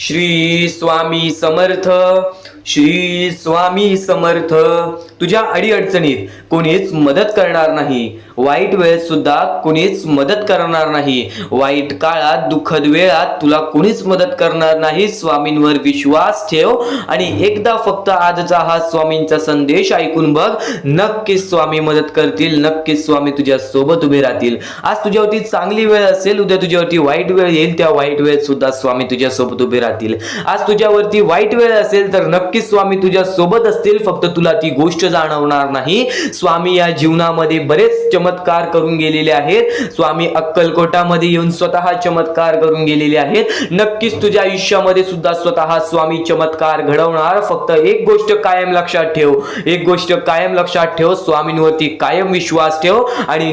श्री स्वामी समर्थ. श्री स्वामी समर्थ. तुझ्या अडीअडचणीत कोणीच मदत करणार नाही, वाईट वेळेत सुद्धा कोणीच मदत करणार नाही, वाईट काळात दुःखद वेळात तुला कोणीच मदत करणार नाही. स्वामींवर विश्वास ठेव आणि एकदा फक्त आजचा हा स्वामींचा संदेश ऐकून बघ. नक्कीच स्वामी मदत करतील, नक्कीच स्वामी तुझ्या सोबत उभे राहतील. आज तुझ्यावरती चांगली वेळ असेल, उद्या तुझ्यावरती वाईट वेळ येईल, त्या वाईट वेळेत सुद्धा स्वामी तुझ्या सोबत उभे राहतील. आज तुझ्यावरती वाईट वेळ असेल तर नक्कीच स्वामी तुझ्या सोबत असतील, फक्त तुला ती गोष्ट जाणवणार नाही. स्वामी या जीवनामध्ये बरेच चमत्कार करून गेलेले आहेत. स्वामी अक्कलकोटामध्ये येऊन स्वतः चमत्कार करून गेलेले आहेत. नक्कीच तुझ्या आयुष्यामध्ये सुद्धा स्वतः स्वामी चमत्कार घडवणार. फक्त एक गोष्ट कायम लक्षात ठेव, एक गोष्ट कायम लक्षात ठेव, स्वामींवरती कायम विश्वास ठेव आणि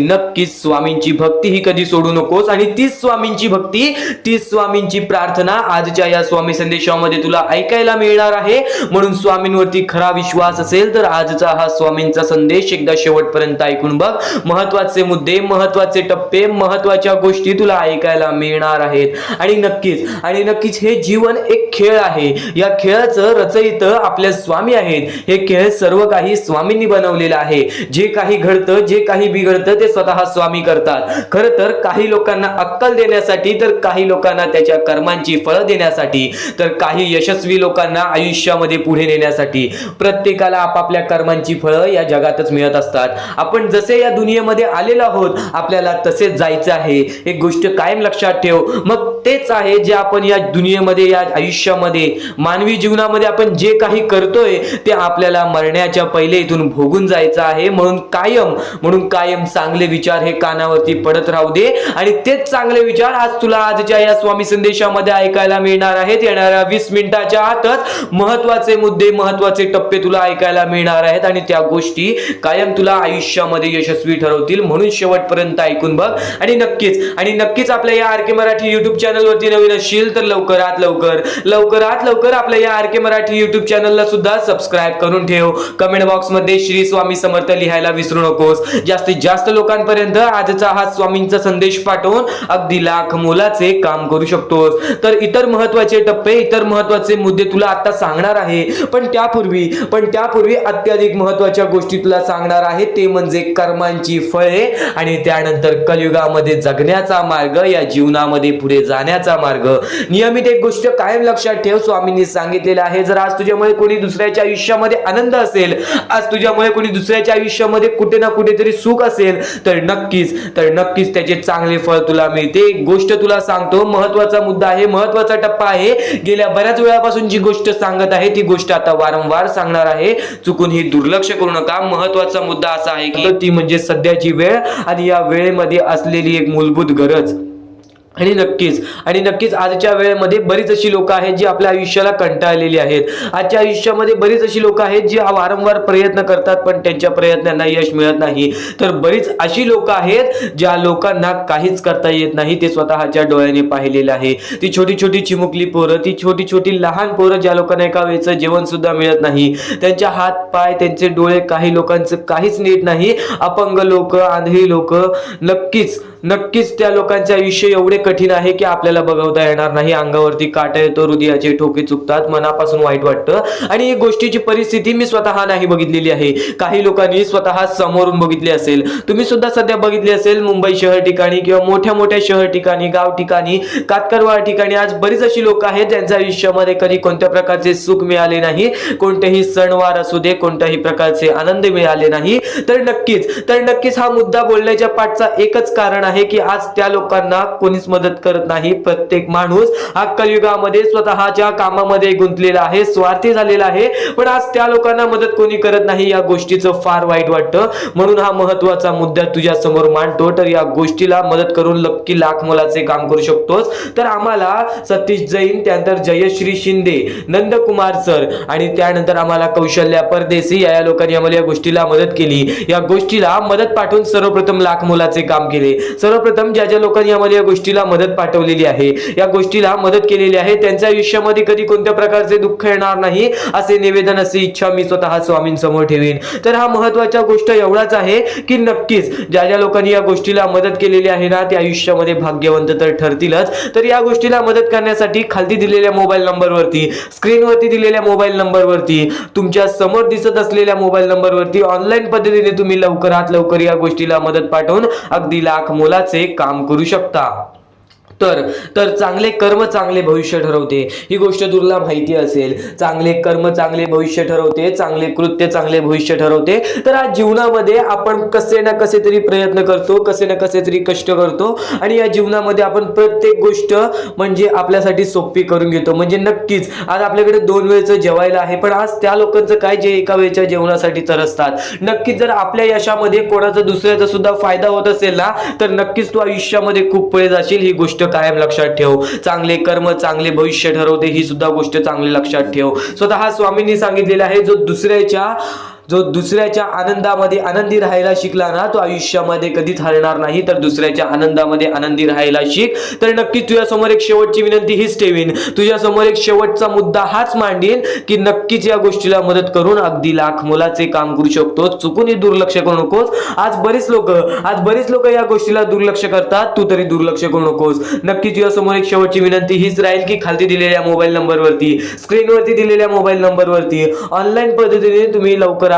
नक्कीच स्वामींची भक्ती ही कधी सोडू नकोस. आणि तीच स्वामींची भक्ती, तीच स्वामींची प्रार्थना आजच्या या स्वामी संदेशामध्ये तुला ऐकायला मिळणार आहे. म्हणून स्वामींवरती खरा विश्वास असेल तर आजचा हा स्वामींचा संदेश एकदा शेवटपर्यंत ऐकून बघ. महत्त्वाचे मुद्दे, महत्त्वाचे टप्पे, महत्त्वाच्या गोष्टी तुला ऐकायला मिळणार आहेत. आणि नक्कीच हे जीवन एक खेळ आहे. या खेळाचं रचयिता आपले स्वामी आहेत. हे खेळ सर्व काही स्वामींनी बनवलेलं आहे. जे काही घडतं, जे काही बिघडतं ते स्वतः स्वामी करतात. खरं तर काही लोकांना अक्कल देण्यासाठी, तर काही लोकांना त्याच्या कर्मांची फळं देण्यासाठी, तर काही यशस्वी लोकांना आयुष्यामध्ये पुढे नेण्यासाठी. प्रत्येकाला आपापल्या कर्मांची फळं या जगातच मिळत असतात. आपण जसे या दुनियेमध्ये आलेलो आहोत, आपल्याला तसेच जायचं आहे. एक गोष्ट कायम लक्षात ठेव. मग तेच आहे जे आपण या दुनियेमध्ये, या आयुष्यामध्ये, मानवी जीवनामध्ये आपण जे काही करतोय ते आपल्याला मरण्याच्या पहिले इथून भोगून जायचं आहे. म्हणून कायम चांगले विचार हे कानावरती पडत राहू दे. आणि तेच चांगले विचार आज तुला आजच्या या स्वामी संदेशामध्ये ऐकायला मिळणार आहेत. येणाऱ्या 20 मिनिटाच्या आतच महत्त्वाचे मुद्दे, महत्त्वाचे टप्पे तुला ऐकायला मिळणार आहेत आणि त्या गोष्टी कायम तुला आयुष्यामध्ये यशस्वी ठरवतील. म्हणून शेवटपर्यंत ऐकून बघ. आणि नक्कीच आपल्या या आर के मराठी युट्यूब चॅनलवरती नवीन असशील तर लवकरात लवकर आपल्या या आर के मराठी युट्यूब चॅनलला सुद्धा सबस्क्राईब करून ठेव. कमेंट बॉक्स मध्ये श्री स्वामी समर्थ लिहायला विसरू नकोस. जास्तीत जास्त लोकांपर्यंत आजचा हा स्वामींचा संदेश पाठवून अगदी लाख मोलाचे काम करू शकतोस. तर इतर महत्त्वाचे टप्पे, इतर महत्त्वाचे मुद्दे तुला आता सांगणार आहे. पण त्यापूर्वी अत्याधिक महत्त्वाच्या गोष्टी तुला सांगणार आहे. ते म्हणजे कर्मांची फळे आणि त्यानंतर कलियुगामध्ये जगण्याचा मार्ग, या जीवनामध्ये पुढे जाण्याचा मार्ग. नियमित एक गोष्ट कायम लक्षात ठेव. स्वामींनी सांगितलेलं आहे, जर आज तुझ्यामुळे कोणी दुसऱ्याच्या आयुष्यामध्ये आनंद असेल, आज तुझ्यामुळे कोणी दुसऱ्याच्या आयुष्यामध्ये कुठे ना कुठेतरी सुख असेल, तर नक्कीच त्याचे चांगले फळ तुला मिळते. एक गोष्ट तुला सांगतो, महत्त्वाचा मुद्दा आहे, महत्त्वाचा टप्पा आहे. गेल्या बऱ्याच वेळापासून जी गोष्ट सांगत आहे ती गोष्ट आता वारंवार सांगणार आहे. चुकून ही दुर्लक्ष करू नका. महत्त्वाचा मुद्दा असा आहे की ती म्हणजे सध्याची वेळ आणि या वेळेमध्ये असलेली एक मूलभूत गरज. आणि नक्कीच आजच्या वेळेमध्ये बरीच अशी लोक आहेत जी आपल्या आयुष्याला कंटाळलेली आहेत. आजच्या आयुष्यामध्ये बरीच अशी लोक आहेत जी वारंवार प्रयत्न करतात पण त्यांच्या प्रयत्नांना यश मिळत नाही. तर बरीच अशी लोक आहेत ज्या लोकांना काहीच करता येत नाही. ते स्वतःच्या डोळ्याने पाहिलेलं आहे. ती छोटी चिमुकली पोरं, ती छोटी लहान पोरं, ज्या लोकांना एका वेळचं जेवण सुद्धा मिळत नाही. त्यांच्या हात पाय, त्यांचे डोळे, काही लोकांचं काहीच नीट नाही. अपंग लोक, आंधळी लोक, नक्कीच त्या लोकांचे आयुष्य एवढे कठीण आहे की आपल्याला बघवता येणार नाही. अंगावरती काटा येतो, हृदयाचे ठोके चुकतात, मनापासून वाईट वाटतं. आणि ही गोष्टीची परिस्थिती मी स्वतः नाही बघितलेली आहे, काही लोकांनी स्वतः समोरून बघितली असेल. तुम्ही सुद्धा सध्या बघितली असेल. मुंबई शहर ठिकाणी किंवा मोठ्या शहर ठिकाणी, गाव ठिकाणी, कातकरवाड ठिकाणी आज बरीच अशी लोक आहेत ज्यांच्या आयुष्यामध्ये कधी कोणत्या प्रकारचे सुख मिळाले नाही, कोणतेही सणवार असू दे, कोणत्याही प्रकारचे आनंद मिळाले नाही. तर नक्कीच हा मुद्दा बोलण्याच्या पाठचा एकच कारण आहे की आज त्या लोकांना कोणीच मदत करत नाही. प्रत्येक माणूस हा कलियुगामध्ये स्वतःच्या कामामध्ये गुंतलेला आहे, स्वार्थी झालेला आहे. पण आज त्या लोकांना मदत कोणी करत नाही. या गोष्टीचं फार वाईट वाटतं. म्हणून हा महत्त्वाचा मुद्दा तुझ्या समोर मांडतो. तर या गोष्टीला मदत करून नक्की लाख मोलाचे काम करू शकतोस. तर आम्हाला सतीश जैन, त्यानंतर जयश्री शिंदे, नंदकुमार सर आणि त्यानंतर आम्हाला कौशल्या परदेशी या लोकांनी आम्हाला या गोष्टीला मदत केली. या गोष्टीला मदत पाठवून सर्वप्रथम लाख मोलाचे काम केले. सर्वप्रथम ज्या ज्या लोकांनी आम्हाला या गोष्टीला मदत पाठवलेली आहे, या गोष्टीला मदत केलेली आहे, त्यांच्या आयुष्यामध्ये कधी कोणत्या प्रकारचे दुःख येणार नाही असे निवेदन, अशी इच्छा मी स्वतः स्वामींसमोर ठेवीन. तर हा महत्त्वाचा गोष्ट एवढाच आहे की नक्कीच ज्या ज्या लोकांनी या गोष्टीला मदत केलेली आहे ना, ते आयुष्यामध्ये भाग्यवंत तर ठरतीलच. तर या गोष्टीला मदत करण्यासाठी खाली दिलेल्या मोबाईल नंबरवरती, स्क्रीनवरती दिलेल्या मोबाईल नंबरवरती, तुमच्या समोर दिसत असलेल्या मोबाईल नंबरवरती ऑनलाईन पद्धतीने तुम्ही लवकरात लवकर या गोष्टीला मदत पाठवून अगदी लाख मोलाचे काम करू शकता. तर चांगले कर्म चांगले भविष्य ठरवते, ही गोष्ट तुला माहिती असेल. चांगले कर्म चांगले भविष्य ठरवते, चांगले कृत्य चांगले भविष्य ठरवते. तर आज जीवनामध्ये आपण कसे ना कसे तरी प्रयत्न करतो, कसे ना कसे तरी कष्ट करतो आणि या जीवनामध्ये आपण प्रत्येक गोष्ट म्हणजे आपल्यासाठी सोपी करून घेतो. म्हणजे नक्कीच आज आपल्याकडे 2 वेळचं जेवायला आहे, पण आज त्या लोकांचं काय जे एका वेळच्या जेवणासाठी तरसतात. नक्कीच जर आपल्या यशामध्ये कोणाचा दुसऱ्याचा सुद्धा फायदा होत असेल ना, तर नक्कीच तू आयुष्यामध्ये खूप पुढे जाशील. ही गोष्ट कायम लक्षात ठेव. चांगले कर्म चांगले भविष्य ठरवते, ही सुद्धा गोष्ट चांगली लक्षात ठेव. स्वतः स्वामींनी सांगितलेलं आहे, जो दुसऱ्याच्या आनंदामध्ये आनंदी राहायला शिकला ना, तो आयुष्यामध्ये कधीच हरणार नाही. तर दुसऱ्याच्या आनंदामध्ये आनंदी राहायला शिक. तर नक्की तुझ्यासमोर एक शेवटची विनंती हीच ठेवीन, तुझ्यासमोर एक शेवटचा मुद्दा हाच मांडीन की नक्कीच या गोष्टीला मदत करून अगदी लाख मोलाचे काम करू शकतो. चुकूनही दुर्लक्ष करू नकोस. आज बरीच लोक या गोष्टीला दुर्लक्ष करतात, तू तरी दुर्लक्ष करू नकोस. नक्की तुझ्यासमोर एक शेवटची विनंती हीच राहील की खाली दिलेल्या मोबाईल नंबरवरती, स्क्रीनवरती दिलेल्या मोबाईल नंबरवरती ऑनलाईन पद्धतीने तुम्ही लवकर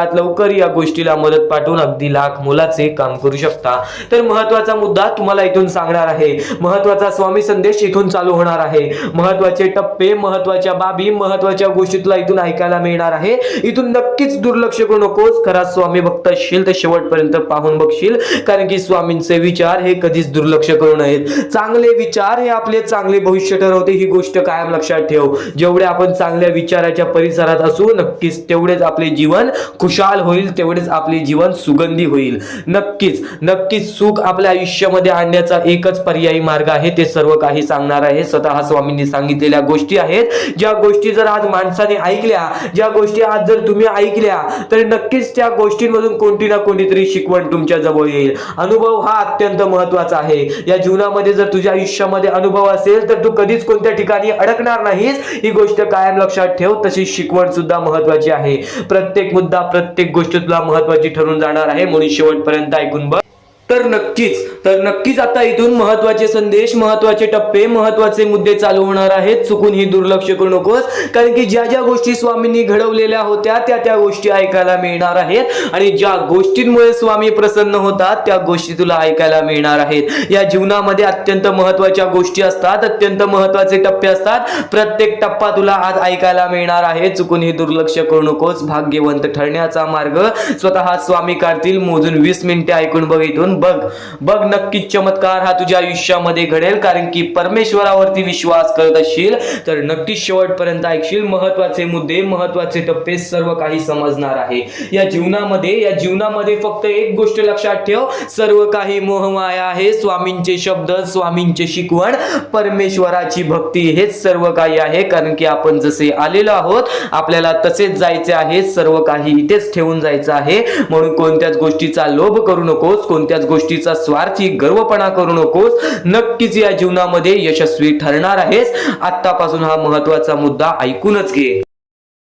या गोष्टीला मदत पाठवून अगदी लाख मोलाचे काम करू शकता. तर महत्वाचा मुद्दा तुम्हाला इथून सांगणार आहे, महत्वाचा स्वामी संदेश इथून चालू होणार आहे. महत्वाचे टप्पे, महत्वाच्या बाबी, महत्वाच्या गोष्टी तुला इथून ऐकायला मिळणार आहे. इथून नक्कीच दुर्लक्ष करू नकोस. खरा स्वामी भक्त असशील तर शेवटपर्यंत पाहून बघशील, कारण की स्वामींचे विचार हे कधीच दुर्लक्ष करू नयेत. चांगले विचार हे आपले चांगले भविष्य ठरवते, ही गोष्ट कायम लक्षात ठेव. जेवढे आपण चांगल्या विचाराच्या परिसरात असू, नक्कीच तेवढेच आपले जीवन खुशाल होईल, तेवढेच आपले जीवन सुगंधी होईल. नक्कीच सुख आपल्या आयुष्यामध्ये आणण्याचा एकच पर्यायी मार्ग आहे, ते सर्व काही सांगणार आहे. स्वतः स्वामींनी सांगितलेल्या गोष्टी आहेत, ज्या गोष्टी जर आज माणसाने ऐकल्या, ज्या गोष्टी आज जर तुम्ही ऐकल्या, तर नक्कीच त्या गोष्टींमधून कोणती ना कोणतीतरी शिकवण तुमच्या जवळ येईल. अनुभव हा अत्यंत महत्वाचा आहे. या जीवनामध्ये जर तुझ्या आयुष्यामध्ये अनुभव असेल तर तू कधीच कोणत्या ठिकाणी अडकणार नाहीस, ही गोष्ट कायम लक्षात ठेव. तशी शिकवण सुद्धा महत्वाची आहे. प्रत्येक मुद्दा, प्रत्येक गोष्ट तुला महत्वाची ठरून जाणार आहे, म्हणून शेवटपर्यंत ऐकून बघ. तर नक्कीच आता इथून महत्वाचे संदेश, महत्वाचे टप्पे, महत्वाचे मुद्दे चालू होणार आहेत. चुकूनही दुर्लक्ष करू नकोस, कारण की ज्या ज्या गोष्टी स्वामींनी घडवलेल्या होत्या त्या गोष्टी ऐकायला मिळणार आहेत आणि ज्या गोष्टींमुळे स्वामी प्रसन्न होतात त्या गोष्टी तुला ऐकायला मिळणार आहेत. या जीवनामध्ये अत्यंत महत्वाच्या गोष्टी असतात, अत्यंत महत्वाचे टप्पे असतात. प्रत्येक टप्पा तुला आज ऐकायला मिळणार आहे. चुकूनही दुर्लक्ष करू नकोस. भाग्यवंत ठरण्याचा मार्ग स्वतः स्वामी काढतील. मोजून 20 मिनिटे ऐकून बघ. इथून बघ नक्कीच चमत्कार हा तुझ्या आयुष्यामध्ये घडेल, कारण की परमेश्वरावरती विश्वास करत असशील तर नक्कीच शेवटपर्यंत ऐकशील. महत्वाचे मुद्दे, महत्वाचे टप्पे सर्व काही समजणार आहे. या जीवनामध्ये फक्त एक गोष्ट लक्षात ठेव, सर्व काही मोहमाया आहे. स्वामींचे शब्द, स्वामींचे शिकवण, परमेश्वराची भक्ती हेच सर्व काही आहे. कारण की आपण जसे आलेलो आहोत आपल्याला तसेच जायचे आहे. सर्व काही इथेच ठेवून जायचं आहे. म्हणून कोणत्याच गोष्टीचा लोभ करू नकोस, कोणत्याच गोष्टीचा स्वार्थी गर्वपणा करू नकोस. नक्कीच या जीवनामध्ये यशस्वी ठरणार आहेस. आतापासून हा महत्वाचा मुद्दा ऐकूनच घे.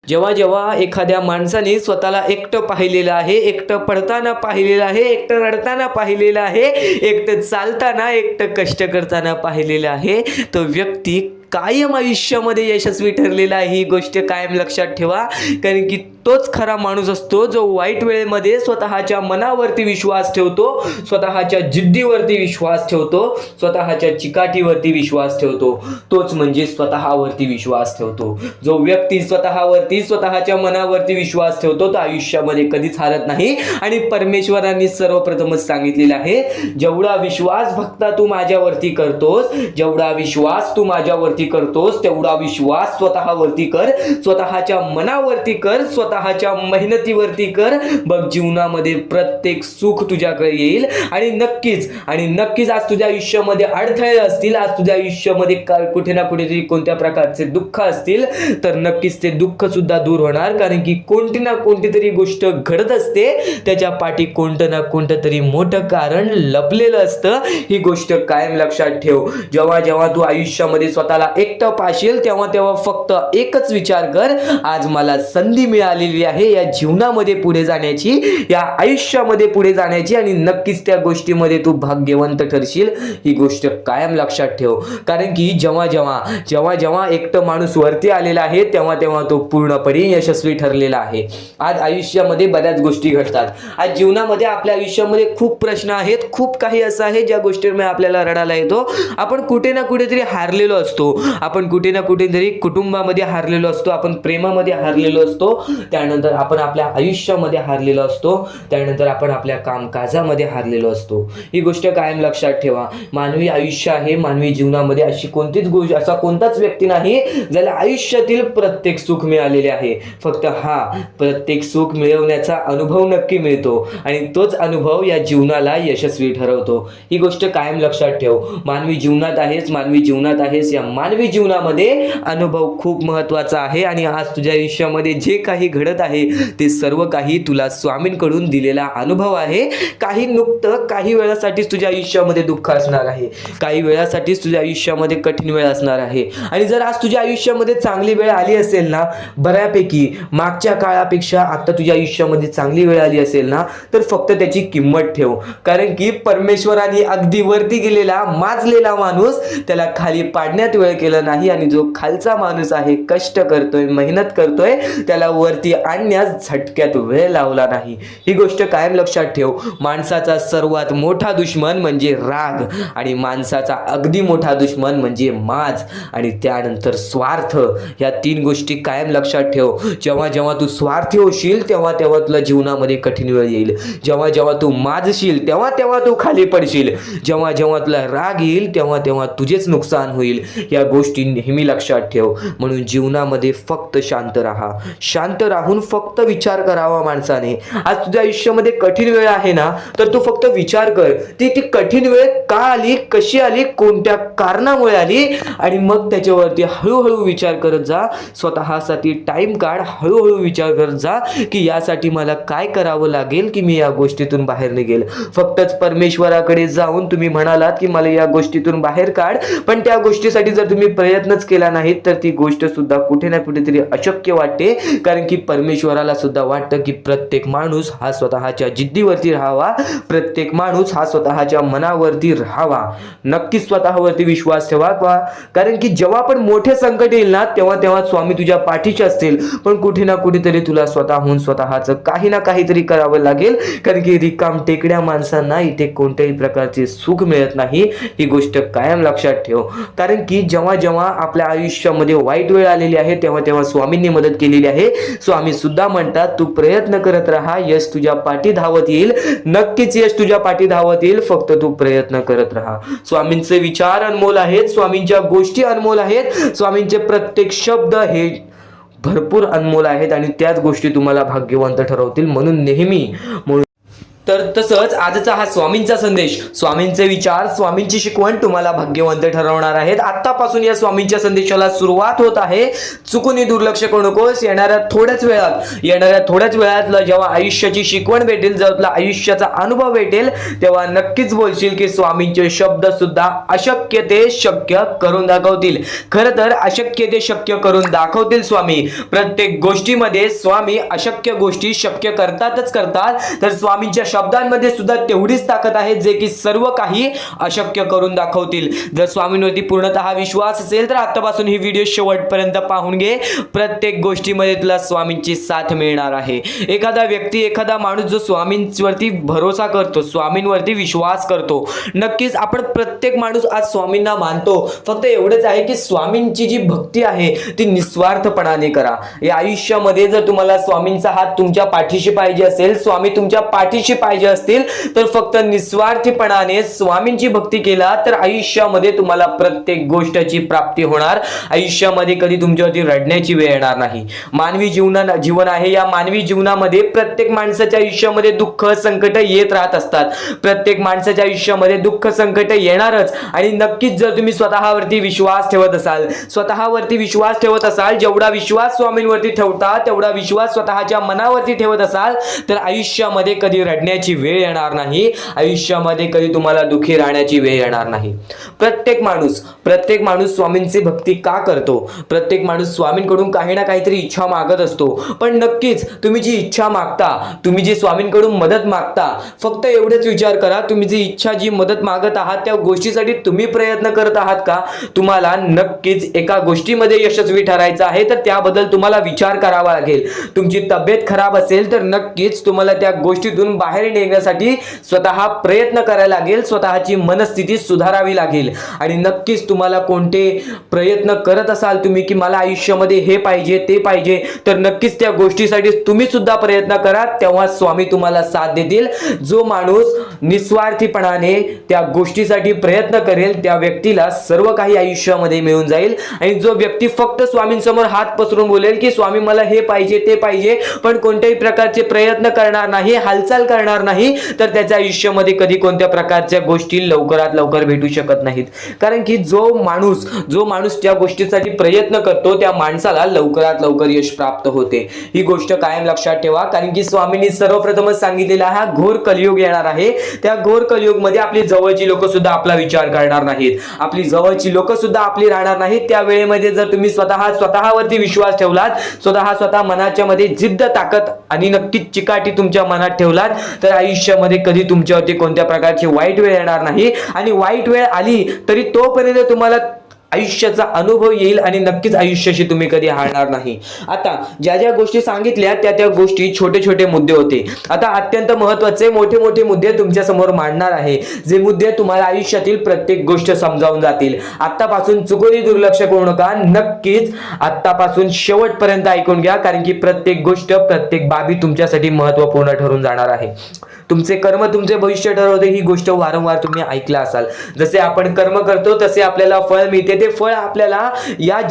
जेव्हा एखाद्या माणसाने स्वतःला एकटं पाहिलेलं आहे, एकटं पडताना पाहिलेलं आहे, एकटं रडताना पाहिलेलं आहे, एकटं चालताना, एकटं कष्ट करताना पाहिलेलं आहे, तो व्यक्ती कायम आयुष्यामध्ये यशस्वी ठरलेला आहे. ही गोष्ट कायम लक्षात ठेवा, कारण की तोच खरा माणूस असतो जो वाईट वेळेमध्ये स्वतःच्या मनावरती विश्वास ठेवतो, स्वतःच्या जिद्दीवरती विश्वास ठेवतो, स्वतःच्या चिकाटीवरती विश्वास ठेवतो. तोच म्हणजे स्वतःवरती विश्वास ठेवतो. जो व्यक्ती स्वतःवरती, स्वतःच्या मनावरती विश्वास ठेवतो तो आयुष्यामध्ये कधीच हारत नाही. आणि परमेश्वरांनी सर्वप्रथमच सांगितलेलं आहे, जेवढा विश्वास भक्ता तू माझ्यावरती करतोस, जेवढा विश्वास तू माझ्यावरती करतोस, तेवढा विश्वास स्वतःवरती कर, स्वतःच्या मनावरती कर, स्वतः स्वतःच्या मेहनतीवरती कर, बघ जीवनामध्ये प्रत्येक सुख तुझ्याकडे येईल. आणि नक्कीच आज तुझ्या आयुष्यामध्ये अडथळे असतील, आज तुझ्या आयुष्यामध्ये कुठे ना कुठेतरी कोणत्या प्रकारचे दुःख असतील, तर नक्कीच ते दुःख सुद्धा दूर होणार. कारण की कोणती ना कोणती तरी गोष्ट घडत असते, त्याच्या पाठी कोणतं ना कोणतं तरी मोठं कारण लपलेलं असतं. ही गोष्ट कायम लक्षात ठेव. जेव्हा जेव्हा तू आयुष्यामध्ये स्वतःला एकटं पाशील, तेव्हा फक्त एकच विचार कर, आज मला संधी मिळालेली आहे या जीवनामध्ये पुढे जाण्याची, या आयुष्यामध्ये पुढे जाण्याची, आणि नक्कीच त्या गोष्टीमध्ये तू भाग्यवंत ठरशील. ही गोष्ट कायम लक्षात ठेव. कारण की जेव्हा एकटं माणूस वरती आलेला आहे, तेव्हा तो पूर्णपणे यशस्वी ठरलेला आहे. आज आयुष्यामध्ये बऱ्याच गोष्टी घडतात. आज जीवनामध्ये आपल्या आयुष्यामध्ये खूप प्रश्न आहेत, खूप काही असं आहे ज्या गोष्टींमुळे आपल्याला रडायला येतो. आपण कुठे ना कुठेतरी हारलेलो असतो, आपण कुठे ना कुठेतरी कुटुंबामध्ये हारलेलो असतो, आपण प्रेमामध्ये हारलेलो असतो, त्यानंतर आपण आपल्या आयुष्यामध्ये हारलेलो असतो, त्यानंतर आपण आपल्या कामकाजामध्ये हारलेलो असतो. ही गोष्ट कायम लक्षात ठेवा. मानवी आयुष्य आहे, मानवी जीवनामध्ये अशी कोणतीच गोष्ट, असा कोणताच व्यक्ती नाही ज्याला आयुष्यातील प्रत्येक सुख मिळालेले आहे. फक्त प्रत्येक सुख मिळवण्याचा अनुभव नक्की मिळतो, आणि तोच अनुभव या जीवनाला यशस्वी ठरवतो. ही गोष्ट कायम लक्षात ठेव. मानवी जीवनात आहेस, या मानवी जीवनामध्ये अनुभव खूप महत्वाचा आहे. आणि आज तुझ्या आयुष्यामध्ये जे काही घडत आहे, ते सर्व काही तुला स्वामींकडून दिलेला अनुभव आहे. काही वेळासाठीच तुझ्या आयुष्यामध्ये दुःख असणार आहे, काही वेळासाठीच तुझ्या आयुष्यामध्ये कठीण वेळ असणार आहे. आणि जर आज तुझ्या आयुष्यामध्ये चांगली वेळ आली असेल ना, बऱ्यापैकी मागच्या काळापेक्षा आता तुझ्या आयुष्यामध्ये चांगली वेळ आली असेल ना, तर फक्त त्याची किंमत ठेव. कारण की परमेश्वराने अगदी वरती गेलेला माजलेला माणूस त्याला खाली पाडण्यात वेळ केला नाही, आणि जो खालचा माणूस आहे, कष्ट करतोय, मेहनत करतोय, त्याला वरती आणण्यास झटक्यात वेळ लावला नाही. ही गोष्ट कायम लक्षात ठेव. माणसाचा सर्वात मोठा दुश्मन म्हणजे राग, आणि माणसाचा अगदी मोठा दुश्मन म्हणजे माज, आणि त्यानंतर स्वार्थ. या तीन गोष्टी कायम लक्षात ठेव. जेव्हा तू स्वार्थी होशील, तेव्हा तुला जीवनामध्ये कठीण वेळ येईल. जेव्हा तू माजशील, तेव्हा तू खाली पडशील. जेव्हा तुला राग येईल, तेव्हा तुझेच नुकसान होईल. या गोष्टी नेहमी लक्षात ठेव. म्हणून जीवनामध्ये फक्त शांत राहून फक्त विचार करावा माणसाने. आज तुझ्या आयुष्यामध्ये कठीण वेळ आहे ना, तर तू फक्त विचार कर, ती कठीण वेळ का आली, कशी आली, कोणत्या कारणामुळे आली, आणि मग त्याच्यावरती हळूहळू विचार करत जा. स्वतःसाठी टाइम काढ, हळूहळू विचार करत जा की यासाठी मला काय करावं लागेल की मी या गोष्टीतून बाहेर निघेल. फक्तच परमेश्वराकडे जाऊन तुम्ही म्हणालात की मला या गोष्टीतून बाहेर काढ, पण त्या गोष्टीसाठी जर तुम्ही प्रयत्नच केला नाहीत, तर ती गोष्ट सुद्धा कुठे ना कुठेतरी अशक्य वाटते. कारण की परमेश्वराला सुद्धा वाटतं की प्रत्येक माणूस हा स्वतःच्या जिद्दीवरती राहावा, प्रत्येक माणूस हा स्वतःच्या मनावरती राहावा. नक्कीच स्वतःवरती विश्वास ठेवा. कारण की जेव्हा पण मोठे संकट येईल ना, तेव्हा स्वामी तुझ्या पाठीचे असतील, पण कुठे ना कुठेतरी तुला स्वतःहून स्वतःचं काही ना काहीतरी करावं लागेल. कारण की रिकाम टेकड्या माणसांना इथे कोणत्याही प्रकारचे सुख मिळत नाही. ही गोष्ट कायम लक्षात ठेव. कारण की जेव्हा आपल्या आयुष्यामध्ये वाईट वेळ आलेली आहे, तेव्हा स्वामींनी मदत केलेली आहे. स्वामी सुद्धा म्हणतात तू प्रयत्न करत राहा, यश तुझ्या पाठी धावत येईल. नक्कीच यश तुझ्या पाठी धावत येईल, फक्त तू प्रयत्न करत राहा. स्वामींचे विचार अनमोल आहेत, स्वामींच्या गोष्टी अनमोल आहेत, स्वामींचे प्रत्येक शब्द हे भरपूर अनमोल आहेत, आणि त्याच गोष्टी तुम्हाला भाग्यवंत ठरवतील. म्हणून नेहमी तर तसंच आजचा हा स्वामींचा संदेश, स्वामींचे विचार, स्वामींची शिकवण तुम्हाला भाग्यवंत ठरवणार आहेत. आतापासून या स्वामींच्या संदेशाला सुरुवात होत आहे. चुकूनही दुर्लक्ष करू नकोस. येणाऱ्या थोड्याच वेळात जेव्हा आयुष्याची शिकवण भेटेल, जेव्हा तुला आयुष्याचा अनुभव भेटेल, तेव्हा नक्कीच बोलशील की स्वामींचे शब्द सुद्धा अशक्य ते शक्य करून दाखवतील. खरं तर अशक्य ते शक्य करून दाखवतील स्वामी. प्रत्येक गोष्टीमध्ये स्वामी अशक्य गोष्टी शक्य करतात. तर स्वामींच्या शब्दांमध्ये सुद्धा तेवढीच ताकद आहे जे की सर्व काही अशक्य करून दाखवतील. जर स्वामींवरती पूर्णतः विश्वास असेल तर आतापासून ही व्हिडिओ शेवटपर्यंत पाहून घे. प्रत्येक गोष्टीमध्ये तुला स्वामींची साथ मिळणार आहे. एखादा माणूस जो स्वामींवरती भरोसा करतो, स्वामींवरती विश्वास करतो, नक्कीच आपण प्रत्येक माणूस आज स्वामींना मानतो. फक्त एवढंच आहे की स्वामींची जी भक्ती आहे ती निस्वार्थपणाने करा. या आयुष्यामध्ये जर तुम्हाला स्वामींचा हात तुमच्या पाठीशी पाहिजे असेल, स्वामी तुमच्या पाठीशी पाहिजे असतील तर फक्त निस्वार्थीपणाने स्वामींची भक्ती केला तर आयुष्यामध्ये तुम्हाला प्रत्येक गोष्टीची प्राप्ती होणार. आयुष्यामध्ये कधी तुमच्यावरती रडण्याची वेळ येणार नाही. मानवी जीवन आहे, या मानवी जीवनामध्ये प्रत्येक माणसाच्या आयुष्यामध्ये दुःख संकट येत राहत असतात. प्रत्येक माणसाच्या आयुष्यामध्ये दुःख संकट येणारच. आणि नक्कीच जर तुम्ही स्वतःवरती विश्वास ठेवत असाल, जेवढा विश्वास स्वामींवरती ठेवता तेवढा विश्वास स्वतःच्या मनावरती ठेवत असाल तर आयुष्यामध्ये कधी रडण्याची वेळ येणार नाही. आयुष्यामध्ये कधी तुम्हाला दुःखी राहण्याची वेळ येणार नाही. प्रत्येक माणूस स्वामींची भक्ती का करतो? प्रत्येक माणूस स्वामींकडून काही ना काहीतरी इच्छा मागत असतो. पण नक्कीच तुम्ही जी इच्छा मागता, तुम्ही जी स्वामींकडून मदत मागता, फक्त एवढेच विचार करा, तुम्ही जी इच्छा जी मदत मागत आहात त्या गोष्टीसाठी तुम्ही प्रयत्न करत आहात का? तुम्हाला नक्कीच एका गोष्टीमध्ये यशस्वी ठरायचं आहे तर त्याबद्दल तुम्हाला विचार करावा लागेल. तुमची तब्येत खराब असेल तर नक्कीच तुम्हाला त्या गोष्टीतून बाहेर निघण्यासाठी स्वतः प्रयत्न करायला लागेल, स्वतःची मनस्थिती सुधारावी लागेल. आणि नक्कीच तुम्हाला कोणते प्रयत्न करत असाल तुम्ही की मला आयुष्यामध्ये हे पाहिजे ते पाहिजे, तर नक्कीच त्या गोष्टीसाठी तुम्ही सुद्धा प्रयत्न करा, तेव्हा स्वामी तुम्हाला साथ देतील. जो माणूस निस्वार्थीपणाने त्या गोष्टीसाठी प्रयत्न करेल त्या व्यक्तीला सर्व काही आयुष्यामध्ये मिळून जाईल. आणि जो व्यक्ती फक्त स्वामींसमोर हात पसरून बोलेल की स्वामी मला हे पाहिजे ते पाहिजे, पण कोणत्याही प्रकारचे प्रयत्न करणार नाही, हालचाल करणार नाही, तर त्याच्या आयुष्यामध्ये कधी कोणत्या प्रकारच्या गोष्टी लवकरात लवकर भेटू शकत नाहीत. कारण की जो माणूस त्या गोष्टीसाठी प्रयत्न करतो त्या माणसाला लवकरात लवकर यश प्राप्त होते. ही गोष्ट कायम लक्षात ठेवा. कारण की स्वामींनी सर्वप्रथमच सांगितलेला हा घोर कलियुग येणार आहे. त्या घोर कलियुगमध्ये आपली जवळची लोक सुद्धा आपला विचार करणार नाहीत, आपली जवळची लोक सुद्धा आपली राहणार नाहीत. त्या वेळेमध्ये जर तुम्ही स्वतःवरती विश्वास ठेवलात, स्वतः मनाच्या मध्ये जिद्द ताकद आणि नक्कीच चिकाटी तुमच्या मनात ठेवलात तर आयुष्यामध्ये कधी तुमच्यावरती कोणत्या प्रकारची वाईट वेळ येणार नाही. आणि वाईट वेळ आली तरी तोपर्यंत तुम्हाला आयुष्याचा अनुभव येईल आणि नक्कीच आयुष्याशी तुम्ही कधी हारणार नाही. आता ज्या गोष्टी सांगितल्या त्या गोष्टी छोटे मुद्दे होते. आता अत्यंत महत्त्वाचे मोठे मुद्दे तुमच्या समोर मांडणार आहे, जे मुद्दे तुम्हाला आयुष्यातील प्रत्येक गोष्ट समजावून जातील. आतापासून चुकूनही दुर्लक्ष करू नका, नक्कीच आतापासून शेवटपर्यंत ऐकून घ्या. कारण की प्रत्येक गोष्ट, प्रत्येक बाबी तुमच्यासाठी महत्त्वपूर्ण ठरून जाणार आहे. तुमचे कर्म तुमचे भविष्य ठरवते, ही गोष्ट वारंवार तुम्ही ऐकला असाल. जसे आपण कर्म करतो तसे आपल्याला फळ मिळते. ते फळ आपल्याला या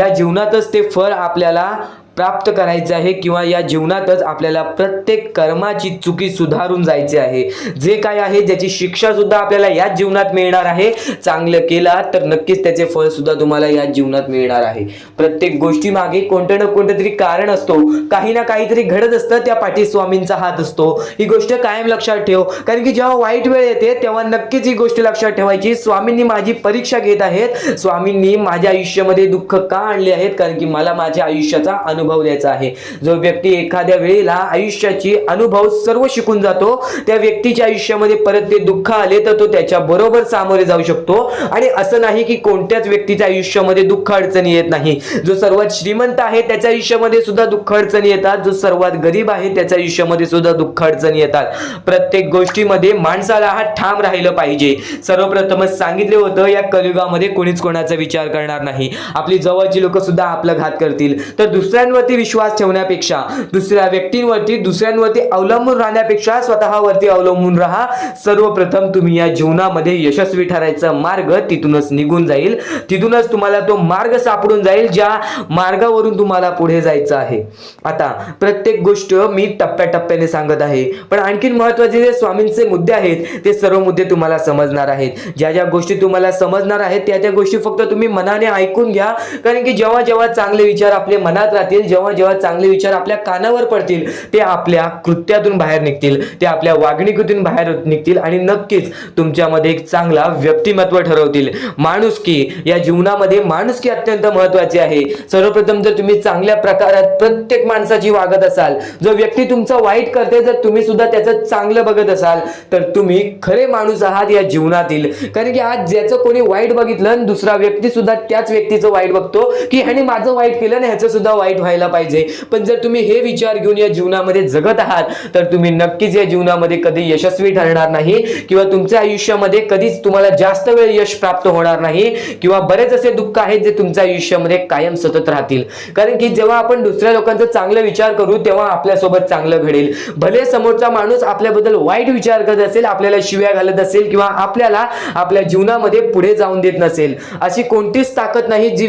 जीवनातच ते फळ आपल्याला प्राप्त करायचे आहे किंवा या जीवनातच आपल्याला प्रत्येक कर्माची चुकी सुधारून जायचे आहे. जे काय आहे ज्याची शिक्षा सुद्धा आपल्याला या जीवनात मिळणार आहे. चांगलं केला तर नक्कीच त्याचे फळ सुद्धा तुम्हाला या जीवनात मिळणार आहे. प्रत्येक गोष्टी मागे कोणतं ना कोणतं तरी कारण असतो, काही ना काहीतरी घडत असतं, त्या पाठी स्वामींचा हात असतो. ही गोष्ट कायम लक्षात ठेव. कारण की जेव्हा वाईट वेळ येते तेव्हा नक्कीच ही गोष्ट लक्षात ठेवायची, स्वामींनी माझी परीक्षा घेत आहेत, स्वामींनी माझ्या आयुष्यामध्ये दुःख का आणले आहेत, कारण की मला माझ्या आयुष्याचा अनुभव द्यायचा आहे. जो व्यक्ती एखाद्या वेळेला आयुष्याची अनुभव सर्व शिकून जातो, त्या व्यक्तीच्या आयुष्यामध्ये परत ते दुःख आले तर तो त्याच्या बरोबर सामोरे जाऊ शकतो. आणि असं नाही की कोणत्याच व्यक्तीच्या आयुष्यामध्ये दुःख अडचणी येत नाही. जो सर्वात श्रीमंत आहे त्याच्या आयुष्यामध्ये सुद्धा दुःख अडचणी येतात, जो सर्वात गरीब आहे त्याच्या आयुष्यामध्ये सुद्धा दुःख अडचणी येतात. प्रत्येक गोष्टीमध्ये माणसाला हा ठाम राहिलं पाहिजे. सर्वप्रथमच सांगितले होतं, या कलियुगामध्ये कोणीच कोणाचा विचार करणार नाही. आपली जवळची लोक सुद्धा आपला घात करतील. तर दुसऱ्यांवरती विश्वास ठेवण्यापेक्षा, दुसऱ्यांवरती अवलंबून राहण्यापेक्षा स्वतःवरती अवलंबून राहा. सर्वप्रथम तुम्ही या जीवनामध्ये यशस्वी ठरायचा मार्ग तिथूनच निघून जाईल, तिथूनच तुम्हाला तो मार्ग सापडून जाईल ज्या मार्गावरून तुम्हाला पुढे जायचं आहे. आता प्रत्येक गोष्ट मी टप्प्याटप्प्याने सांगत आहे, पण आणखीन महत्त्वाचे जे स्वामींचे मुद्दे आहेत ते सर्व मुद्दे तुम्हाला समजणार आहेत. ज्या गोष्टी तुम्हाला समजणार आहेत त्या गोष्टी फक्त तुम्ही मनाने ऐकून घ्या. कारण की जेव्हा चांगले विचार आपल्या मनात राहतील, जेव्हा चांगले विचार आपल्या कानावर पडतील, ते आपल्या कृत्यातून बाहेर निघतील, ते आपल्या वागणुकीतून बाहेर निघतील आणि नक्कीच तुमच्यामध्ये एक चांगला व्यक्तिमत्व ठरवतील. माणुसकी, या जीवनामध्ये माणुसकी अत्यंत महत्त्वाची आहे. सर्वप्रथम जर तुम्ही चांगल्या प्रकारात प्रत्येक माणसाची वागत असाल, जो व्यक्ती तुमचा वाईट करते जर तुम्ही सुद्धा त्याचं चांगलं बघत असाल तर तुम्ही खरे माणूस आहात या जीवनातील. कारण की आज ज्याचं कोणी वाईट बघितलं दुसरा व्यक्ती सुद्धा त्याच व्यक्तीचं वाईट बघतो की ह्याने माझं वाईट केलं ना ह्याचं सुद्धा वाईट व्हायला पाहिजे. पण जर तुम्ही हे विचार घेऊन या जीवनामध्ये जगत आहात तर तुम्ही नक्कीच या जीवनामध्ये कधी यशस्वी ठरणार नाही किंवा तुमच्या आयुष्यामध्ये कधीच तुम्हाला जास्त वेळ यश प्राप्त होणार नाही किंवा बरेच असे दुःख आहेत जे तुमच्या आयुष्यामध्ये कायम सतत राहतील. कारण की जेव्हा आपण दुसऱ्या लोकांचा चांगला विचार करू तेव्हा आपल्यासोबत चांगलं घडेल. भले समोरचा माणूस आपल्याबद्दल वाईट विचार करत असेल, आपल्याला शिव्या घालत असेल किंवा आपल्याला आपल्या जीवनामध्ये पुढे जाऊन देत नसेल, अशी कोणतीच ताकद नाही जी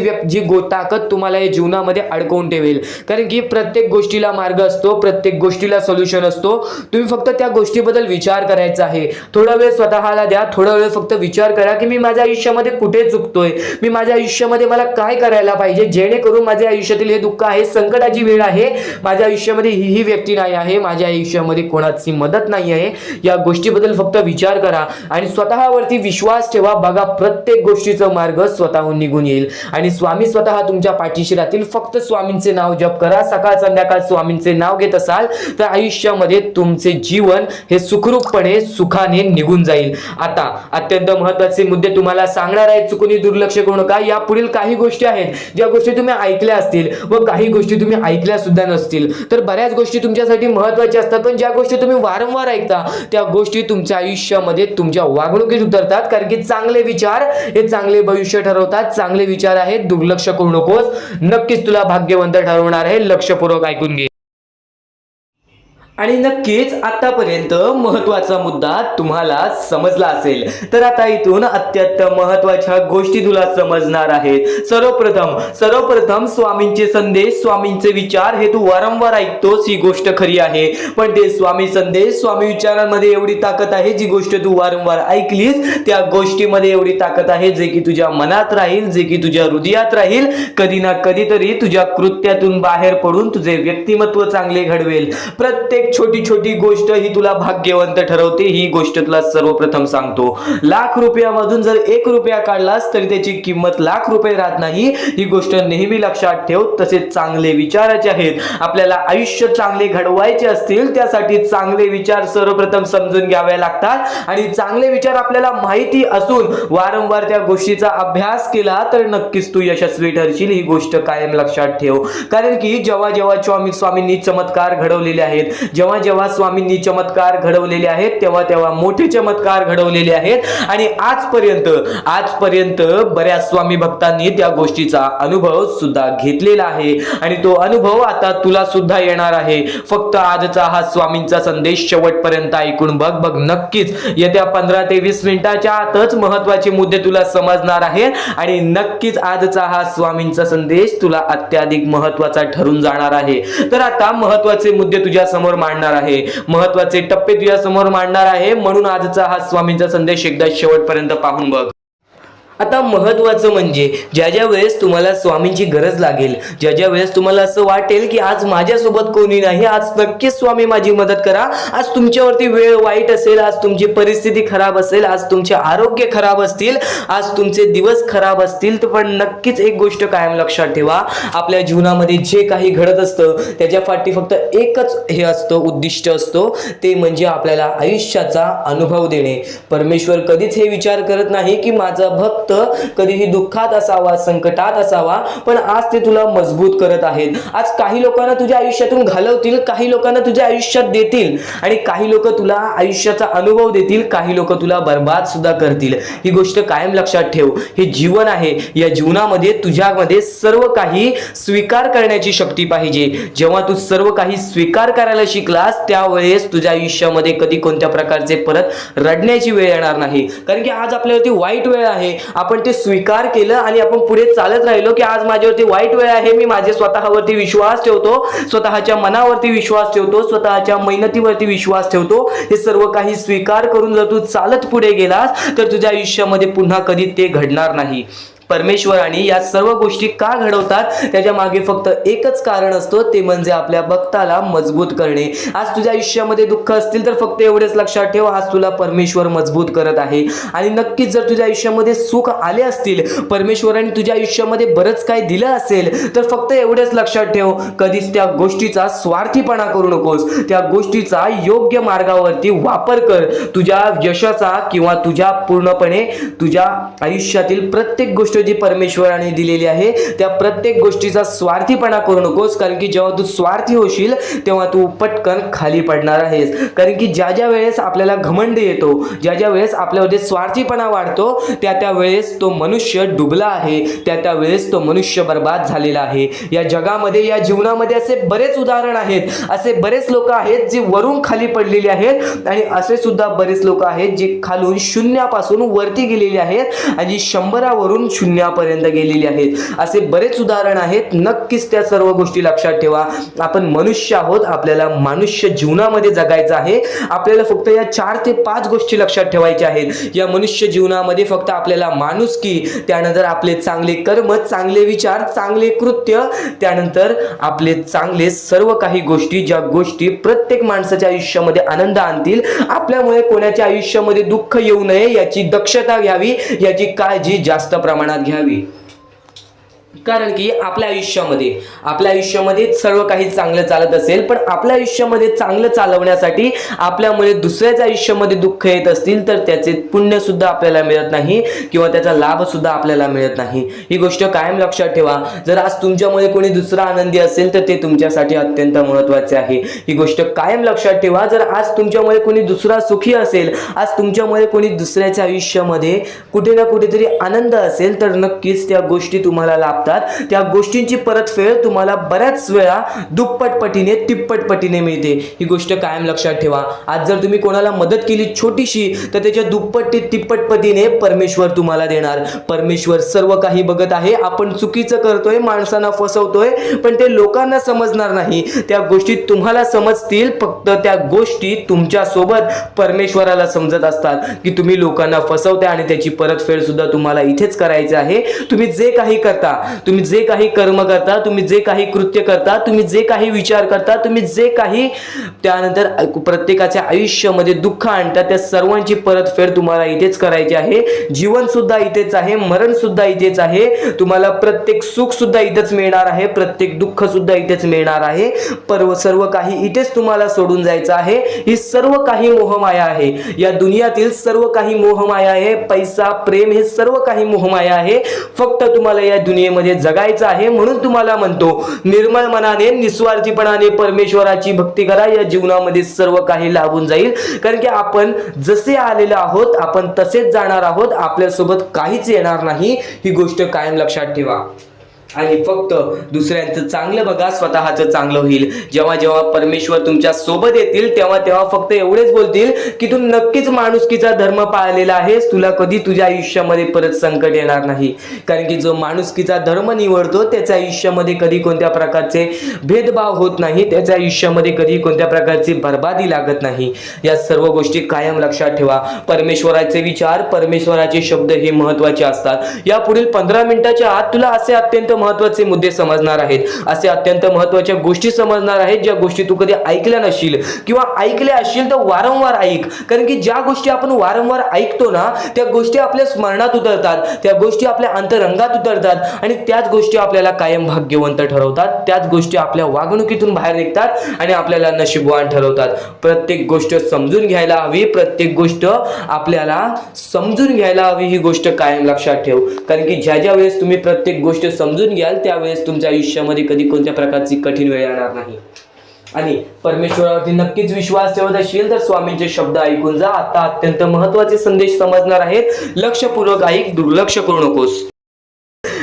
ताकद तुम्हाला या जीवनामध्ये अडकवून ठेवेल. कारण की प्रत्येक गोष्टीला मार्ग असतो, प्रत्येक गोष्टीला सोल्युशन असतो. तुम्ही फक्त त्या गोष्टीबद्दल विचार करायचा आहे. थोडा वेळ स्वतःला द्या, थोडा वेळ फक्त विचार करा की मी माझ्या आयुष्यामध्ये कुठे चुकतोय, मी माझ्या आयुष्यामध्ये मला काय करायला पाहिजे जेणेकरून माझ्या आयुष्यातील हे दुःख आहे, संकटाची वेळ आहे, माझ्या आयुष्यामध्ये ही व्यक्ती नाही आहे, माझ्या आयुष्यामध्ये कोणाची मदत नाही आहे, या गोष्टीबद्दल फक्त विचार करा आणि स्वतःवरती विश्वास ठेवा. बघा प्रत्येक गोष्टीचा मार्ग स्वतःहून निघून येईल आणि स्वामी स्वतः तुमच्या पाठीशी राहतील. फक्त स्वामींचे नाव जप करा. सकाळ संध्याकाळ स्वामींचे नाव घेत असाल तर आयुष्यामध्ये तुमचे जीवन हे सुखरूपपणे सुखाने निघून जाईल. आता अत्यंत महत्त्वाचे मुद्दे तुम्हाला सांगणार आहेत, चुकून दुर्लक्ष करू नका. या पुढील काही गोष्टी आहेत ज्या गोष्टी तुम्ही ऐकल्या असतील व काही गोष्टी तुम्ही ऐकल्या सुद्धा नसतील. तर बऱ्याच गोष्टी तुमच्यासाठी महत्त्वाच्या असतात, पण ज्या गोष्टी तुम्ही वारंवार ऐकता त्या गोष्टी तुमच्या आयुष्यामध्ये तुमच्या वागणुकीत उतरतात. कारण की चांगले विचार हे चांगले भविष्य ठरवतात. चांगले विचार आहेत, दुर्लक्ष करू नकोस. नक्कीच तुला भाग्यवंत ठरवणार आहे. लक्षपूर्वक ऐकून घे. आणि नक्कीच आतापर्यंत महत्वाचा मुद्दा तुम्हाला समजला असेल. तर आता इथून अत्यंत महत्वाच्या गोष्टी तुला समजणार आहेत. सर्वप्रथम स्वामींचे संदेश, स्वामींचे विचार हे तू वारंवार ऐकतोस, ही गोष्ट खरी आहे. पण ते स्वामी संदेश, स्वामी विचारांमध्ये एवढी ताकद आहे, जी गोष्ट तू वारंवार ऐकलीस त्या गोष्टीमध्ये एवढी ताकद आहे जे की तुझ्या मनात राहील, जे की तुझ्या हृदयात राहील. कधी ना कधीतरी तुझ्या कृत्यातून बाहेर पडून तुझे व्यक्तिमत्व चांगले घडवेल. प्रत्येक छोटी छोटी गोष्ट ही तुला भाग्यवंत ठरवते. ही गोष्ट तुला सर्वप्रथम सांगतो. लाख रुपयामधून जर 1 रुपया काढलास तरी त्याची किंमत लाख रुपये राहत नाही. ही गोष्ट नेहमी लक्षात ठेव. तसेच चांगले विचाराचे आहेत. आपल्याला आयुष्य चांगले घडवायचे असतील त्यासाठी चांगले विचार सर्वप्रथम समजून घ्यावे लागतात आणि चांगले विचार आपल्याला माहिती असून वारंवार त्या गोष्टीचा अभ्यास केला तर नक्कीच तू यशस्वी ठरशील. ही गोष्ट कायम लक्षात ठेव. कारण की जेव्हा जेव्हा स्वामींनी चमत्कार घडवलेले आहेत, जेव्हा जेव्हा स्वामींनी चमत्कार घडवलेले आहेत तेव्हा तेव्हा मोठे चमत्कार घडवलेले आहेत आणि आजपर्यंत बऱ्याच स्वामी भक्तांनी त्या गोष्टीचा अनुभव सुद्धा घेतलेला आहे आणि तो अनुभव आता तुला सुद्धा येणार आहे. फक्त आजचा हा स्वामींचा संदेश शेवटपर्यंत ऐकून बघ. नक्कीच येत्या 15 ते 20 मिनिटाच्या आतच महत्त्वाचे मुद्दे तुला समजणार आहेत आणि नक्कीच आजचा हा स्वामींचा संदेश तुला अत्याधिक महत्त्वाचा ठरून जाणार आहे. तर आता महत्त्वाचे मुद्दे तुझ्या समोर मांडणार आहे, महत्त्वाचे टप्पे तुझ्या समोर मांडणार आहे. म्हणून आजचा हा स्वामींचा संदेश एकदा शेवटपर्यंत पाहून बघ. आता महत्वाचं म्हणजे ज्या ज्या वेळेस तुम्हाला स्वामींची गरज लागेल, ज्या ज्या वेळेस तुम्हाला असं वाटेल की आज माझ्यासोबत कोणी नाही, आज नक्कीच स्वामी माझी मदत करा, आज तुमच्यावरती वेळ वाईट असेल, आज तुमची परिस्थिती खराब असेल, आज तुमचे आरोग्य खराब असतील, आज तुमचे दिवस खराब असतील, तर पण नक्कीच एक गोष्ट कायम लक्षात ठेवा. आपल्या जीवनामध्ये जे काही घडत असतं त्याच्या पाठी फक्त एकच हे असतं, उद्दिष्ट असतो, ते म्हणजे आपल्याला आयुष्याचा अनुभव देणे. परमेश्वर कधीच हे विचार करत नाही की माझा भक्त कधीही दुःखात असावा, संकटात असावा, पण आज ते तुला मजबूत करत आहेत. आज काही लोकांना तुझ्या आयुष्यातून घालवतील, काही लोकांना तुझ्या आयुष्यात देतील आणि काही लोक तुला आयुष्याचा अनुभव देतील, काही लोक तुला बर्बाद सुद्धा करतील. ही गोष्ट कायम लक्षात ठेव. हे जीवन आहे, या जीवनामध्ये तुझ्यामध्ये सर्व काही स्वीकार करण्याची शक्ती पाहिजे. जेव्हा तू सर्व काही स्वीकार करायला शिकलास त्यावेळेस तुझ्या आयुष्यामध्ये कधी कोणत्या प्रकारचे परत रडण्याची वेळ येणार नाही. कारण की आज आपल्यावरती वाईट वेळ आहे, आपण ते स्वीकार केलं आणि आपण पुढे चालत राहिलो की आज माझ्यावरती वाईट वेळ आहे, मी माझे स्वतःवरती विश्वास ठेवतो, स्वतःच्या मनावरती विश्वास ठेवतो, स्वतःच्या मेहनतीवरती विश्वास ठेवतो. हे सर्व काही स्वीकार करून जर तू चालत पुढे गेलास तर तुझ्या आयुष्यामध्ये पुन्हा कधी ते घडणार नाही. परमेश्वराने या सर्व गोष्टी का घडवतात त्याच्या मागे फक्त एकच कारण असतो, ते म्हणजे आपल्या भक्ताला मजबूत करणे. आज तुझ्या आयुष्यामध्ये दुःख असतील तर फक्त एवढेच लक्षात ठेव, आज तुला परमेश्वर मजबूत करत आहे. आणि नक्कीच जर तुझ्या आयुष्यामध्ये सुख आले असतील, परमेश्वराने तुझ्या आयुष्यामध्ये बरंच काही दिलं असेल, तर फक्त एवढेच लक्षात ठेव, कधीच त्या गोष्टीचा स्वार्थीपणा करू नकोस. त्या गोष्टीचा योग्य मार्गावरती वापर कर. तुझ्या यशाचा किंवा तुझ्या पूर्णपणे तुझ्या आयुष्यातील प्रत्येक गोष्ट जी परमेश्वराने दिलेली आहे त्या प्रत्येक गोष्टीचा स्वार्थीपणा करू नकोस, कारण की जेव्हा तू स्वार्थी होशील तेव्हा तू पटकन खाली पडणार आहेस. कारण की ज्या ज्या वेळेस आपल्याला घमंड येतो, ज्या ज्या वेळेस आपल्यामध्ये स्वार्थीपणा वाढतो, त्या त्या वेळेस तो मनुष्य डुबला आहे, त्या त्या वेळेस तो मनुष्य बर्बाद झालेला आहे. या जगामध्ये, या जीवनामध्ये असे बरेच उदाहरण आहेत, असे बरेच लोक आहेत जे वरून खाली पडलेले आहेत आणि असे सुद्धा बरेच लोक आहेत जे खालून शून्यापासून वरती गेलेले आहेत आणि 100 वरून शून्यापर्यंत गेलेले आहेत. असे बरेच उदाहरण आहेत. नक्कीच त्या सर्व गोष्टी लक्षात ठेवा. आपण मनुष्य आहोत, आपल्याला मनुष्य जीवनामध्ये जगायचं आहे. आपल्याला फक्त या 4 ते 5 गोष्टी लक्षात ठेवायच्या आहेत. या मनुष्य जीवनामध्ये फक्त आपल्याला माणुसकी, त्यानंतर आपले चांगले कर्म, चांगले विचार, चांगले कृत्य, त्यानंतर आपले चांगले सर्व काही गोष्टी, ज्या गोष्टी प्रत्येक माणसाच्या आयुष्यामध्ये आनंद आणतील, आपल्यामुळे कोणाच्या आयुष्यामध्ये दुःख येऊ नये याची दक्षता घ्यावी, याची काळजी जास्त प्रमाणात घ्यावी. कारण की आपल्या आयुष्यामध्ये सर्व काही चांगलं चालत असेल, पण आपल्या आयुष्यामध्ये चांगलं चालवण्यासाठी आपल्यामुळे दुसऱ्याच्या आयुष्यामध्ये दुःख येत असतील तर त्याचे पुण्य सुद्धा आपल्याला मिळत नाही किंवा त्याचा लाभ सुद्धा आपल्याला मिळत नाही. ही गोष्ट कायम लक्षात ठेवा. जर आज तुमच्यामुळे कोणी दुसरा आनंदी असेल तर ते तुमच्यासाठी अत्यंत महत्त्वाचे आहे. ही गोष्ट कायम लक्षात ठेवा. जर आज तुमच्यामुळे कोणी दुसरा सुखी असेल, आज तुमच्यामुळे कोणी दुसऱ्याच्या आयुष्यामध्ये कुठे ना कुठेतरी आनंद असेल, तर नक्कीच त्या गोष्टी तुम्हाला लाभतात. त्या गोष्टींची परतफेड तुम्हाला बऱ्याच वेळा दुप्पट पटीने, तिप्पट पटीने मिळते. ही गोष्ट कायम लक्षात ठेवा. आज जर तुम्ही कोणाला मदत केली छोटीशी, तर त्याच्या दुप्पट ते तिप्पट पटीने परमेश्वर तुम्हाला देणार. परमेश्वर सर्व काही बघत आहे. आपण चुकीचं करतोय, माणसांना फसवतोय, पण ते लोकांना समजणार नाही. त्या गोष्टी तुम्हाला समजतील. फक्त त्या गोष्टी तुमच्या सोबत परमेश्वराला समजत असतात की तुम्ही लोकांना फसवताय आणि त्याची परतफेड सुद्धा तुम्हाला इथेच करायची आहे. तुम्ही जे काही करता, तुम्ही जे काही कर्म करता, तुम्ही जे काही कृत्य करता, तुम्ही जे काही विचार करता, तुम्ही जे काही त्यानंतर प्रत्येकाच्या आयुष्यामध्ये दुःख आणता, त्या सर्वांची परतफेड तुम्हाला इथेच करायची आहे. जीवन सुद्धा इथेच आहे, मरण सुद्धा इथेच आहे. तुम्हाला प्रत्येक सुख सुद्धा इथेच मिळणार आहे, प्रत्येक दुःख सुद्धा इथेच मिळणार आहे. सर्व काही इथेच तुम्हाला सोडून जायचं आहे. ही सर्व काही मोहमाया आहे. या दुनियातील सर्व काही मोहमाया आहे. पैसा, प्रेम हे सर्व काही मोहमाया आहे. फक्त तुम्हाला या दुनियेमध्ये जगायचं आहे. म्हणून तुम्हाला म्हणतो, निर्मळ मनाने, निस्वार्थीपणाने परमेश्वराची भक्ती करा. या जीवनामध्ये सर्व काही लाभून जाईल. कारण की आपण जसे आलेलो आहोत आपण तसेच जाणार आहोत. आपल्यासोबत काहीच येणार नाही. ही गोष्ट कायम लक्षात ठेवा. आणि फक्त दुसऱ्यांचं चांगलं बघा, स्वतःचं चांगलं होईल. जेव्हा जेव्हा परमेश्वर तुमच्या सोबत येतील तेव्हा तेव्हा फक्त एवढेच बोलतील की तू नक्कीच माणुसकीचा धर्म पाळलेला आहेस, तुला कधी तुझ्या आयुष्यामध्ये परत संकट येणार नाही. कारण की जो माणुसकीचा धर्म निवडतो त्याच्या आयुष्यामध्ये कधी कोणत्या प्रकारचे भेदभाव होत नाही, त्याच्या आयुष्यामध्ये कधी कोणत्या प्रकारची बर्बादी लागत नाही. या सर्व गोष्टी कायम लक्षात ठेवा. परमेश्वराचे विचार, परमेश्वराचे शब्द हे महत्त्वाचे असतात. या पुढील 15 मिनिटाच्या आत तुला असे अत्यंत महत्त्वाचे मुद्दे समजणार आहेत, असे अत्यंत महत्त्वाच्या गोष्टी समजणार आहेत ज्या गोष्टी तू कधी ऐकल्या नसशील किंवा ऐकल्या असशील तर वारंवार ऐक. कारण की ज्या गोष्टी आपण वारंवार ऐकतो ना, त्या गोष्टी आपल्या स्मरणात उतरतात, त्या गोष्टी आपल्या अंतरंगात उतरतात आणि त्याच गोष्टी आपल्याला कायम भाग्यवंत ठरवतात. त्याच गोष्टी आपल्या वागणुकीतून बाहेर निघतात आणि आपल्याला नशीबवान ठरवतात. प्रत्येक गोष्ट समजून घ्यायला हवी, प्रत्येक गोष्ट आपल्याला समजून घ्यायला हवी. ही गोष्ट कायम लक्षात ठेव. कारण की ज्या ज्या वेळेस तुम्ही प्रत्येक गोष्ट समजून घ्याल त्यावेळेस तुमच्या आयुष्यामध्ये कधी कोणत्या प्रकारची कठीण वेळ येणार नाही. आणि परमेश्वरावरती नक्कीच विश्वास ठेवत असशील तर स्वामींचे शब्द ऐकून जा. आता अत्यंत महत्त्वाचे संदेश समजणार आहेत. लक्षपूर्वक ऐक, दुर्लक्ष करू नकोस.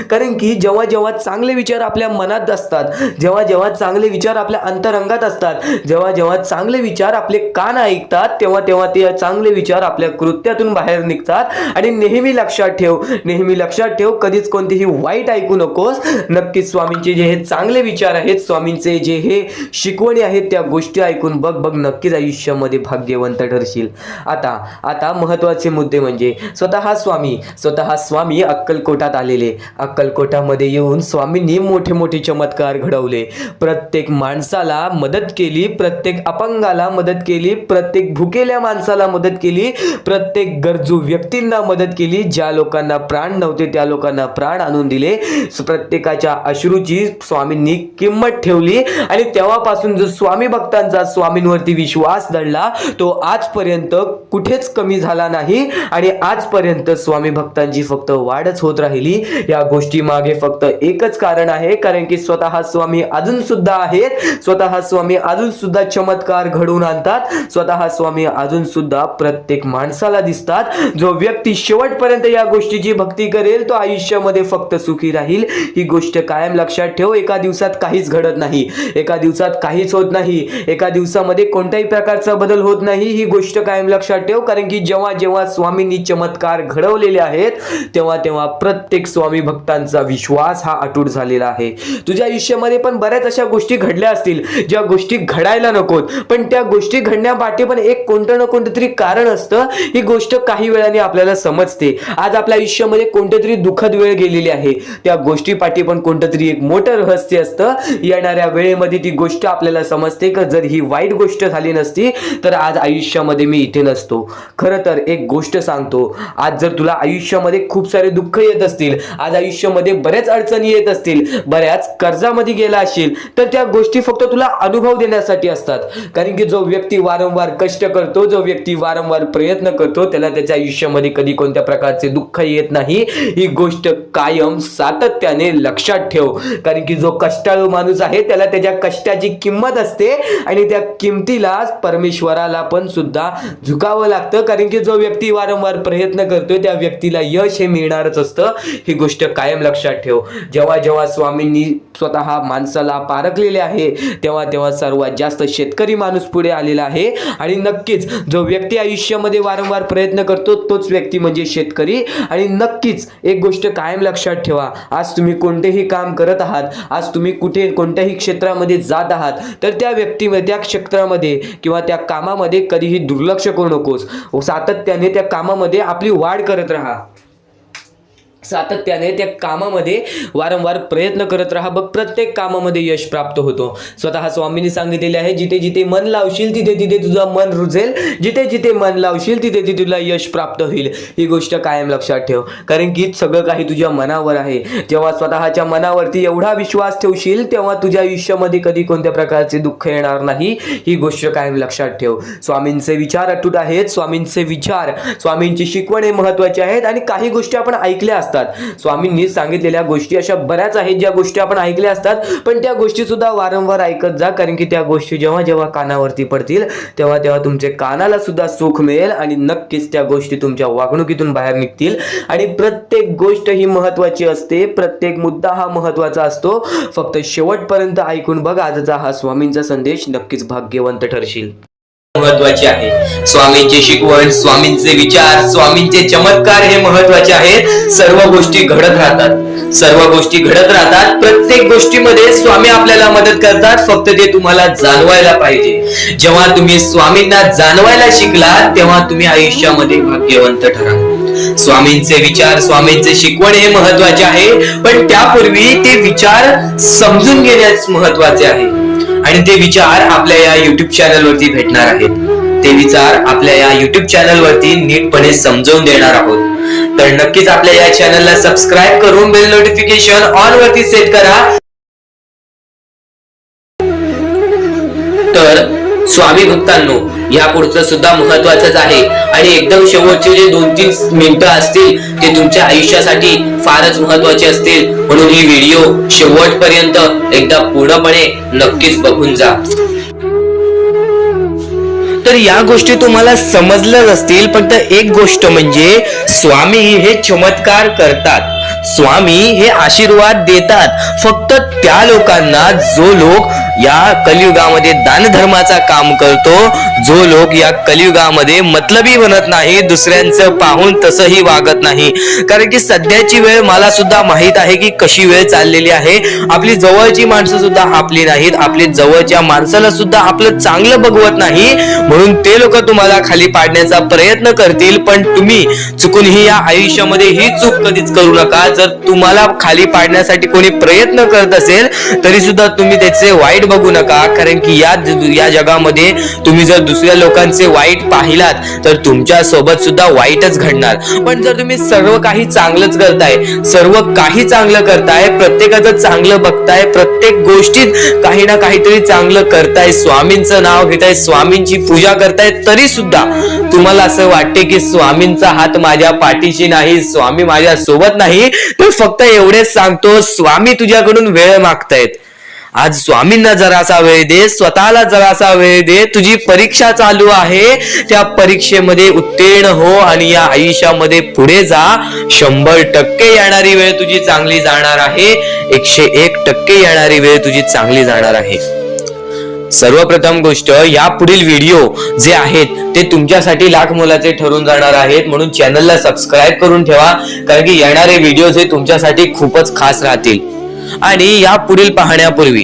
कारण की जेव्हा जेव्हा चांगले विचार आपल्या मनात असतात, जेव्हा जेव्हा चांगले विचार आपल्या अंतरंगात असतात, जेव्हा जेव्हा चांगले विचार आपले कान ऐकतात, तेव्हा तेव्हा ते चांगले विचार आपल्या कृत्यातून बाहेर निघतात. आणि नेहमी लक्षात ठेव, नेहमी लक्षात ठेव, कधीच कोणतेही वाईट ऐकू नकोस. नक्कीच स्वामींचे जे हे चांगले विचार आहेत, स्वामींचे जे हे शिकवणी आहेत, त्या गोष्टी ऐकून बघ, नक्कीच आयुष्यामध्ये भाग्यवंत ठरशील. आता महत्त्वाचे मुद्दे म्हणजे स्वतः स्वामी अक्कलकोटात आलेले. अक्कलकोटामध्ये येऊन स्वामींनी मोठे मोठे चमत्कार घडवले. प्रत्येक माणसाला मदत केली, प्रत्येक अपंगाला मदत केली, प्रत्येक भुकेल्या माणसाला मदत केली, प्रत्येक गरजू व्यक्तींना मदत केली. ज्या लोकांना प्राण नव्हते त्या लोकांना प्राण आणून दिले. प्रत्येकाच्या अश्रूची स्वामींनी किंमत ठेवली आणि तेव्हापासून जो स्वामी भक्तांचा स्वामींवरती विश्वास दडला तो आजपर्यंत कुठेच कमी झाला नाही आणि आजपर्यंत स्वामी भक्तांची फक्त वाढच होत राहिली. या गोष्टी मागे फक्त एकच कारण आहे, कारण की स्वतः स्वामी अजून सुद्धा आहेत, स्वतः स्वामी अजून सुद्धा चमत्कार घडवून आणतात, स्वतः स्वामी अजून सुद्धा प्रत्येक माणसाला दिसतात. जो व्यक्ती शेवटपर्यंत या गोष्टीची भक्ती करेल तो आयुष्यामध्ये फक्त सुखी राहील. ही गोष्ट कायम लक्षात ठेव. एका दिवसात काहीच घडत नाही, एका दिवसात काहीच होत नाही, एका दिवसामध्ये कोणत्याही प्रकारचा बदल होत नाही. ही गोष्ट कायम लक्षात ठेव, कारण की जेव्हा जेव्हा स्वामींनी चमत्कार घडवलेले आहेत तेव्हा तेव्हा प्रत्येक स्वामी भक्तांचा विश्वास हा अटूट झालेला आहे. तुझ्या आयुष्यामध्ये पण बऱ्याच अशा गोष्टी घडल्या असतील ज्या गोष्टी घडायला नकोत, पण त्या गोष्टी घडण्यापाठी पण एक कोणतं ना कोणतं तरी कारण असतं. ही गोष्ट काही वेळाने आपल्याला समजते. आज आपल्या आयुष्यामध्ये कोणतं तरी दुःखद वेळ गेलेली आहे, त्या गोष्टीपाठी पण कोणतं तरी एक मोठं रहस्य असतं. येणाऱ्या वेळेमध्ये ती गोष्ट आपल्याला समजते की जर ही वाईट गोष्ट झाली नसती तर आज आयुष्यामध्ये मी इथे नसतो. खरं तर एक गोष्ट सांगतो, आज जर तुला आयुष्यामध्ये खूप सारे दुःख येत असतील, आज आयुष्यामध्ये बऱ्याच अडचणी येत असतील, बऱ्याच कर्जामध्ये गेला असेल, तर त्या गोष्टी फक्त तुला अनुभव देण्यासाठी असतात. कारण की जो व्यक्ती वारंवार कष्ट करतो, जो व्यक्ती वारंवार प्रयत्न करतो त्याला त्याच्या आयुष्यामध्ये कधी कोणत्या प्रकारचे दुःख येत नाही. ही गोष्ट कायम सातत्याने लक्षात ठेव, कारण की जो कष्टाळू माणूस आहे त्याला त्याच्या कष्टाची किंमत असते आणि त्या किमतीला परमेश्वराला पण सुद्धा झुकावं लागतं. कारण की जो व्यक्ती वारंवार प्रयत्न करतोय त्या व्यक्तीला यश हे मिळणारच असतं. ही गोष्ट कायम लक्षात ठेव. जेव्हा जेव्हा स्वामींनी स्वतः माणसाला पारखलेले आहे तेव्हा तेव्हा सर्वात जास्त शेतकरी माणूस पुढे आलेला आहे आणि नक्कीच जो व्यक्ती आयुष्यामध्ये वारंवार प्रयत्न करतो तोच व्यक्ती म्हणजे शेतकरी. आणि नक्कीच एक गोष्ट कायम लक्षात ठेवा, आज तुम्ही कोणतेही काम करत आहात, आज तुम्ही कुठे कोणत्याही क्षेत्रामध्ये जात आहात तर त्या व्यक्तीमध्ये त्या क्षेत्रामध्ये किंवा त्या कामामध्ये कधीही दुर्लक्ष करू नकोस. सातत्याने त्या कामामध्ये आपली वाढ करत राहा, सातत्याने त्या कामामध्ये वारंवार प्रयत्न करत राहा. बघ प्रत्येक कामामध्ये यश प्राप्त होतो. स्वतः स्वामींनी सांगितलेले आहे, जिथे जिथे मन लावशील तिथे तिथे तुझं मन रुजेल, जिथे जिथे मन लावशील तिथे तिथे तुला यश प्राप्त होईल. ही गोष्ट कायम लक्षात ठेव, कारण की सगळं काही तुझ्या मनावर आहे. जेव्हा स्वतःच्या मनावरती एवढा विश्वास ठेवशील तेव्हा तुझ्या आयुष्यामध्ये कधी कोणत्या प्रकारचे दुःख येणार नाही. ही गोष्ट कायम लक्षात ठेव. स्वामींचे विचार अटूट आहेत, स्वामींचे विचार, स्वामींची शिकवणे महत्त्वाची आहेत आणि काही गोष्टी आपण ऐकल्या असतात. स्वामींनी सांगितलेल्या गोष्टी अशा बऱ्याच आहेत ज्या गोष्टी आपण ऐकल्या असतात, पण त्या गोष्टी सुद्धा वारंवार ऐकत जा, कारण की त्या गोष्टी जेव्हा जेव्हा कानावरती पडतील तेव्हा तेव्हा तुमच्या कानाला सुद्धा सुख मिळेल आणि नक्कीच त्या गोष्टी तुमच्या वागणुकीतून बाहेर निघतील. आणि प्रत्येक गोष्ट ही महत्त्वाची असते, प्रत्येक मुद्दा हा महत्त्वाचा असतो. फक्त शेवटपर्यंत ऐकून बघ आजचा हा स्वामींचा संदेश, नक्कीच भाग्यवंत ठरशील. महत्वाचे आहे स्वामींची शिकवण, स्वामींचे विचार, स्वामींचे चमत्कार हे महत्वाचे आहेत. सर्व गोष्टी घडत राहतात, सर्व गोष्टी घडत राहतात. प्रत्येक गोष्टीमध्ये स्वामी आपल्याला मदत करतात, फक्त ते तुम्हाला जाणवायला पाहिजे. जेव्हा तुम्ही स्वामींना जाणवायला शिकला तेव्हा तुम्ही आयुष्यामध्ये भाग्यवंत ठरा. स्वामींचे विचार, स्वामींचे शिकवण हे महत्वाचे आहे, पण त्यापूर्वी ते विचार समजून घेण्यास महत्वाचे आहे. आणि ते विचार आपल्या या युट्यूब चॅनल वरती भेटणार आहेत. ते विचार आपल्या या युट्यूब चॅनल वरती नीटपणे समजावून देणार आहोत. तर नक्कीच आपल्या या चॅनलला सबस्क्राईब करून बेल नोटिफिकेशन ऑन वरती सेट करा. तर स्वामी भक्तांनो, या पुढचं सुद्धा महत्वाचंच आहे आणि एकदम शेवटचे जे 2-3 मिनिटं असतील ते तुमच्या आयुष्यासाठी फारच महत्वाचे असतील, म्हणून ही व्हिडिओ शेवटपर्यंत एकदा पूर्णपणे नक्कीच बघून जा. तर या गोष्टी तुम्हाला समजल्याच असतील, पण एक गोष्ट म्हणजे स्वामी हे चमत्कार करतात, स्वामी हे आशीर्वाद देतात फक्त त्या लोकांना जो लोक या कलियुगामध्ये दानधर्माचा काम करतो जो लोक या कलियुगामध्ये मतलबी बनत नाही, दुसऱ्यांचं पाहून तसंही वागत नाही. कारण की सध्याची वेळ मला सुद्धा माहित आहे की कशी वेळ चाललेली आहे. आपली जवळची माणसं सुद्धा आपली नाहीत, आपली जवळच्या माणसाला सुद्धा आपलं चांगलं बघवत नाही, म्हणून ते लोक तुम्हाला खाली पाडण्याचा प्रयत्न करतील. पण तुम्ही चुकूनही या आयुष्यामध्ये ही चूक कधीच करू नका. जर तुम्हाला खाली पाडण्यासाठी कोणी प्रयत्न करत असेल तरी सुद्धा तुम्ही त्याचे वाईट बघू नका, कारण की या जगामध्ये तुम्ही जर दुसऱ्या लोकांचे वाईट पाहिलात तर तुमच्या सोबत सुद्धा वाईटच घडणार. पण जर तुम्ही सर्व काही चांगलंच करताय, सर्व काही चांगलं करताय, प्रत्येकाचं चांगलं बघताय, प्रत्येक गोष्टीत काही ना काहीतरी चांगलं करताय, स्वामींचं नाव घेताय, स्वामींची पूजा करताय, तरी सुद्धा तुम्हाला असं वाटते की स्वामींचा हात माझ्या पाठीशी नाही, स्वामी माझ्या सोबत नाही, तर फक्त एवढेच सांगतो, स्वामी तुझ्याकडून वेळ मागतायत. आज स्वामींना जरासा वेळ दे, स्वतःला जरासा वेळ दे. तुझी परीक्षा चालू आहे, त्या परीक्षेमध्ये उत्तीर्ण हो आणि या आयुष्यामध्ये पुढे जा. 100% येणारी वेळ तुझी चांगली जाणार आहे, 101% येणारी वेळ तुझी चांगली जाणार आहे. सर्वप्रथम गोष्ट, या पुढील व्हिडिओ जे आहेत ते तुमच्यासाठी लाख मोलाचे ठरून जाणार आहेत, म्हणून चॅनलला सबस्क्राईब करून ठेवा, कारण की येणारे व्हिडिओ हे तुमच्यासाठी खूपच खास राहतील. आणि या पुढील पाहण्यापूर्वी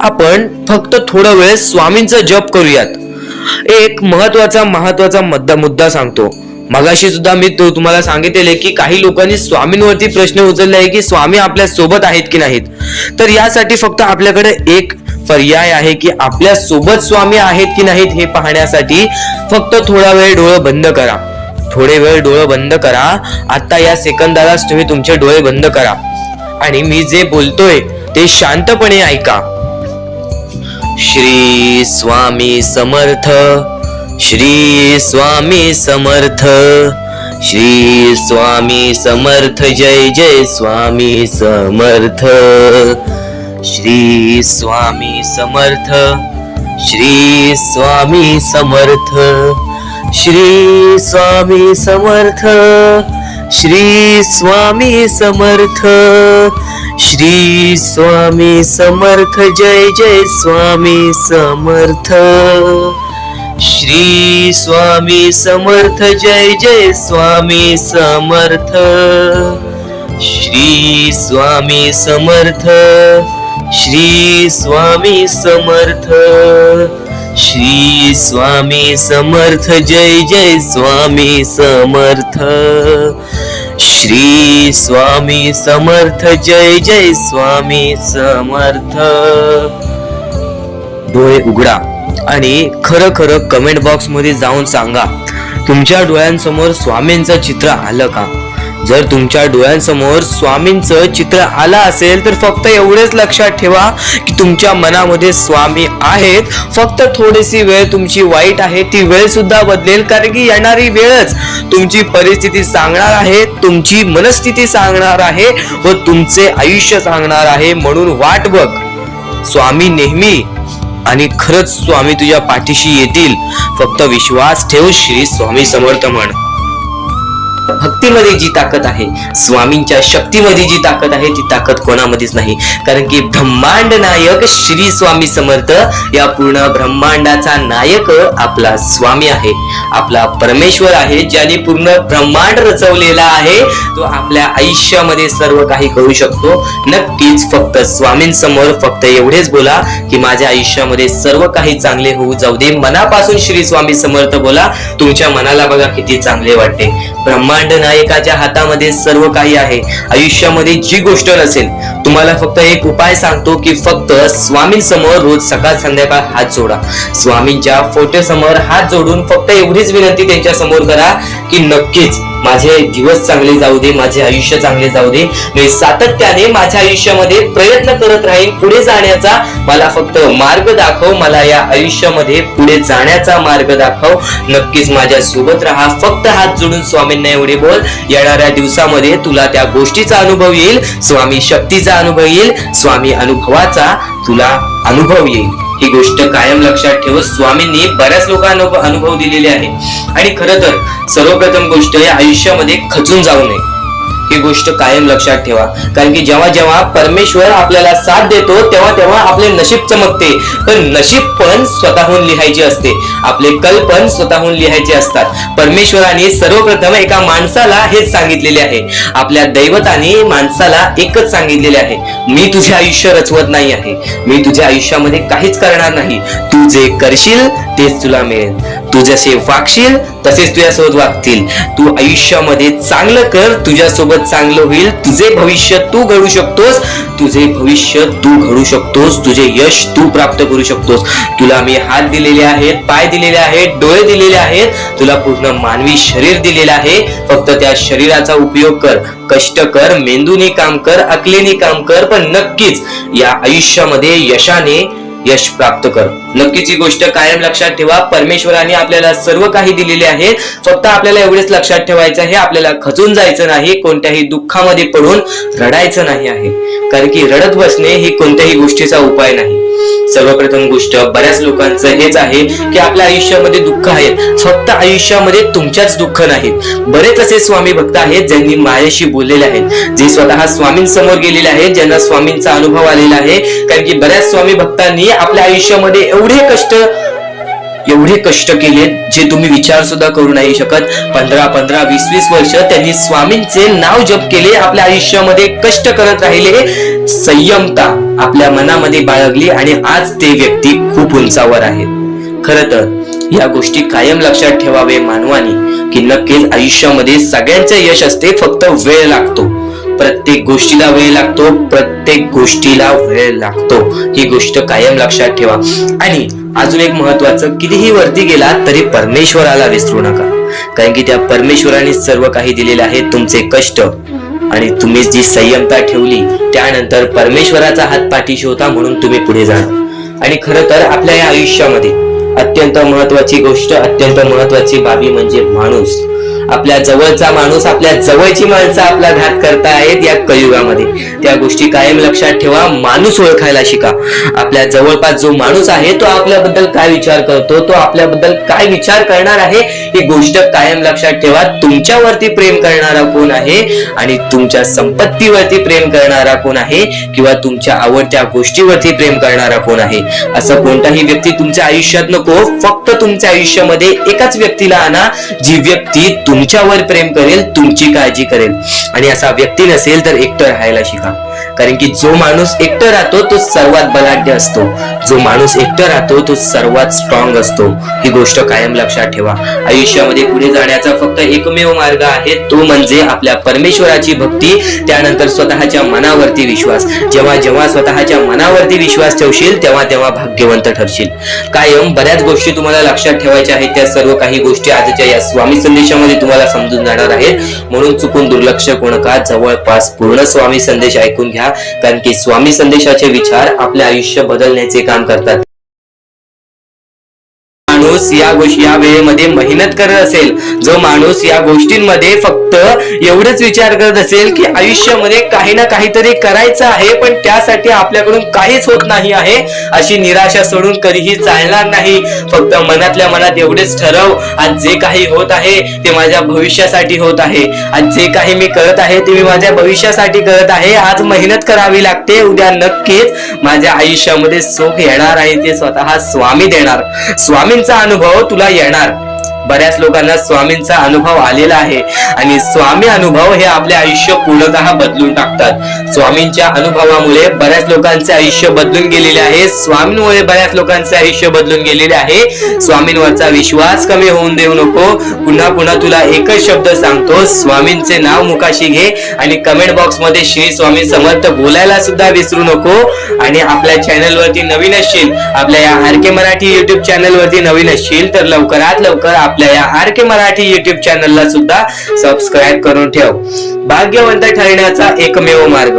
आपण फक्त थोडा वेळ स्वामींचा जप करूयात. एक महत्वाचा मुद्दा सांगतो. मगाशी सुद्धा मी तुम्हाला सांगितले की काही लोकांनी स्वामींवरती प्रश्न उचलले आहे की स्वामी आपल्या सोबत आहेत की नाहीत. तर यासाठी फक्त आपल्याकडे एक पर्याय आहे की आपल्या सोबत स्वामी आहेत की नाहीत हे पाहण्यासाठी फक्त थोडा वेळ डोळे बंद करा. थोडे वेळ डोळे बंद करा. आता या सेकंदालाच तुम्ही तुमचे डोळे बंद करा आणि मी जे बोलतोय ते शांतपणे ऐका. श्री स्वामी समर्थ, श्री स्वामी समर्थ, श्री स्वामी समर्थ, जय जय स्वामी समर्थ. श्री स्वामी समर्थ, श्री स्वामी समर्थ, श्री स्वामी समर्थ, श्री स्वामी समर्थ, श्री स्वामी समर्थ, जय जय स्वामी समर्थ. श्री स्वामी समर्थ, जय जय स्वामी समर्थ. श्री स्वामी समर्थ, श्री स्वामी समर्थ, श्री स्वामी समर्थ, जय जय स्वामी समर्थ. श्री स्वामी समर्थ, जय जय स्वामी समर्थ. डोळे उघडा आणि खरं खरं कमेंट बॉक्स मध्ये जाऊन सांगा, तुमच्या डोळ्यांसमोर स्वामींचं चित्र आलं का? जर तुमच्या डोळ्यांसमोर स्वामींचं चित्र आलं असेल तर फक्त एवढेच लक्षात ठेवा की तुमच्या मनामध्ये स्वामी आहेत. फक्त थोडीशी वेळ तुमची वाईट आहे, ती वेळ सुद्धा बदलेल, कारण की येणारी वेळच तुमची परिस्थिती सांगणार आहे, तुमची मनस्थिती सांगणार आहे व तुमचे आयुष्य सांगणार आहे. म्हणून वाट बघ, स्वामी नेहमी आणि खरंच स्वामी तुझ्या पाठीशी येतील. फक्त विश्वास ठेव. श्री स्वामी समर्थ म्हण. भक्तीमध्ये जी ताकद आहे, स्वामींच्या शक्तीमध्ये जी ताकद आहे, ती ताकद कोणामध्येच नाही, कारण की ब्रह्मांड नायक श्री स्वामी समर्थ, या पूर्ण ब्रह्मांडाचा नायक आपला स्वामी आहे, आपला परमेश्वर आहे, ज्याने पूर्ण ब्रह्मांड रचवलेला आहे. तो आपल्या आयुष्यामध्ये सर्व काही करू शकतो. नक्कीच फक्त स्वामींसमोर फक्त एवढेच बोला की माझ्या आयुष्यामध्ये सर्व काही चांगले होऊ जाऊ दे. मनापासून श्री स्वामी समर्थ बोला. तुमच्या मनाला बघा किती चांगले वाटते. ब्रह्मांड नायकाच्या हातामध्ये सर्व काही आहे. आयुष्यामध्ये जी गोष्ट नसेल, तुम्हाला फक्त एक उपाय सांगतो की फक्त स्वामींसमोर रोज सकाळ संध्याकाळ हात जोडा. स्वामींच्या फोटो समोर हात जोडून फक्त एवढीच विनंती त्यांच्या समोर करा की नक्कीच माझे दिवस चांगले जाऊ दे, माझे आयुष्य चांगले जाऊ दे. मी सातत्याने माझ्या आयुष्यामध्ये प्रयत्न करत राहीन पुढे जाण्याचा. मला फक्त मार्ग दाखव, मला या आयुष्यामध्ये पुढे जाण्याचा मार्ग दाखव. नक्कीच माझ्या सोबत राहा. फक्त हात जोडून स्वामींना एवढे बोल. येणाऱ्या दिवसामध्ये तुला त्या गोष्टीचा अनुभव येईल, स्वामी शक्तीचा अनुभव येईल, स्वामी अनुभवाचा तुला अनुभव येईल. ही गोष्ट कायम लक्षात ठेव. स्वामींनी बऱ्याच लोकांना अनुभव दिलेले आहे. आणि खरं तर सर्वप्रथम गोष्ट, या आयुष्यामध्ये खचून जाऊ नये. ही गोष्ट कायम लक्षात ठेवा. कारण की जेव्हा जेव्हा परमेश्वर आपल्याला साथ देतो तेव्हा तेव्हा आपले नशीब चमकते. पण नशीब पण स्वतःहून लिहायचे असते, आपले कल पण स्वतःहून लिहायचे असतात. परमेश्वराने सर्वप्रथम एका माणसाला हेच सांगितलेले आहे, आपल्या दैवताने माणसाला एकच सांगितलेले आहे, मी तुझे आयुष्य रचवत नाही आहे, मी तुझ्या आयुष्यामध्ये काहीच करणार नाही, तू जे करशील तेच तुला मिळेल, तू जसे वागशील तसेच तुझ्यासोबत वागतील, तू आयुष्यामध्ये चांगलं कर, तुझ्यासोबत चांगलं होईल, तुझे भविष्य तू घडू शकतोस, तुझे भविष्य तू घडू शकतोस, तुझे यश तू प्राप्त करू शकतोस. तुला मी हात दिलेले आहेत, पाय दिलेले आहेत, डोळे दिलेले आहेत, तुला पूर्ण मानवी शरीर दिलेलं आहे. फक्त त्या शरीराचा उपयोग कर, कष्ट कर, मेंदूने काम कर, अकलेने काम कर, पण नक्कीच या आयुष्यामध्ये यशाने यश प्राप्त कर. नक्कीच ही गोष्ट कायम लक्षात ठेवा. परमेश्वराने आपल्याला सर्व काही दिलेले आहे. फक्त आपल्याला एवढेच लक्षात ठेवायचं आहे, आपल्याला खचून जायचं नाही, कोणत्याही दुःखामध्ये पडून रडायचं नाही आहे. कारण की रडत बसणे ही कोणत्याही गोष्टीचा उपाय नाही. सर्वप्रथम गोष्ट बऱ्याच लोकांचं हेच आहे की आपल्या आयुष्यामध्ये दुःख आहेत, फक्त आयुष्यामध्ये तुमच्याच दुःख नाहीत. बरेच असे स्वामी भक्त आहेत ज्यांनी माझ्याशी बोललेले आहेत, जे स्वतः स्वामींसमोर गेलेले आहेत, ज्यांना स्वामींचा अनुभव आलेला आहे. कारण की बऱ्याच स्वामी भक्तांनी आपल्या आयुष्यामध्ये एवढे कष्ट केले जे तुम्ही विचार सुद्धा करू नाही शकत. 15 20 वर्ष त्यांनी स्वामींचे नाव जप केले, आपल्या आयुष्यामध्ये कष्ट करत राहिले, संयमता आपल्या मनामध्ये बाळगली आणि आज ते व्यक्ती खूप उंचावर आहेत. खरं तर या गोष्टी कायम लक्षात ठेवावे मानवानी की नक्कीच आयुष्यामध्ये सगळ्यांचे यश असते, फक्त वेळ लागतो. प्रत्येक गोष्टीला वेळ लागतो, प्रत्येक गोष्टीला वेळ लागतो. ही गोष्ट कायम लक्षात ठेवा. आणि अजून एक महत्वाचं, कितीही वरती गेला तरी परमेश्वराला विसरू नका. कारण की त्या परमेश्वराने सर्व काही दिलेले आहे. तुमचे कष्ट आणि तुम्ही जी संयमता ठेवली त्यानंतर परमेश्वराचा हात पाठीशी होता म्हणून तुम्ही पुढे जाणार. आणि खरं तर आपल्या या आयुष्यामध्ये अत्यंत महत्वाची गोष्ट, अत्यंत महत्वाची बाबी म्हणजे माणूस. आपल्या जवळचा माणूस, आपल्या जवळची माणसं आपला घात करतायत या कलियुगामध्ये. त्या गोष्टी कायम लक्षात ठेवा. माणूस ओळखायला शिका. आपल्या जवळपास जो माणूस आहे तो आपल्याबद्दल काय विचार करतो, तो आपल्याबद्दल काय विचार करणार आहे, ही गोष्ट कायम लक्षात ठेवा. तुमच्यावरती प्रेम करणारा कोण आहे आणि तुमच्या संपत्तीवरती प्रेम करणारा कोण आहे किंवा तुमच्या आवडत्या गोष्टीवरती प्रेम करणारा कोण आहे. असं कोणताही व्यक्ती तुमच्या आयुष्यात नको. फक्त तुमच्या आयुष्यामध्ये एकाच व्यक्तीला आणा, जी व्यक्ती तुमच्यावर प्रेम करेल, तुमची काळजी करेल. आणि असा व्यक्ती नसेल तर एकटं राहायला शिका. कारण की जो माणूस एकटं राहतो तो सर्वात बलाढ्य असतो, जो माणूस एकटं राहतो तो सर्वात स्ट्रॉंग असतो. ही गोष्ट कायम लक्षात ठेवा. आयुष्यामध्ये पुढे जाण्याचा फक्त एकमेव मार्ग आहे, तो म्हणजे आपल्या परमेश्वराची भक्ती, त्यानंतर स्वतःच्या मनावरती विश्वास. जेव्हा जेव्हा स्वतःच्या मनावरती विश्वास ठेवशील तेव्हा तेव्हा भाग्यवंत ठरशील. कायम बऱ्याच गोष्टी तुम्हाला लक्षात ठेवायच्या आहेत. त्या सर्व काही गोष्टी आजच्या या स्वामी संदेशामध्ये तुम्हाला समजून जाणार आहेत. म्हणून चुकून दुर्लक्ष करू नका. जवळपास पूर्ण स्वामी संदेश ऐकून घ्या. कारण की स्वामी संदेशाचे विचार आपले आयुष्य बदलण्याचे काम करतात. माणूस या वेळेमध्ये मेहनत करत असेल, जो माणूस या गोष्टींमध्ये फक्त एवढंच विचार करत असेल की आयुष्यामध्ये काही ना काहीतरी करायचं आहे पण त्यासाठी आपल्याकडून काहीच होत नाही आहे, अशी निराशा सोडून कधीही चालणार नाही. फक्त मनातल्या मनात एवढेच ठरव, आज जे काही होत आहे ते माझ्या भविष्यासाठी होत आहे, आज जे काही मी करत आहे ते मी माझ्या भविष्यासाठी करत आहे. आज मेहनत करावी लागते, उद्या नक्कीच माझ्या आयुष्यामध्ये सुख येणार आहे, ते स्वतः स्वामी देणार. स्वामींचा अनुभव तुला येणार. बऱ्याच लोकांना स्वामींचा अनुभव आलेला आहे आणि स्वामी अनुभव हे आपले आयुष्य पूर्णतः बदलून टाकतात. स्वामींच्या अनुभवामुळे बऱ्याच लोकांचे आयुष्य बदलून गेलेले आहे. स्वामींमुळे बऱ्याच लोकांचे आयुष्य बदलून गेलेले आहे. स्वामींवरचा विश्वास कमी होऊन देऊ नको. पुन्हा पुन्हा तुला एकच शब्द सांगतो, स्वामींचे नाव मुखाशी घे आणि कमेंट बॉक्स मध्ये श्री स्वामी समर्थ बोलायला सुद्धा विसरू नको. आणि आपल्या चॅनल वरती नवीन असशील, आपल्या या आर.के. मराठी युट्यूब चॅनल वरती नवीन असशील तर लवकरात लवकर आपल्या या आर.के. मराठी युट्यूब चॅनलला सुद्धा सबस्क्राईब करून ठेव. भाग्यवंत ठरण्याचा एकमेव मार्ग,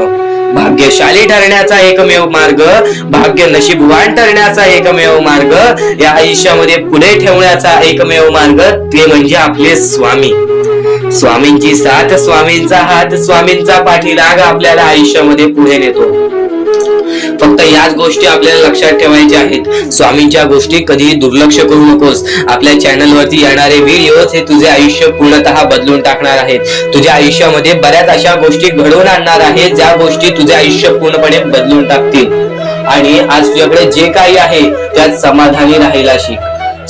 भाग्यशाली ठरण्याचा एकमेव मार्ग, भाग्य नशीबवान ठरण्याचा एकमेव मार्ग, या आयुष्यामध्ये पुढे ठेवण्याचा एकमेव मार्ग ते म्हणजे आपले स्वामी. स्वामींची साथ, स्वामींचा हात, स्वामींचा पाठीराग आपल्याला आयुष्यामध्ये पुढे नेतो. फक्त याच गोष्टी आपल्याला लक्षात ठेवायच्या आहेत. स्वामींच्या गोष्टी कधीही दुर्लक्ष करू नकोस. आपल्या चॅनल वरती येणारे व्हिडिओज हे तुझे आयुष्य पूर्णतः बदलून टाकणार आहेत. तुझ्या आयुष्यामध्ये बऱ्याच अशा गोष्टी घडवून आणणार आहेत ज्या गोष्टी तुझे आयुष्य पूर्णपणे बदलून टाकतील. आणि आज तुझ्याकडे जे काही आहे त्यात समाधानी राहायला शिक.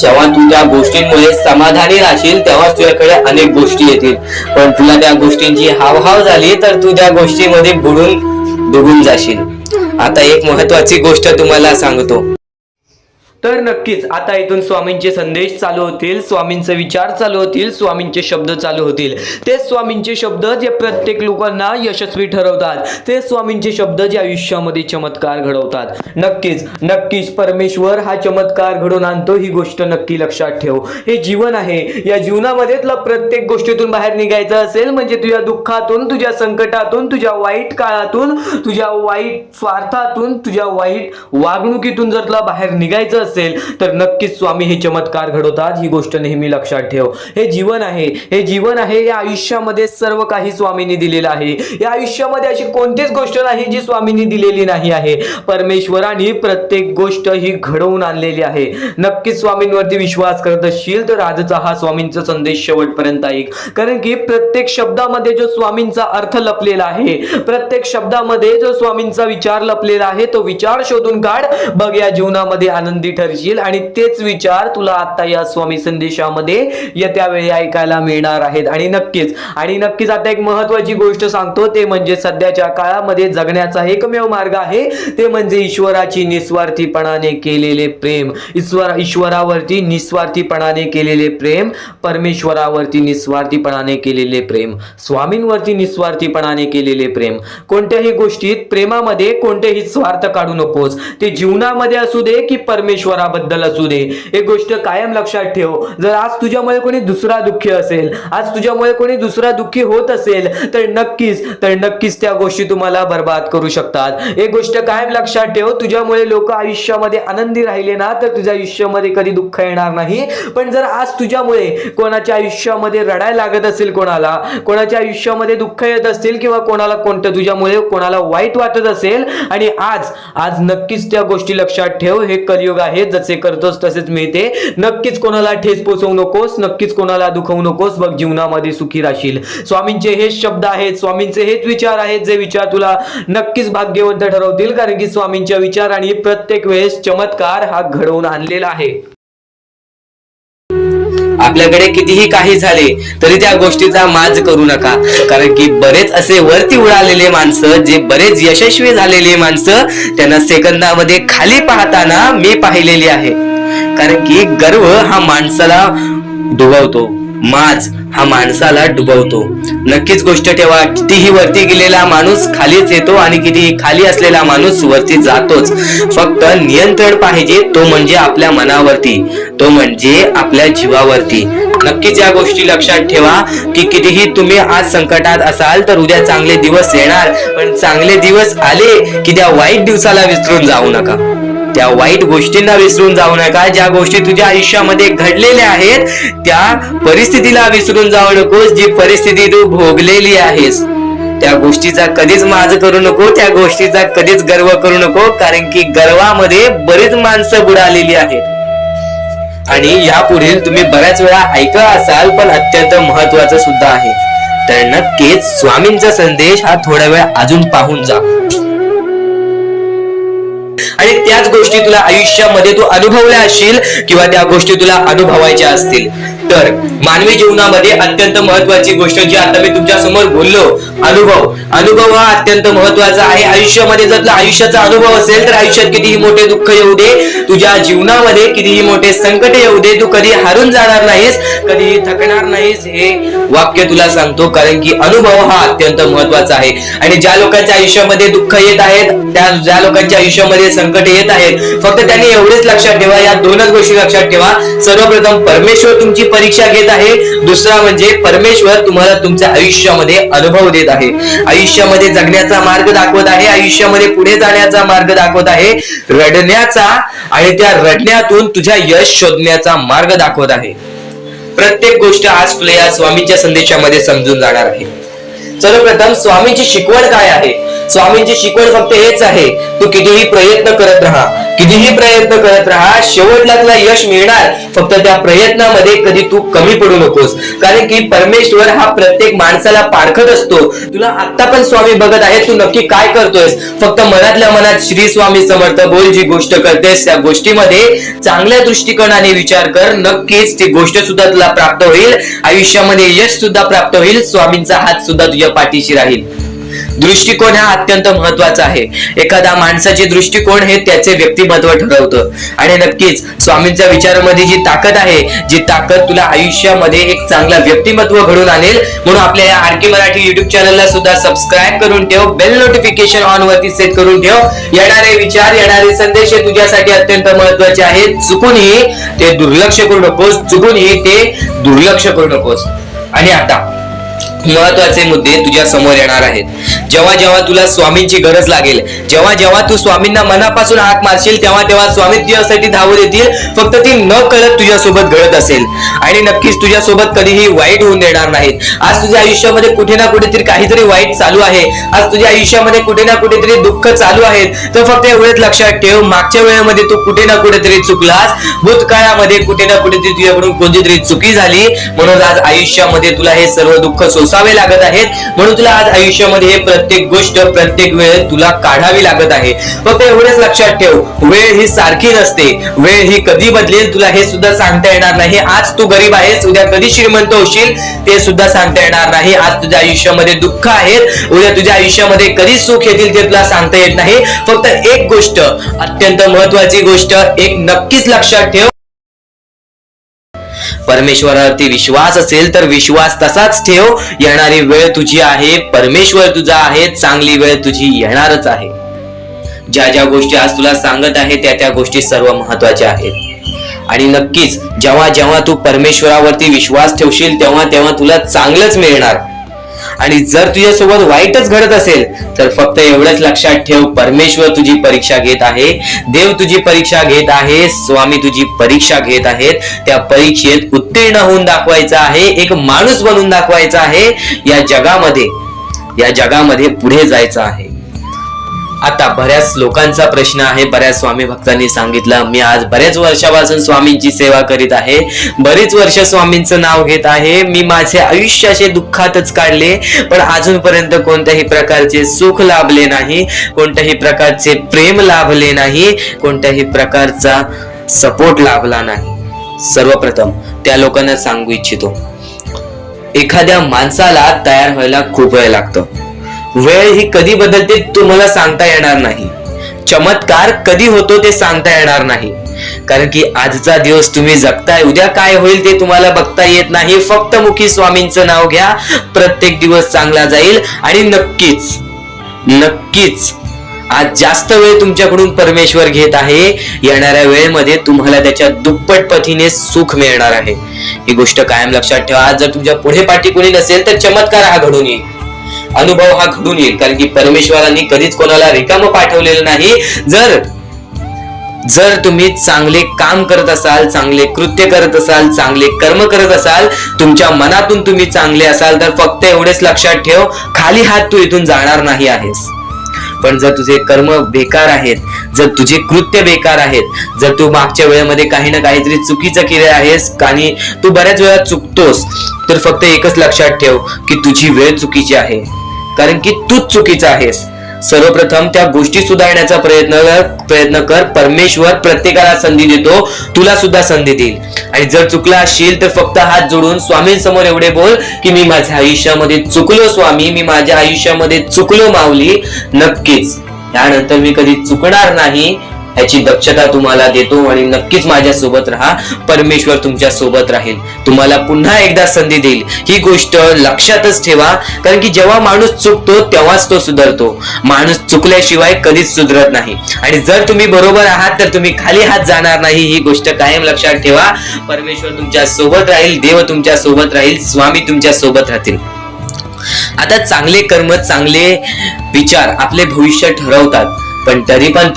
जेव्हा तू त्या गोष्टींमुळे समाधानी राहशील तेव्हा तुझ्याकडे अनेक गोष्टी येतील. पण तुला त्या गोष्टींची हावभाव झाली तर तू त्या गोष्टीमध्ये बुडून डुबून जाशील. आता एक महत्वाची गोष्ट तुम्हाला सांगतो. तर नक्कीच आता इथून स्वामींचे संदेश चालू होतील, स्वामींचे विचार चालू होतील, स्वामींचे शब्द चालू होतील. ते स्वामींचे शब्द जे प्रत्येक लोकांना यशस्वी ठरवतात, ते स्वामींचे शब्द जे आयुष्यामध्ये चमत्कार घडवतात. नक्कीच नक्कीच परमेश्वर हा चमत्कार घडवून आणतो, ही गोष्ट नक्की लक्षात ठेव. हे जीवन आहे, या जीवनामध्ये तुला प्रत्येक गोष्टीतून बाहेर निघायचं असेल म्हणजे तुझ्या दुःखातून, तुझ्या संकटातून, तुझ्या वाईट काळातून, तुझ्या वाईट स्वार्थातून, तुझ्या वाईट वागणुकीतून जर तुला बाहेर निघायचं असेल तर नक्कीच स्वामी हे चमत्कार घडवतात. ही गोष्ट नेहमी लक्षात ठेव. हे जीवन आहे, हे जीवन आहे. या आयुष्यामध्ये सर्व काही स्वामींनी दिलेलं आहे. या आयुष्यामध्ये अशी कोणतीच गोष्ट नाही जी स्वामींनी दिलेली नाही आहे. परमेश्वराने प्रत्येक गोष्ट ही घडवून आणलेली आहे. नक्कीच स्वामींवरती विश्वास करत असशील तर आजचा हा स्वामींचा संदेश शेवटपर्यंत ऐक. कारण की प्रत्येक शब्दामध्ये जो स्वामींचा अर्थ लपलेला आहे, प्रत्येक शब्दामध्ये जो स्वामींचा विचार लपलेला आहे, तो विचार शोधून काढ. बघ या जीवनामध्ये आनंदी ठरशील आणि तेच विचार तुला आता या स्वामी संदेशामध्ये येत्या वेळी ऐकायला मिळणार आहेत. आणि नक्कीच आता एक महत्त्वाची गोष्ट सांगतो, ते म्हणजे सध्याच्या काळामध्ये जगण्याचा एकमेव मार्ग आहे, ते म्हणजे ईश्वराची निस्वार्थीपणाने केलेले प्रेम. ईश्वरावरती निस्वार्थीपणाने केलेले प्रेम, परमेश्वरावरती निस्वार्थीपणाने केलेले प्रेम, स्वामींवरती निस्वार्थीपणाने केलेले प्रेम. कोणत्याही गोष्टीत प्रेमामध्ये कोणतेही स्वार्थ काढू नकोस. ते जीवनामध्ये असू दे की परमेश्वराबद्दल असू दे. एक गोष्ट कायम लक्षात ठेव, जर आज तुझ्यामुळे कोणी दुसरा दुःखी असेल, आज तुझ्यामुळे कोणी दुसरा दुःखी होत असेल तर नक्कीच त्या गोष्टी तुम्हाला बर्बाद करू शकतात. एक गोष्ट कायम लक्षात ठेव, तुझ्यामुळे लोक आयुष्यामध्ये आनंदी राहिले ना तर तुझ्या आयुष्यामध्ये कधी दुःख येणार नाही. पण जर आज तुझ्यामुळे कोणाच्या आयुष्यामध्ये रडायला लागत असेल, कोणाच्या आयुष्यामध्ये दुःख येत असतील किंवा तुझ्यामुळे कोणाला वाईट वाटत असेल आणि आज नक्कीच त्या गोष्टी लक्षात ठेव. हे कलियुग आहे, जसे करतोस तसेच मिळते. नक्कीच कोणाला ठेच पोचवू नकोस, नक्कीच कोणाला दुखवू नकोस. बघ जीवनामध्ये सुखी राहशील. स्वामींचे हेच शब्द आहेत, स्वामींचे हेच विचार आहेत जे विचार तुला नक्कीच भाग्यवंत ठरवतील. कारण की स्वामींच्या विचारांनी प्रत्येक वेळेस चमत्कार हा घडवून आणलेला आहे. आपल्याकडे कितीही काही झाले तरी त्या गोष्टीचा माज करू नका. कारण की बरेच असे वरती उडालेले माणसं, जे बरेच यशस्वी झालेले माणसं, त्यांना सेकंदामध्ये खाली पाहताना मी पाहिलेली आहे. कारण की गर्व हा माणसाला डुबवतो, माज हा माणसाला डुबवतो. नक्कीच गोष्ट ठेवा, कितीही वरती गेलेला माणूस खालीच येतो आणि कितीही खाली असलेला माणूस वरती जातोच. फक्त नियंत्रण पाहिजे, तो म्हणजे आपल्या मनावरती, तो म्हणजे आपल्या जीवावरती. नक्कीच या गोष्टी लक्षात ठेवा की कितीही तुम्ही आज संकटात असाल तर उद्या चांगले दिवस येणार. पण चांगले दिवस आले की त्या वाईट दिवसाला विसरून जाऊ नका, त्या वाईट गोष्टींना विसरून जाऊ नका. ज्या गोष्टी तुझ्या आयुष्यामध्ये घडलेल्या आहेत त्या परिस्थितीला विसरून जाऊ नकोस. जी परिस्थिती तू भोगलेली आहेस त्या गोष्टीचा कधीच माज करू नको, त्या गोष्टीचा कधीच गर्व करू नको. कारण की गर्वामध्ये बरीच माणसं बुडालेली आहेत. आणि यापुढील तुम्ही बऱ्याच वेळा ऐकलं असाल, पण अत्यंत महत्वाचं सुद्धा आहे. तर नक्कीच स्वामींचा संदेश हा थोडा वेळ अजून पाहून जा. आणि त्याच गोष्टी तुला आयुष्यामध्ये तू अनुभवल्या असशील किंवा त्या गोष्टी तुला अनुभवायच्या असतील. तर मानवी जीवनामध्ये अत्यंत महत्वाची गोष्ट जी आता मी तुमच्या समोर बोललो, अनुभव हा अत्यंत महत्वाचा आहे. आयुष्यामध्ये जर तुला आयुष्याचा अनुभव असेल तर आयुष्यात कितीही मोठे दुःख येऊ दे, तुझ्या जीवनामध्ये कितीही मोठे संकट येऊ दे, तू कधी हारून जाणार नाहीस, कधीही थकणार नाहीस. हे वाक्य तुला सांगतो. कारण की अनुभव हा अत्यंत महत्वाचा आहे. आणि ज्या लोकांच्या आयुष्यामध्ये दुःख येत आहेत, ज्या लोकांच्या आयुष्यामध्ये संकट येत आहेत, फक्त त्यांनी एवढेच लक्षात ठेवा, या दोनच गोष्टी लक्षात ठेवा. सर्वप्रथम परमेश्वर तुमची परीक्षा घेत आहे, दुसरा म्हणजे परमेश्वर तुम्हाला तुमच्या आयुष्यामध्ये अनुभव देत आहे, आयुष्यामध्ये जगण्याचा मार्ग दाखवत आहे, आयुष्यामध्ये पुढे जाण्याचा मार्ग दाखवत आहे, रडण्याचा आणि त्या रडण्यातून तुझ्या यश शोधण्याचा मार्ग दाखवत आहे. प्रत्येक गोष्ट आज तुला या स्वामींच्या संदेशामध्ये समजून जाणार आहे. सर्वप्रथम स्वामींची शिकवण काय आहे? स्वामींची शिकवण फक्त हेच आहे तू कितीही प्रयत्न करत राहा, कितीही प्रयत्न करत राहा, शेवटला तुला यश मिळणार. फक्त त्या प्रयत्नामध्ये कधी तू कमी पडू नकोस, कारण की परमेश्वर हा प्रत्येक माणसाला पारखत असतो. तुला आता पण स्वामी बघत आहे, तू नक्की काय करतोयस. फक्त मनातल्या मनात श्री स्वामी समर्थ बोल. जी गोष्ट करतेस त्या गोष्टीमध्ये चांगल्या दृष्टिकोनाने विचार कर, नक्कीच ती गोष्ट सुद्धा तुला प्राप्त होईल. आयुष्यामध्ये यश सुद्धा प्राप्त होईल. स्वामींचा हात सुद्धा तुझ्या पाठीशी राहील. दृष्टिकोन हा अत्यंत महत्वाचा आहे. एखाद्या माणसाचे दृष्टिकोन हे त्याचे व्यक्तिमत्व ठरवतं. आणि नक्कीच स्वामींच्या विचारामध्ये जी ताकद आहे, जी ताकद तुला आयुष्यामध्ये एक चांगला व्यक्तिमत्व घडून आणेल. म्हणून आपल्या या आरके मराठी युट्यूब चॅनलला सुद्धा सबस्क्राईब करून ठेव, बेल नोटिफिकेशन ऑन वरती सेट करून ठेव. येणारे विचार, येणारे संदेश हे तुझ्यासाठी अत्यंत महत्वाचे आहेत. चुकूनही ते दुर्लक्ष करू नकोस, चुकूनही ते दुर्लक्ष करू नकोस. आणि आता महत्वाचे मुद्दे तुझ्या समोर येणार आहेत. जेव्हा जेव्हा तुला स्वामींची गरज लागेल, जेव्हा जेव्हा तू स्वामींना मनापासून हाक मारशील, तेव्हा तेव्हा स्वामी तुझ्यासाठी धावून येतील. फक्त ती न कळत तुझ्यासोबत घडत असेल. आणि नक्कीच तुझ्यासोबत कधीही वाईट होऊन देणार नाहीत. आज तुझ्या आयुष्यामध्ये कुठे ना कुठेतरी काहीतरी वाईट चालू आहे, आज तुझ्या आयुष्यामध्ये कुठे ना कुठेतरी दुःख चालू आहेत, तर फक्त एवढंच लक्षात ठेव, मागच्या वेळेमध्ये तू कुठे ना कुठेतरी चुकलास, भूतकाळामध्ये कुठे ना कुठेतरी तुझ्याकडून कोणतीतरी चुकी झाली, म्हणून आज आयुष्यामध्ये तुला हे सर्व दुःख सोसावे लागत आहेत. म्हणून तुला आज आयुष्यामध्ये हे प्रत्येक गोष्ट, प्रत्येक वेळ तुला काढावी लागत आहे. फक्त एवढंच लक्षात ठेव, वेळ ही सारखी नसते, वेळ ही कधी बदलेल तुला हे सुद्धा सांगता येणार नाही. आज तू गरीब आहेस, उद्या कधी श्रीमंत होशील ते सुद्धा सांगता येणार नाही. आज तुझ्या आयुष्यामध्ये दुःख आहेत, उद्या तुझ्या आयुष्यामध्ये कधी सुख येतील ते तुला सांगता येत नाही. फक्त एक गोष्ट, अत्यंत महत्वाची गोष्ट एक नक्कीच लक्षात ठेव, परमेश्वरावरती विश्वास असेल तर विश्वास तसाच ठेव. येणारी वेळ तुझी आहे, परमेश्वर तुझा आहे, चांगली वेळ तुझी येणारच आहे. ज्या ज्या गोष्टी आज तुला सांगत आहे त्या त्या गोष्टी सर्व महत्वाच्या आहेत. आणि नक्कीच जेव्हा जेव्हा तू परमेश्वरावरती विश्वास ठेवशील तेव्हा तेव्हा तुला चांगलंच मिळणार. आणि जर तुझ्यासोबत वाईटच घडत असेल तर फक्त एवढंच लक्षात ठेव, परमेश्वर तुझी परीक्षा घेत आहे, देव तुझी परीक्षा घेत आहे, स्वामी तुझी परीक्षा घेत आहेत. त्या परीक्षेत उत्तीर्ण होऊन दाखवायचं आहे, एक माणूस बनून दाखवायचा आहे. या जगामध्ये पुढे जायचं आहे. आता बऱ्याच लोकांचा प्रश्न आहे, बऱ्याच स्वामी भक्तांनी सांगितलं, मी आज बऱ्याच वर्षापासून स्वामींची सेवा करीत आहे, बरीच वर्ष स्वामींचं नाव घेत आहे, मी माझे आयुष्य असे दुःखातच काढले, पण अजूनपर्यंत कोणत्याही प्रकारचे सुख लाभले नाही, कोणत्याही प्रकारचे प्रेम लाभले नाही, कोणत्याही प्रकारचा सपोर्ट लाभला नाही. सर्वप्रथम त्या लोकांना सांगू इच्छितो, एखाद्या माणसाला तयार व्हायला खूप वेळ लागतो. वेळ ही कधी बदलते तुम्हाला सांगता येणार नाही. चमत्कार कधी होतो ते सांगता येणार नाही, कारण की आजचा दिवस तुम्ही जगताय, उद्या काय होईल ते तुम्हाला बघता येत नाही. फक्त मुखी स्वामींचं नाव घ्या, प्रत्येक दिवस चांगला जाईल. आणि नक्कीच नक्कीच आज जास्त वेळ तुमच्याकडून परमेश्वर घेत आहे. येणाऱ्या वेळेमध्ये तुम्हाला त्याच्या दुप्पट पटीने सुख मिळणार आहे. ही गोष्ट कायम लक्षात ठेवा. आज जर तुमच्या पुढे पाठी कोणी नसेल तर चमत्कार हा घडून येईल, अनुभव हा घडून येईल, कारण की परमेश्वरांनी कधीच कोणाला रिकामं पाठवलेलं नाही. जर तुम्ही चांगले काम करत असाल, चांगले कृत्य करत असाल, चांगले कर्म करत असाल, तुमच्या मनातून तुम्ही चांगले असाल, तर फक्त एवढेच लक्षात ठेव, खाली हात तू इथून जाणार नाही आहेस. पण जर तुझे कर्म बेकार आहेत, जर तुझे कृत्य बेकार आहेत, जर तू मागच्या वेळेमध्ये काही ना काहीतरी चुकीचं केले आहेस आणि तू बऱ्याच वेळा चुकतोस, तर फक्त एकच लक्षात ठेव की तुझी वेळ चुकीची आहे, कारण की तूच चुकीचा आहेस. सर्वप्रथम त्या गोष्टी सुधारण्याचा प्रयत्न कर. परमेश्वर प्रत्येकाला संधी देतो, तुला सुद्धा संधी देईल. आणि जर चुकला असशील तर फक्त हात जोडून स्वामींसमोर एवढे बोल की मी माझ्या आयुष्यामध्ये चुकलो स्वामी, मी माझ्या आयुष्यामध्ये चुकलो माऊली. नक्कीच यानंतर मी कधी चुकणार नाही याची दक्षता तुम्हाला देतो. आणि नक्कीच माझ्या सोबत राहा, परमेश्वर तुमच्या सोबत राहील, तुम्हाला पुन्हा एकदा संधी देईल. ही गोष्ट लक्षातच ठेवा, कारण की जेव्हा माणूस चुकतो तेव्हाच तो सुधारतो. माणूस चुकल्याशिवाय कधीच सुधरत नाही. आणि जर तुम्ही बरोबर आहात तर तुम्ही खाली हात जाणार नाही. ही गोष्ट कायम लक्षात ठेवा. परमेश्वर तुमच्या सोबत राहील, देव तुमच्या सोबत राहील, स्वामी तुमच्या सोबत राहतील. आता चांगले कर्म, चांगले विचार आपले भविष्य ठरवतात. पण तरी पण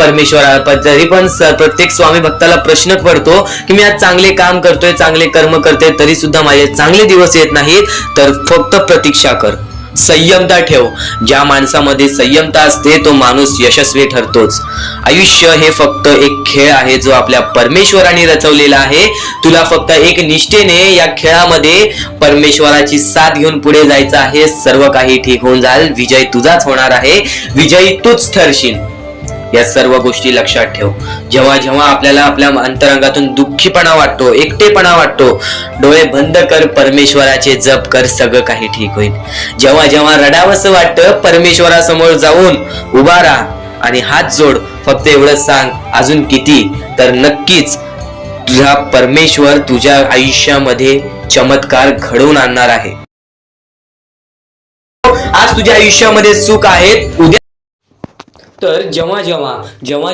प्रत्येक स्वामी भक्ताला प्रश्न पडतो की मी आज चांगले काम करतोय, चांगले कर्म करतोय, तरी सुद्धा माझे चांगले दिवस येत नाहीत. तर फक्त प्रतीक्षा कर. संयमता ठेव. ज्या माणसामध्ये संयमता असते तो माणूस यशस्वी ठरतोच. आयुष्य हे फक्त एक खेळ आहे जो आपल्या परमेश्वराने रचवलेला आहे. तुला फक्त एक निष्ठेने या खेळामध्ये परमेश्वराची साथ घेऊन पुढे जायचं आहे. सर्व काही ठीक होऊन जाईल. विजय तुझाच होणार आहे. विजयी तूच ठरशील. या सर्व गोष्टी लक्षात ठेव. जेव्हा जेव्हा आपल्याला आपल्या अंतरंगातून दुःखीपणा वाटतो, एकटेपणा वाटतो, डोळे बंद कर, परमेश्वराचे जप कर, सगळं काही ठीक होईल. जेव्हा जेव्हा रडावंसं वाटतं, परमेश्वरासमोर जाऊन उभा राहा आणि हात जोड. फक्त एवढं सांग, अजून किती, तर नक्कीच तुझा परमेश्वर तुझ्या आयुष्यामध्ये चमत्कार घडवून आणणार आहे. आज तुझ्या आयुष्यामध्ये सुख आहेत, उद्या तर जेव्हा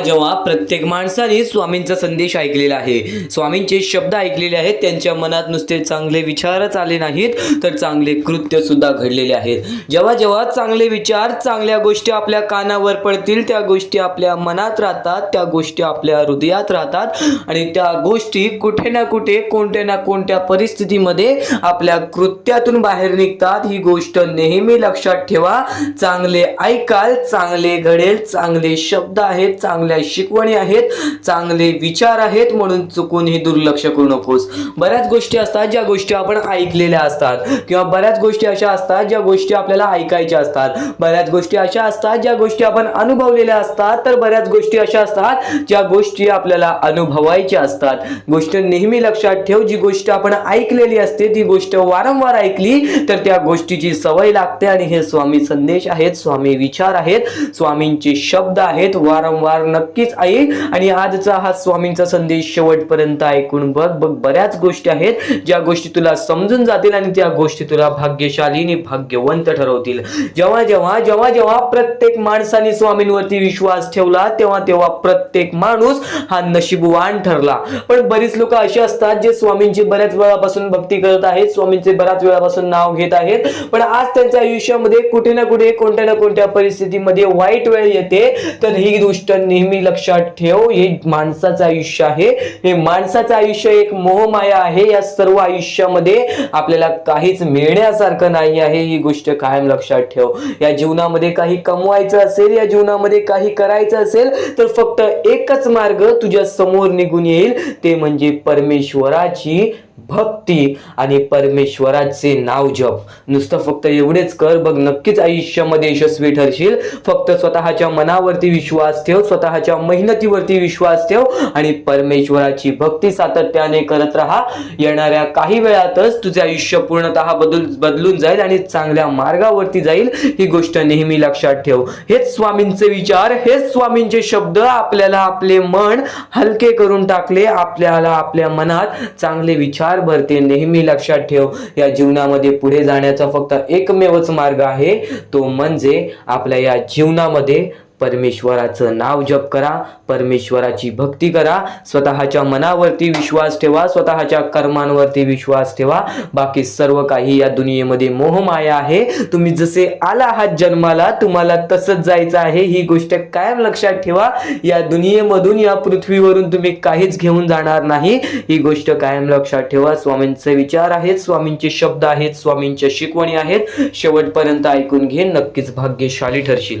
जेव्हा प्रत्येक माणसाने स्वामींचा संदेश ऐकलेला आहे, स्वामींचे शब्द ऐकलेले आहेत, त्यांच्या मनात नुसते चांगले विचारच आले नाहीत तर चांगले कृत्य सुद्धा घडलेले आहेत. जेव्हा जेव्हा चांगले विचार, चांगल्या गोष्टी आपल्या कानावर पडतील, त्या गोष्टी आपल्या मनात राहतात, त्या गोष्टी आपल्या हृदयात राहतात आणि त्या गोष्टी कुठे ना कुठे, कोणत्या ना कोणत्या परिस्थितीमध्ये आपल्या कृत्यातून बाहेर निघतात. ही गोष्ट नेहमी लक्षात ठेवा. चांगले ऐकाल, चांगले घडेल, चांगले शब्द आहेत, चांगल्या शिकवणी आहेत, चांगले विचार आहेत, म्हणून चुकूनही दुर्लक्ष करू नकोस. बऱ्याच गोष्टी असतात ज्या गोष्टी आपण ऐकलेल्या असतात, किंवा बऱ्याच गोष्टी अशा असतात ज्या गोष्टी आपल्याला ऐकायच्या असतात, बऱ्याच गोष्टी अशा असतात ज्या गोष्टी आपण अनुभवलेल्या असतात, तर बऱ्याच गोष्टी अशा असतात ज्या गोष्टी आपल्याला अनुभवायच्या असतात. गोष्ट नेहमी लक्षात ठेव, जी गोष्ट आपण ऐकलेली असते ती गोष्ट वारंवार ऐकली तर त्या गोष्टीची सवय लागते. आणि हे स्वामी संदेश आहेत, स्वामी विचार आहेत, स्वामींचे शब्द आहेत. वारंवार नक्कीच ऐक आणि आजचा हा स्वामींचा संदेश शेवटपर्यंत ऐकून बघ. बऱ्याच गोष्टी आहेत ज्या गोष्टी तुला समजून जातील आणि त्या गोष्टी तुला भाग्यशाली आणि भाग्यवंत ठरवतील. जेव्हा जेव्हा प्रत्येक माणसाने स्वामींवरती विश्वास ठेवला तेव्हा प्रत्येक माणूस हा नशीबवान ठरला. पण बरीच लोक अशी असतात जे स्वामींची बऱ्याच वेळापासून भक्ती करत आहेत, स्वामींचे बऱ्याच वेळापासून नाव घेत आहेत, पण आज त्यांच्या आयुष्यामध्ये कुठे ना कुठे, कोणत्या ना कोणत्या परिस्थितीमध्ये वाईट वेळ येते. तर ही गोष्ट नेहमी लक्षात ठेव. हे माणसाचं आयुष्य आहे, हे माणसाचं आयुष्य एक मोहमाया आहे. या सर्व आयुष्यामध्ये आपल्याला काहीच मिळण्यासारखं नाही आहे. ही गोष्ट कायम लक्षात ठेव. या जीवनामध्ये काही कमवायचं असेल, या जीवनामध्ये काही करायचं असेल तर फक्त एकच मार्ग तुझ्या समोर निघून येईल, ते म्हणजे परमेश्वराची भक्ती आणि परमेश्वराचे नाव जप. नुसतं फक्त एवढेच कर बघ, नक्कीच आयुष्यामध्ये यशस्वी ठरशील. फक्त स्वतःच्या मनावरती विश्वास ठेव, स्वतःच्या मेहनतीवरती विश्वास ठेव आणि परमेश्वराची भक्ती सातत्याने करत राहा. येणाऱ्या काही वेळातच तुझे आयुष्य पूर्णतः बदलून जाईल आणि चांगल्या मार्गावरती जाईल. ही गोष्ट नेहमी लक्षात ठेव. हेच स्वामींचे विचार, हेच स्वामींचे शब्द आपल्याला आपले मन हलके करून टाकले, आपल्याला आपल्या मनात चांगले विचार भरते. नेहमी लक्षात ठेव, या जीवनामध्ये पुढे जाण्याचा फक्त एकमेवच मार्ग आहे, तो म्हणजे आपल्या या जीवनामध्ये परमेश्वराचं नाव जप करा, परमेश्वराची भक्ती करा, स्वतःच्या मनावरती विश्वास ठेवा, स्वतःच्या कर्मांवरती विश्वास ठेवा. बाकी सर्व काही या दुनियेमध्ये मोहमाया आहे. तुम्ही जसे आला आहात जन्माला, तुम्हाला तसंच जायचं आहे. ही गोष्ट कायम लक्षात ठेवा. या दुनियेमधून, या पृथ्वीवरून तुम्ही काहीच घेऊन जाणार नाही. ही गोष्ट कायम लक्षात ठेवा. स्वामींचे विचार आहेत, स्वामींचे शब्द आहेत, स्वामींच्या शिकवणी आहेत. शेवटपर्यंत ऐकून घे, नक्कीच भाग्यशाली ठरशील.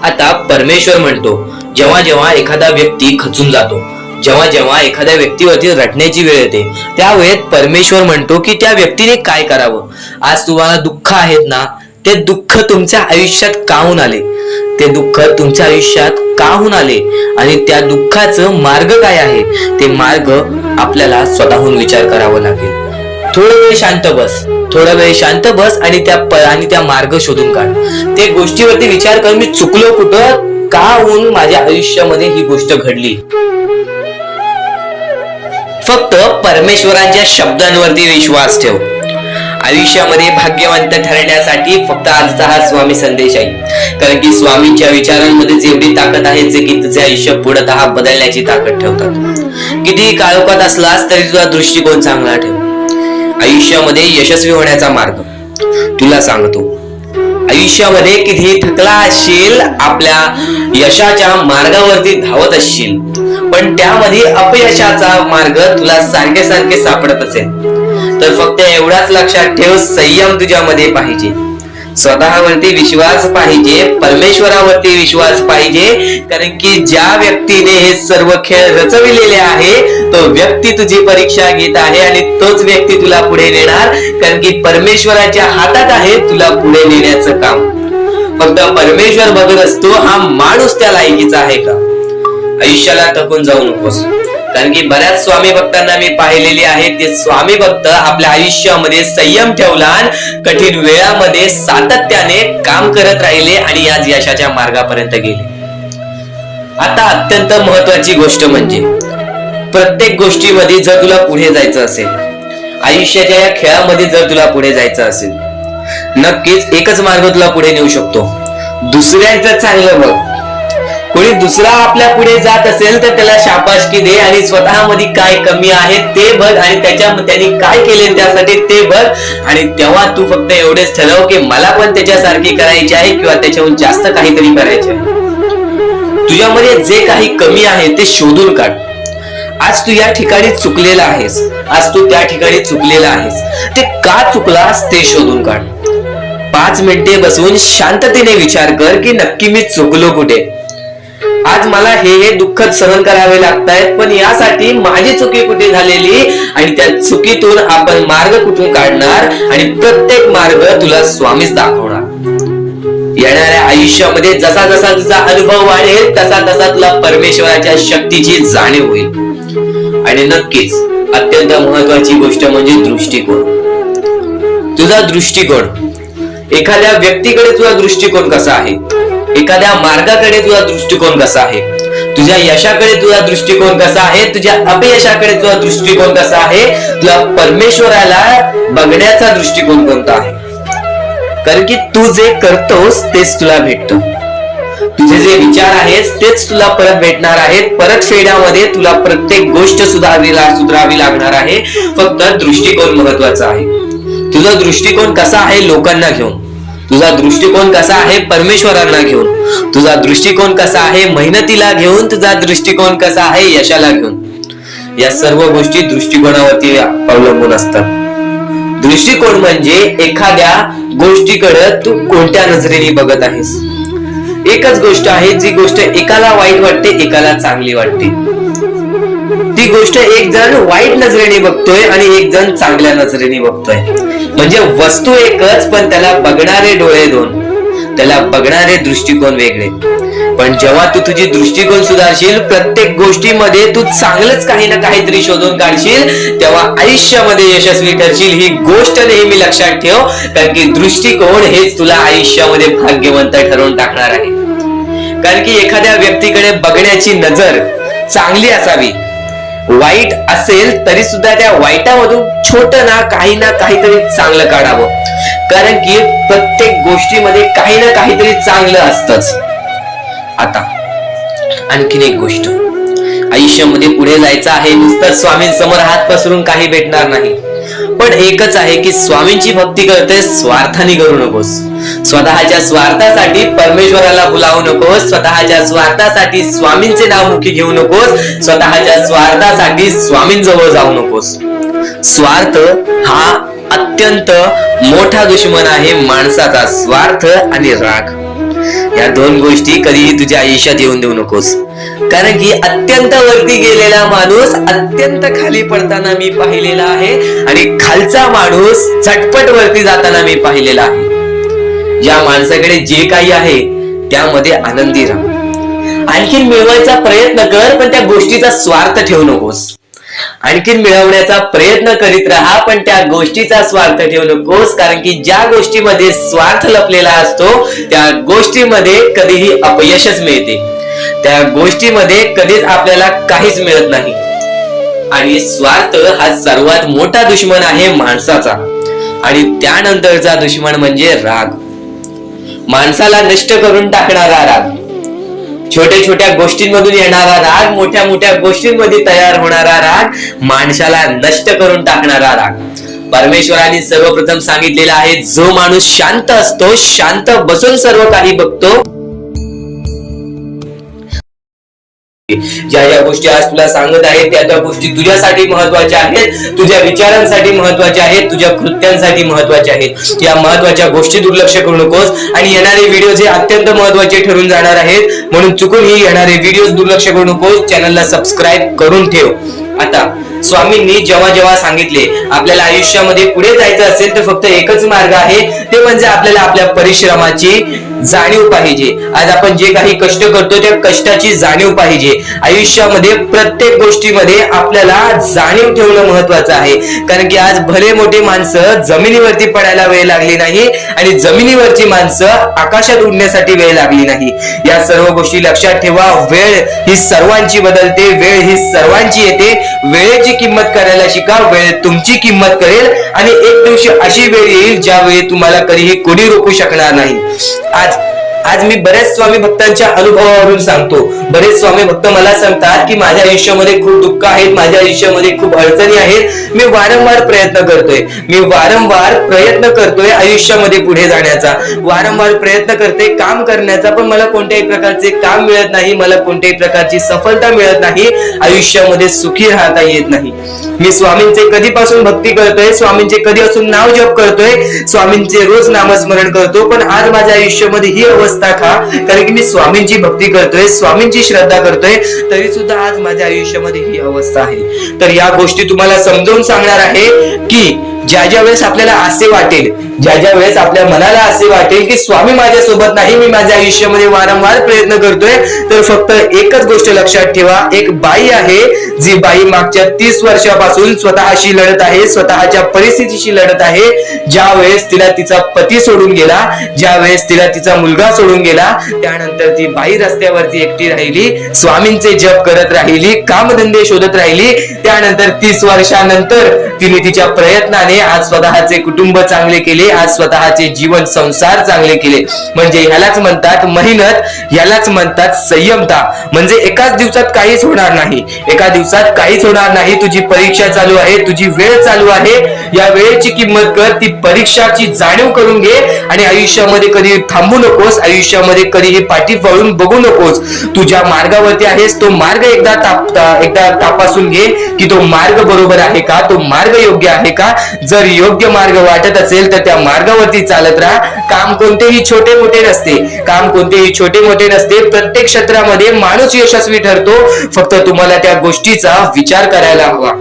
आता परमेश्वर म्हणतो, जेव्हा जेव्हा एखादा व्यक्ती खचून जातो, जेव्हा जेव्हा एखाद्या व्यक्तीवरती रटण्याची वेळ येते, त्यावेळेत परमेश्वर म्हणतो की त्या व्यक्तीने काय करावं. आज तुम्हाला दुःख आहेत ना, ते दुःख तुमच्या आयुष्यात का होऊन आले, ते दुःख तुमच्या आयुष्यात का होऊन आले आणि त्या दुःखाचं मार्ग काय आहे, ते मार्ग आपल्याला स्वतःहून विचार करावा लागेल. थोडा वेळ शांत बस, थोडा वेळ शांत बस आणि त्या मार्ग शोधून काढ. ते गोष्टीवरती विचार कर, मी चुकलो कुठं, का होऊन माझ्या आयुष्यामध्ये ही गोष्ट घडली. फक्त परमेश्वरांच्या शब्दांवरती विश्वास ठेव. आयुष्यामध्ये भाग्यवंत ठरण्यासाठी फक्त आजचा हा स्वामी संदेश आहे. कारण की स्वामींच्या विचारांमध्ये जेवढी ताकद आहे, जे की तुझे आयुष्य पूर्णतः बदलण्याची ताकद ठेवतात. किती काळोखात असलास तरी तुझा दृष्टिकोन चांगला ठेव. आयुष्यामध्ये यशस्वी होण्याचा मार्ग तुला सांगतो. आयुष्यामध्ये किती थकला असशील, आपल्या यशाच्या मार्गावरती धावत असशील, पण त्यामध्ये अपयशाचा मार्ग तुला सारखे सारखे सापडत असेल, तर फक्त एवढाच लक्षात ठेव, संयम तुझ्यामध्ये पाहिजे. स्वतःवरती विश्वास पाहिजे, परमेश्वरावरती विश्वास पाहिजे. कारण की ज्या व्यक्तीने हे सर्व खेळ रचविलेले आहे तो व्यक्ती तुझी परीक्षा घेत आहे आणि तोच व्यक्ती तुला पुढे नेणार. कारण की परमेश्वराच्या हातात आहे तुला पुढे नेण्याचं काम. फक्त परमेश्वर बघत असतो हा माणूस त्या लायकीचा आहे का. आयुष्याला थकून जाऊ नकोस. कारण की बऱ्याच स्वामी भक्तांना मी पाहिलेले आहे, ते स्वामी भक्त आपल्या आयुष्यामध्ये संयम ठेवला, कठीण वेळामध्ये सातत्याने काम करत राहिले आणि आज यशाच्या मार्गापर्यंत गेले. आता अत्यंत महत्वाची गोष्ट म्हणजे प्रत्येक गोष्टीमध्ये जर तुला पुढे जायचं असेल, आयुष्याच्या या खेळामध्ये जर तुला पुढे जायचं असेल, नक्कीच एकच मार्ग तुला पुढे नेऊ शकतो. दुसऱ्यांचं चांगलं बघ. कोणी दुसरा आपल्या पुढे जात असेल तर त्याला शाबासकी दे आणि स्वतःमध्ये काय कमी आहे ते बघ आणि त्यांनी काय केले त्यासाठी ते बघ. आणि तेव्हा तू फक्त एवढेच ठरव की मला पण त्याच्यासारखी करायची आहे किंवा त्याच्याहून जास्त काहीतरी करायचे आहे. तुझ्यामध्ये जे काही कमी आहे ते शोधून काढ. आज तू या ठिकाणी चुकलेला आहेस, आज तू त्या ठिकाणी चुकलेला आहेस, ते का चुकलास ते शोधून काढ. 5 मिनिटे बसून शांततेने विचार कर की नक्की मी चुकलो कुठे. आज मला हे दुःख सहन करावे लागतायत, पण यासाठी माझी चुकी कुठे झालेली आणि त्या चुकीतून आपण मार्ग कुठून काढणार आणि प्रत्येक मार्ग तुला स्वामीच दाखवणार. येणाऱ्या आयुष्यामध्ये जसा जसा तुझा अनुभव वाढेल तसा तसा तुला परमेश्वराच्या शक्तीची जाणीव होईल. आणि नक्कीच अत्यंत महत्वाची गोष्ट म्हणजे दृष्टिकोन. तुझा दृष्टिकोन, एखाद्या व्यक्तीकडे तुझा दृष्टिकोन कसा आहे, एखाद्या मार्गाकडे तुझा दृष्टिकोन कसा आहे, तुझ्या यशाकडे तुझा दृष्टिकोन कसा आहे, तुझ्या अपयशाकडे तुझा दृष्टिकोन कसा आहे, तुला परमेश्वराला बघण्याचा दृष्टिकोन कोणता आहे. कारण की तू जे करतोस तेच तुला भेटतं. तुझे जे विचार आहेत तेच तुला परत भेटणार आहेत. परत फेड्यामध्ये तुला प्रत्येक गोष्ट सुधारावी लागणार आहे. फक्त दृष्टिकोन महत्वाचा आहे. तुझा दृष्टिकोन कसा आहे लोकांना घेऊन, तुझा दृष्टिकोन कसा आहे परमेश्वरांना घेऊन, तुझा दृष्टिकोन कसा आहे मेहनतीला घेऊन, तुझा दृष्टिकोन कसा आहे यशाला घेऊन. या सर्व गोष्टी दृष्टिकोनावरती अवलंबून असतात. दृष्टिकोन म्हणजे एखाद्या गोष्टीकडे तू कोणत्या नजरेने बघत आहेस. एकच गोष्ट आहे, जी गोष्ट एकाला वाईट वाटते एकाला चांगली वाटते. ती गोष्ट एक जण वाईट नजरेने बघतोय आणि एक जण चांगल्या नजरेने बघतोय. म्हणजे वस्तू एकच पण त्याला बघणारे डोळे दोन, त्याला बघणारे दृष्टिकोन वेगळे. पण जेव्हा तू तुझी दृष्टिकोन सुधारशील, प्रत्येक गोष्टीमध्ये तू चांगलंच काही ना काहीतरी शोधून काढशील, तेव्हा आयुष्यामध्ये यशस्वी ठरशील. ही गोष्ट नेहमी लक्षात ठेव. कारण की दृष्टिकोन हेच तुला आयुष्यामध्ये भाग्यवंत ठरवून टाकणार आहे. कारण की एखाद्या व्यक्तीकडे बघण्याची नजर चांगली असावी. वाईट असेल तरी सुद्धा त्या वाईटामधून छोट ना काहीतरी चांगलं काढावं. कारण की प्रत्येक गोष्टीमध्ये काही ना काहीतरी चांगलं असतंच. आता आणखीन एक गोष्ट, आयुष्यामध्ये पुढे जायचं आहे, नुसतं स्वामींसमोर हात पसरून काही भेटणार नाही. पण एकच आहे की स्वामींची भक्ती करते स्वार्थाने करू नकोस. स्वतःच्या स्वार्थासाठी परमेश्वराला भुलावू नकोस. स्वतःच्या स्वार्थासाठी स्वामींचे नाव मुखी घेऊ नकोस. स्वतःच्या स्वार्थासाठी स्वामींजवळ जाऊ नकोस. स्वार्थ हा अत्यंत मोठा दुश्मन आहे माणसाचा. स्वार्थ आणि राग या दोन गोष्टी कधीही तुझ्या आयुष्यात येऊन देऊ नकोस. कारण की अत्यंत वरती गेलेला माणूस अत्यंत खाली पडताना मी पाहिलेला आहे आणि खालचा माणूस झटपट वरती जाताना मी पाहिलेला आहे. ज्या माणसाकडे जे काही आहे त्यामध्ये आनंदी राहा. आणखीन मिळवायचा प्रयत्न कर, पण त्या गोष्टीचा स्वार्थ ठेवू नकोस. आणखीन मिळवण्याचा प्रयत्न करीत राहा, पण त्या गोष्टीचा स्वार्थ ठेवू नकोस. कारण की ज्या गोष्टीमध्ये स्वार्थ लपलेला असतो त्या गोष्टीमध्ये कधीही अपयशच मिळते. त्या गोष्टीमध्ये कधीच आपल्याला काहीच मिळत नाही. आणि स्वार्थ हा सर्वात मोठा दुश्मन आहे माणसाचा. आणि त्यानंतरचा दुश्मन म्हणजे राग. माणसाला नष्ट करून टाकणारा राग, छोट्या छोट्या गोष्टींमधून येणारा राग, मोठ्या मोठ्या गोष्टींमध्ये तयार होणारा राग, माणसाला नष्ट करून टाकणारा राग. परमेश्वराने सर्वप्रथम सांगितलेला आहे, जो माणूस शांत असतो, शांत बसून सर्व काही बघतो, ज्या ज्या गोष्टी आज तुला सांगत आहेत त्या त्या गोष्टी तुझ्यासाठी महत्वाच्या आहेत, तुझ्या विचारांसाठी महत्वाच्या आहेत, तुझ्या कृत्यांसाठी महत्वाच्या आहेत. या महत्वाच्या गोष्टी दुर्लक्ष करू नकोस आणि येणारे व्हिडिओ जे अत्यंत महत्वाचे ठरून जाणार आहेत, म्हणून चुकूनही येणारे व्हिडिओ दुर्लक्ष करू नकोस. चॅनलला सबस्क्राईब करून ठेव. आता स्वामींनी जेव्हा जेव्हा सांगितले आपल्याला आयुष्यामध्ये पुढे जायचं असेल तर फक्त एकच मार्ग आहे, ते म्हणजे आपल्याला आपल्या परिश्रमाची जाणीव पाहिजे. आज आपण जे काही कष्ट करतो त्या कष्टाची जाणीव पाहिजे. आयुष्यामध्ये प्रत्येक गोष्टीमध्ये आपल्याला जाणीव ठेवणं महत्वाचं आहे, कारण की आज भले मोठे माणसं जमिनीवरती पडायला वेळ लागली नाही आणि जमिनीवरची माणसं आकाशात उडण्यासाठी वेळ लागली नाही. या सर्व गोष्टी लक्षात ठेवा. वेळ ही सर्वांची बदलते, वेळ ही सर्वांची येते. वेळेची किंमत करायला शिका, वेळ तुमची किंमत करेल आणि एक दिवशी अशी वेळ येईल ज्यावेळी तुम्हाला कधीही कोणी रोखू शकणार नाही. आज मी बरेच स्वामी भक्तांच्या अनुभवावरून सांगतो. बरेच स्वामी भक्त मला सांगतात की माझ्या आयुष्यामध्ये खूप दुःख आहेत, माझ्या आयुष्यामध्ये खूप अडचणी आहेत, मी वारंवार प्रयत्न करतोय आयुष्यामध्ये पुढे जाण्याचा, वारंवार प्रयत्न करते काम करण्याचा, पण मला कोणत्याही प्रकारचे काम मिळत नाही, मला कोणत्याही प्रकारची सफलता मिळत नाही, आयुष्यामध्ये सुखी राहता येत नाही. मी स्वामींचे कधीपासून भक्ती करतोय, स्वामींचे कधीपासून नाव जप करतोय, स्वामींचे रोज नामस्मरण करतो, पण आज माझ्या आयुष्यामध्ये ही अवस्था का? कारण की मी स्वामींची भक्ती करतोय, स्वामींची श्रद्धा करतोय, तरी सुद्धा आज माझ्या आयुष्यामध्ये ही अवस्था आहे. तर या गोष्टी तुम्हाला समजावून सांगणार आहे की ज्या ज्या वेळेस आपल्याला असे वाटेल, ज्या ज्या वेळेस आपल्या मनाला असे वाटेल की स्वामी माझ्या सोबत नाही, मी माझ्या आयुष्यामध्ये वारंवार प्रयत्न करतोय, तर फक्त एकच गोष्ट लक्षात ठेवा. एक बाई आहे, जी बाई मागच्या 30 वर्षापासून स्वतःशी लढत आहे, स्वतःच्या परिस्थितीशी लढत आहे. ज्या वेळेस तिला तिचा पती सोडून गेला, ज्या वेळेस तिला तिचा मुलगा सोडून गेला, त्यानंतर ती बाई रस्त्यावरती एकटी राहिली, स्वामींचे जप करत राहिली, कामधंदे शोधत राहिली. त्यानंतर 30 वर्षानंतर तिने तिच्या प्रयत्नाने आज स्वतःचे कुटुंब चांगले केले, आज स्वतःचे जीवन संसार चांगले केले. म्हणजे ह्यालाच म्हणतात मेहनत, ह्यालाच म्हणतात संयमता. म्हणजे एकाच दिवसात काहीच होणार नाही, एका दिवसात काहीच होणार नाही. तुझी परीक्षा चालू आहे, तुझी वेळ चालू आहे, या वेळेची किंमत कर, ती परीक्षाची जाणीव करून घे आणि आयुष्यामध्ये कधी थांबू नकोस, आयुष्यामध्ये कधीही पाठी वळून बघू नकोस. तू ज्या मार्गावरती आहेस तो मार्ग एकदा तपासून घे की तो मार्ग बरोबर आहे का, तो मार्ग योग्य आहे का. जर योग्य मार्ग वाटत असेल तर त्या मार्गावरती चालत राहा. काम कोणतेही छोटे मोठे नसते, काम कोणतेही छोटे मोठे नसते. प्रत्येक क्षेत्रामध्ये माणूस यशस्वी ठरतो, फक्त तुम्हाला त्या गोष्टीचा विचार करायला हवा.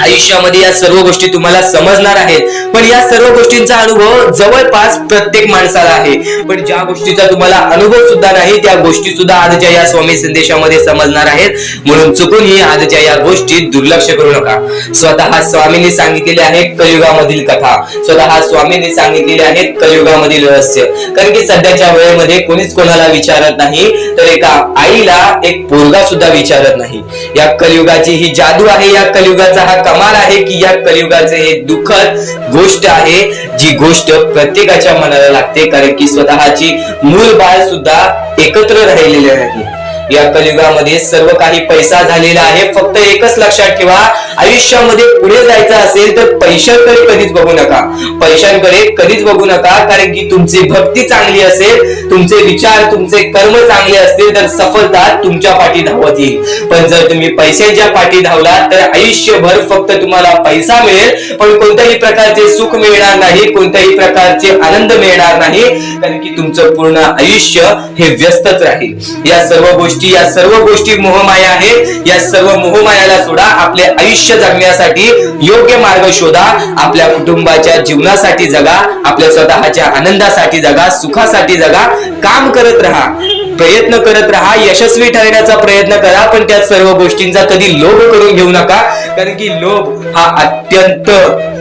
आयुष्यामध्ये या सर्व गोष्टी तुम्हाला समजणार आहेत, पण या सर्व गोष्टींचा अनुभव जवळपास प्रत्येक माणसाला आहे, पण ज्या गोष्टीचा तुम्हाला अनुभव सुद्धा नाही त्या गोष्टी सुद्धा आजच्या या स्वामी संदेशामध्ये समजणार आहेत. म्हणून चुकूनही आजच्या या गोष्टी दुर्लक्ष करू नका. स्वतः स्वामींनी सांगितलेले आहे कलियुगामधील कथा, स्वतः स्वामींनी सांगितलेले आहेत कलियुगामधील रहस्य. कारण की सध्याच्या वेळेमध्ये कोणीच कोणाला विचारत नाही, तर एका आईला एक पोरगा सुद्धा विचारत नाही. या कलियुगाची ही जादू आहे, या कलियुगाचा हा कमाल आहे की या कलियुगाचे हे दुःखद गोष्ट आहे, जी गोष्ट प्रत्येकाच्या मनाला लागते. कारण की स्वतःची मूल बाळ सुद्धा एकत्र राहिलेले नाही. या कलियुगामध्ये सर्व काही पैसा झालेला आहे. फक्त एकच लक्षात ठेवा, आयुष्यामध्ये पुढे जायचं असेल तर पैशांकडे कधीच बघू नका, पैशांकडे कधीच बघू नका. कारण की तुमची भक्ती चांगली असेल, तुमचे विचार, तुमचे कर्म चांगले असतील तर सफलता तुमच्या पाठी धावत येईल. पण जर तुम्ही पैशांच्या पाठी धावला तर आयुष्यभर फक्त तुम्हाला पैसा मिळेल, पण कोणत्याही प्रकारचे सुख मिळणार नाही, कोणत्याही प्रकारचे आनंद मिळणार नाही. कारण की तुमचं पूर्ण आयुष्य हे व्यस्तच राहील. या सर्व गोष्टी मोहमाया आहेत. या सर्व मोहमायाला सोडा, आपले आयुष्य जगण्यासाठी योग्य मार्ग शोधा, आपल्या कुटुंबाच्या जीवनासाठी जगा, आपल्या स्वतःच्या आनंदासाठी जगा, सुखासाठी जगा. काम करत राहा, प्रयत्न करत राहा, यशस्वी ठरण्याचा प्रयत्न करा, पण त्या सर्व गोष्टींचा कधी लोभ करून घेऊ नका. कारण की लोभ हा अत्यंत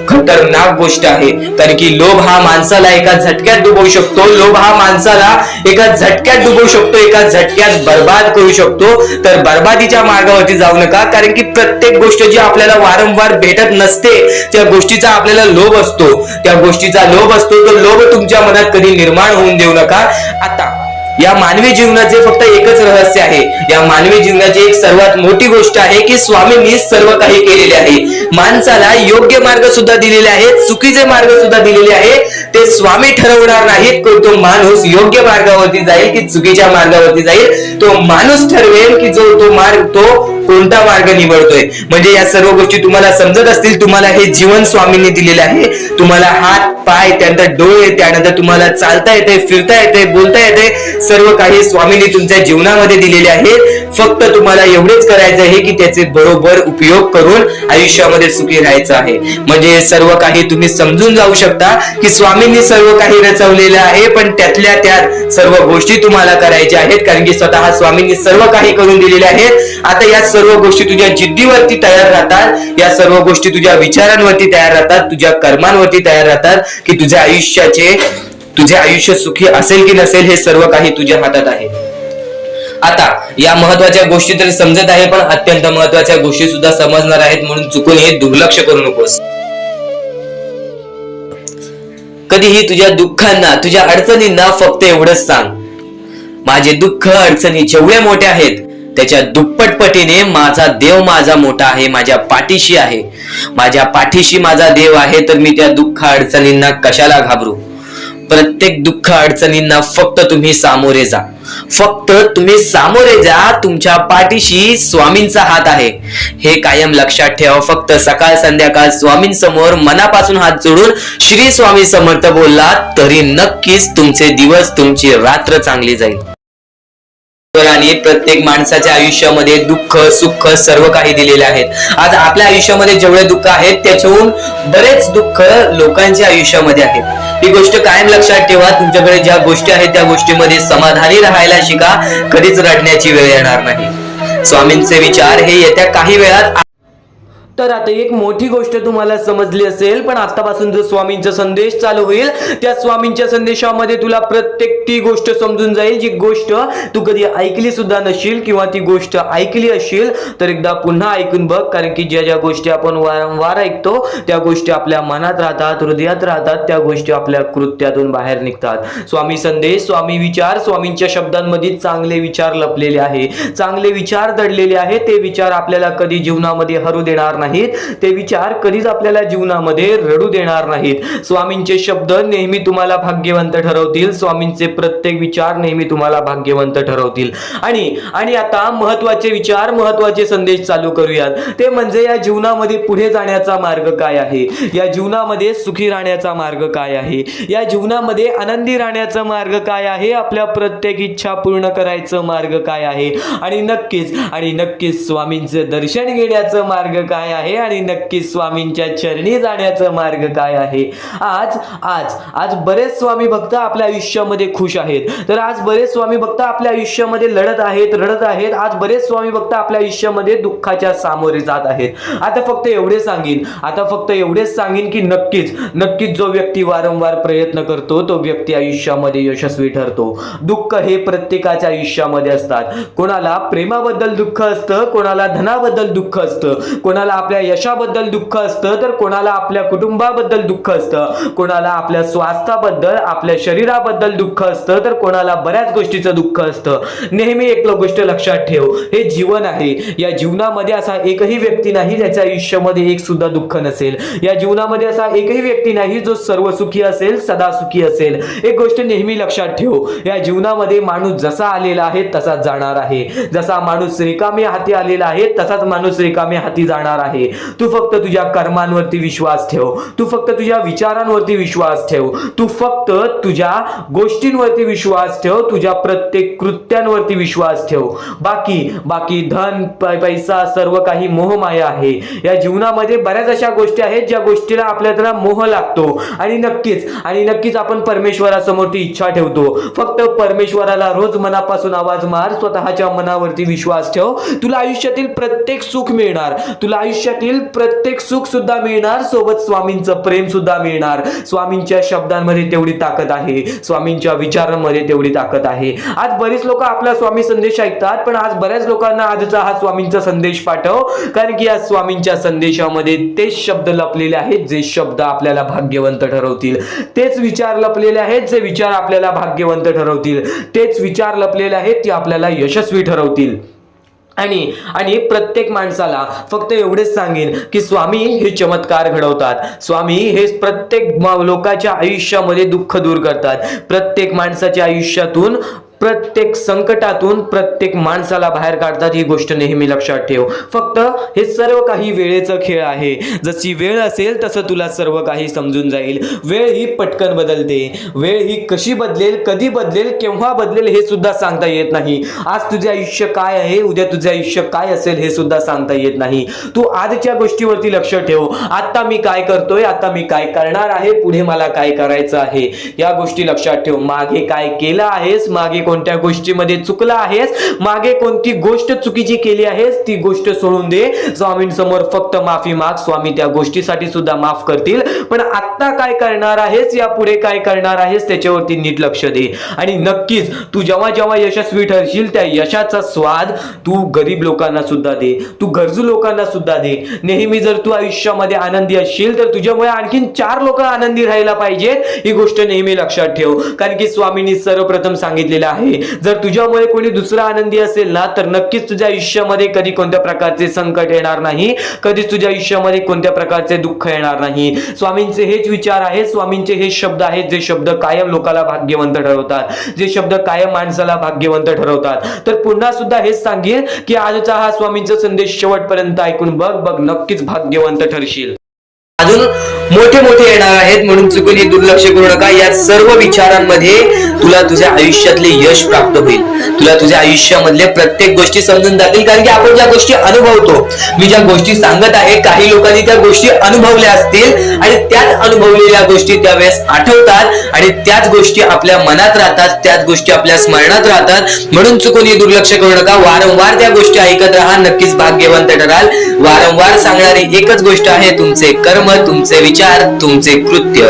खतरनाक गोष्ट आहे. कारण की लोभ हा माणसाला एका झटक्यात डुबवू शकतो, लोभ हा माणसाला एका झटक्यात डुबवू शकतो, एका झटक्यात बर्बाद करू शकतो. तर बर्बादीच्या मार्गावरती जाऊ नका. कारण की प्रत्येक गोष्ट जी आपल्याला वारंवार भेटत नसते त्या गोष्टीचा आपल्याला लोभ असतो, त्या गोष्टीचा लोभ असतो. तो लोभ तुमच्या मनात कधी निर्माण होऊन देऊ नका. आता या मानवी जीवनाचे फक्त एकच रहस्य आहे, या मानवी जीवनाची एक सर्वात मोठी गोष्ट आहे की स्वामींनी सर्व काही केलेले आहे. माणसाला योग्य मार्ग सुद्धा दिलेले आहेत, चुकीचे मार्ग सुद्धा दिलेले आहेत. ते स्वामी ठरवणार नाहीत की तो माणूस योग्य मार्गावरती जाईल की चुकीच्या मार्गावरती जाईल. तो माणूस ठरवेल की तो मार्ग तो कोणता मार्ग निवडतोय. म्हणजे या सर्व गोष्टी तुम्हाला समजत असतील. तुम्हाला हे जीवन स्वामींनी दिलेले आहे. तुम्हाला हात पाय, त्यानंतर डोळे, त्यानंतर तुम्हाला चालता येते, फिरता येते, बोलता येते, सर्व काही स्वामींनी तुमच्या जीवनामध्ये दिलेले आहेत. फक्त तुम्हाला एवढेच करायचं आहे की त्याचे बरोबर उपयोग करून आयुष्यामध्ये सुखी राहायचं आहे. म्हणजे सर्व काही तुम्ही समजून जाऊ शकता की स्वामींनी सर्व काही रचवलेलं आहे, पण त्यातल्या त्यात सर्व गोष्टी तुम्हाला करायच्या आहेत, कारण की स्वतः स्वामींनी सर्व काही करून दिलेले आहेत. आता या सर्व गोष्टी तुझ्या जिद्दीवरती तयार राहतात, या सर्व गोष्टी तुझ्या विचारांवरती तयार राहतात, तुझ्या कर्मांवरती तयार राहतात की तुझे आयुष्य सुखी असेल की नसेल हे सर्व काही तुझ्या हातात आहे. आता या महत्वाच्या गोष्टी तरी समजत आहे, पण अत्यंत महत्वाच्या गोष्टी सुद्धा समजणार आहेत, म्हणून चुकून हे दुर्लक्ष करू नकोस. कधीही तुझ्या दुःखांना, तुझ्या अडचणींना फक्त एवढंच सांग, माझे दुःख अडचणी जेवढे मोठे आहेत त्याच्या दुप्पटपटीने माझा देव माझा मोठा आहे, माझ्या पाठीशी आहे. माझ्या पाठीशी माझा देव आहे, तर मी त्या दुःख अडचणींना कशाला घाबरू. प्रत्येक दुःख अडचणींना फक्त तुम्ही सामोरे जा, फक्त तुम्ही सामोरे जा. तुमच्या पाठीशी स्वामींचा हात आहे, हे कायम लक्षात ठेवा. फक्त सकाळ संध्याकाळ स्वामींसमोर मनापासून हात जोडून श्री स्वामी समर्थ बोललात तरी नक्कीच तुमचे दिवस, तुमची रात्र चांगली जाईल. आणि प्रत्येक माणसाच्या आयुष्यामध्ये दुःख सुख सर्व काही दिलेले आहेत. आज आपल्या आयुष्यामध्ये जेवढे दुःख आहेत त्याच्याहून बरेच दुःख लोकांच्या आयुष्यामध्ये आहेत. ही गोष्ट कायम लक्षात ठेवा. तुमच्याकडे ज्या गोष्टी आहेत त्या गोष्टीमध्ये समाधानी राहायला शिका, कधीच रडण्याची वेळ येणार नाही. स्वामींचे विचार हे येत्या काही वेळात. तर आता एक मोठी गोष्ट तुम्हाला समजली असेल, पण आतापासून जो स्वामींचा संदेश चालू होईल त्या स्वामींच्या संदेशामध्ये तुला प्रत्येक ती गोष्ट समजून जाईल जी गोष्ट तू कधी ऐकली सुद्धा नशील, किंवा ती गोष्ट ऐकली असेल तर एकदा पुन्हा ऐकून बघ. कारण की ज्या ज्या गोष्टी आपण वारंवार ऐकतो त्या गोष्टी आपल्या मनात राहतात, हृदयात राहतात, त्या गोष्टी आपल्या कृत्यातून बाहेर निघतात. स्वामी संदेश, स्वामी विचार, स्वामींच्या शब्दांमध्ये चांगले विचार लपलेले आहे, चांगले विचार दडलेले आहे. ते विचार आपल्याला कधी जीवनामध्ये हरू देणार नाहीत, ते विचार कधीच आपल्याला जीवनामध्ये रडू देणार नाहीत. स्वामींचे शब्द नेहमी तुम्हाला भाग्यवंत ठरवतील, स्वामींचे प्रत्येक विचार नेहमी तुम्हाला भाग्यवंत ठरवतील. आणि आता महत्वाचे विचार, महत्वाचे संदेश चालू करूयात. ते म्हणजे या जीवनामध्ये पुढे जाण्याचा मार्ग काय आहे, या जीवनामध्ये सुखी राहण्याचा मार्ग काय आहे, या जीवनामध्ये आनंदी राहण्याचा मार्ग काय आहे, आपल्या प्रत्येक इच्छा पूर्ण करायचं मार्ग काय आहे, आणि नक्कीच स्वामींचे दर्शन घेण्याचं मार्ग काय आहे, आणि नक्कीच स्वामींच्या चरणी जाण्याचा मार्ग काय आहे. आज बरेच स्वामी भक्त आपल्या आयुष्यामध्ये खुश आहेत, तर आज बरेच स्वामी भक्त आपल्या आयुष्यामध्ये रडत आहेत. आज बरेच स्वामी भक्त आपल्या आयुष्यामध्ये दुःखाच्या सामोरे जात आहेत. आता फक्त एवढेच सांगेन की नक्कीच जो व्यक्ती वारंवार प्रयत्न करतो तो व्यक्ती आयुष्यामध्ये यशस्वी ठरतो. दुःख हे प्रत्येकाच्या आयुष्यामध्ये असतात. कोणाला प्रेमाबद्दल दुःख असतं, कोणाला धनाबद्दल दुःख असतं, कोणाला आपल्या यशाबद्दल दुःख असतं, तर कोणाला आपल्या कुटुंबाबद्दल दुःख असतं, कोणाला आपल्या स्वास्थ्याबद्दल, आपल्या शरीराबद्दल दुःख असतं, तर कोणाला बऱ्याच गोष्टीचं दुःख असतं. नेहमी एक गोष्ट लक्षात ठेव, हे जीवन आहे. या जीवनामध्ये असा एकही व्यक्ती नाही ज्याच्या आयुष्यामध्ये एक सुद्धा दुःख नसेल. या जीवनामध्ये असा एकही व्यक्ती नाही जो सर्व सुखी असेल, सदा सुखी असेल. एक गोष्ट नेहमी लक्षात ठेव, या जीवनामध्ये माणूस जसा आलेला आहे तसाच जाणार आहे. जसा माणूस रिकामे हाती आलेला आहे तसाच माणूस रिकामे हाती जाणार आहे. तू फक्त तुझ्या कर्मांवरती विश्वास ठेव, तू फक्त तुझ्या विचारांवरती विश्वास ठेव, तू फक्त तुझ्या गोष्टींवरती विश्वास ठेव, तुझ्या प्रत्येक कृत्यांवरती विश्वास ठेव. बाकी धन पैसा सर्व काही मोहमाया आहे. या जीवनामध्ये बऱ्याच अशा गोष्टी आहेत ज्या गोष्टीला आपल्याला मोह लागतो, आणि नक्कीच आपण परमेश्वरासमोर ती इच्छा ठेवतो. फक्त परमेश्वराला रोज मनापासून आवाज मार, स्वतःच्या मनावरती विश्वास ठेव. तुला आयुष्यातील प्रत्येक सुख मिळणार, तुला आयुष्य आयुष्यातील प्रत्येक सुख सुद्धा मिळणार, सोबत स्वामींचं प्रेम सुद्धा मिळणार. स्वामींच्या शब्दांमध्ये तेवढी ताकद आहे, स्वामींच्या विचारांमध्ये तेवढी ताकद आहे. आज बरीच लोक आपला स्वामी संदेश ऐकतात, पण आज बऱ्याच लोकांना आजचा हा स्वामींचा संदेश पाठव, कारण की या स्वामींच्या संदेशामध्ये तेच शब्द लपलेले आहेत जे शब्द आपल्याला भाग्यवंत ठरवतील, तेच विचार लपलेले आहेत जे विचार आपल्याला भाग्यवंत ठरवतील, तेच विचार लपलेले आहेत ते आपल्याला यशस्वी ठरवतील. आणि प्रत्येक माणसाला फक्त एवढेच सांगेन की स्वामी हे चमत्कार घडवतात. स्वामी हे प्रत्येक लोकांच्या आयुष्यामध्ये दुःख दूर करतात. प्रत्येक माणसाच्या आयुष्यातून, प्रत्येक संकटातून प्रत्येक माणसाला बाहेर काढतात. ही गोष्ट नेहमी लक्षात ठेव. फक्त हे सर्व काही वेळेचा खेळ आहे. जशी वेळ असेल तसं तुला सर्व काही समजून जाईल. वेळ ही पटकन बदलते. वेळ ही कशी बदलेल, कधी बदलेल, केव्हा बदलेल हे सुद्धा सांगता येत नाही. आज तुझे आयुष्य काय आहे, उद्या तुझे आयुष्य काय असेल हे सुद्धा सांगता येत नाही. तू आजच्या गोष्टीवरती लक्ष ठेव. आता मी काय करतोय, आता मी काय करणार आहे, पुढे मला काय करायचं आहे, या गोष्टी लक्षात ठेव. मागे काय केलं आहेस, मागे कोणत्या गोष्टीमध्ये चुकला आहेस, मागे कोणती गोष्ट चुकीची केली आहेस, ती गोष्ट सोडून दे. स्वामींसमोर फक्त माफी माग. स्वामी त्या गोष्टीसाठी सुद्धा माफ करतील. पण आता काय करणार आहेस, या पुढे काय करणार आहेस, त्याच्यावरती नीट लक्ष दे. आणि नक्कीच तू जेव्हा जेव्हा यशस्वी ठरशील त्या यशाचा स्वाद तू गरीब लोकांना सुद्धा दे, तू गरजू लोकांना सुद्धा दे. नेहमी जर तू आयुष्यामध्ये आनंदी असशील तर तुझ्यामुळे आणखीन 4 लोक आनंदी राहायला पाहिजेत. ही गोष्ट नेहमी लक्षात ठेव, कारण की स्वामींनी सर्वप्रथम सांगितलेलं आहे, जर तुझ्यामुळे कोणी दुसरा आनंदी असेल ना तर नक्कीच तुझ्या आयुष्यामध्ये कधी कोणत्या प्रकारचे संकट येणार नाही, कधीच तुझ्या आयुष्यामध्ये कोणत्या प्रकारचे दुःख येणार नाही. स्वामींचे हेच विचार आहेत, स्वामींचे हे शब्द आहेत जे शब्द कायम लोकाला भाग्यवंत ठरवतात, जे शब्द कायम माणसाला भाग्यवंत ठरवतात. तर पुन्हा सुद्धा हेच सांगेन की आजचा हा स्वामींचा संदेश शेवटपर्यंत ऐकून बघ, नक्कीच भाग्यवंत ठरशील. अजून मोठे मोठे येणार आहेत म्हणून चुकून दुर्लक्ष करू नका. या सर्व विचारांमध्ये तुला तुझ्या आयुष्यातले यश प्राप्त होईल. तुला तुझ्या आयुष्यामधले प्रत्येक गोष्टी समजून जातील, कारण की आपण ज्या गोष्टी अनुभवतो, मी ज्या गोष्टी सांगत आहे, काही लोकांनी त्या गोष्टी अनुभवल्या असतील आणि त्याच अनुभवलेल्या गोष्टी त्यावेळेस आठवतात आणि त्याच गोष्टी आपल्या मनात राहतात, त्याच गोष्टी आपल्या स्मरणात राहतात. म्हणून चुकून दुर्लक्ष करू नका. वारंवार त्या गोष्टी ऐकत राहा, नक्कीच भाग्यवंत ठराल. वारंवार सांगणारी एकच गोष्ट आहे, तुमचे कर्म, तुमचे विचार, तुमचे कृत्य.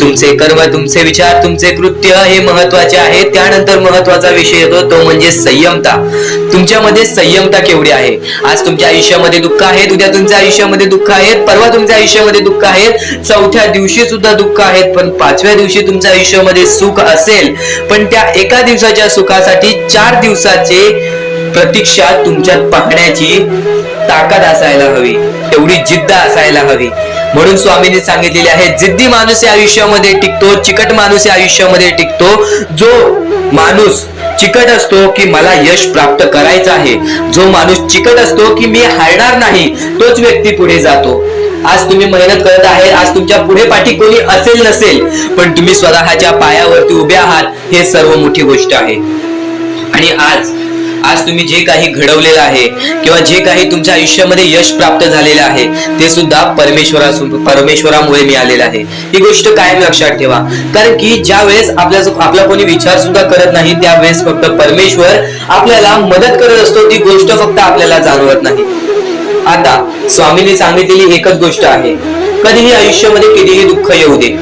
तुमचे कर्म, तुमचे विचार, तुमचे कृत्य हे महत्वाचे आहे. त्यानंतर महत्वाचा विषय येतो तो म्हणजे संयमता. तुमच्यामध्ये संयमता केवढी आहे. आज तुमच्या आयुष्यामध्ये दुःख आहेत, उद्या तुमच्या आयुष्यामध्ये दुःख आहेत, परवा तुमच्या आयुष्यामध्ये दुःख आहेत, चौथ्या दिवशी सुद्धा दुःख आहेत, पण 5व्या दिवशी तुमच्या आयुष्यामध्ये सुख असेल. पण त्या एका दिवसाच्या सुखासाठी 4 दिवसाचे प्रतीक्षा तुमच्यात पाहण्याची ताकद असायला हवी, तेवढी जिद्द असायला हवी. म्हणून स्वामींनी सांगितलेले आहे, जिद्दी माणूस या आयुष्यामध्ये टिकतो, चिकट माणूस या आयुष्यामध्ये टिकतो. जो माणूस चिकट असतो की मला यश प्राप्त करायचं आहे, जो माणूस चिकट असतो की मी हारणार नाही, तोच व्यक्ती पुढे जातो. आज तुम्ही मेहनत करत आहे, आज तुमच्या पुढे पाठी कोणी असेल नसेल, पण तुम्ही स्वतःच्या पायावरती उभे आहात, हे सर्व मोठी गोष्ट आहे. आणि आज तुम्ही जे काही घडवलेलं आहे किंवा जे काही तुमच्या आयुष्यामध्ये यश प्राप्त झालेलं आहे ते सुद्धा परमेश्वरामुळे मिळालेलं आहे. ही गोष्ट कायम लक्षात ठेवा, कारण की ज्या वेळेस आपला कोणी विचार सुद्धा करत नाही त्यावेळेस फक्त परमेश्वर आपल्याला मदत करत असतो. ती गोष्ट फक्त आपल्याला जाणवत नाही. आता स्वामींनी सांगितलेली एकच गोष्ट आहे, कधीही आयुष्यामध्ये कितीही दुःख येऊ दे,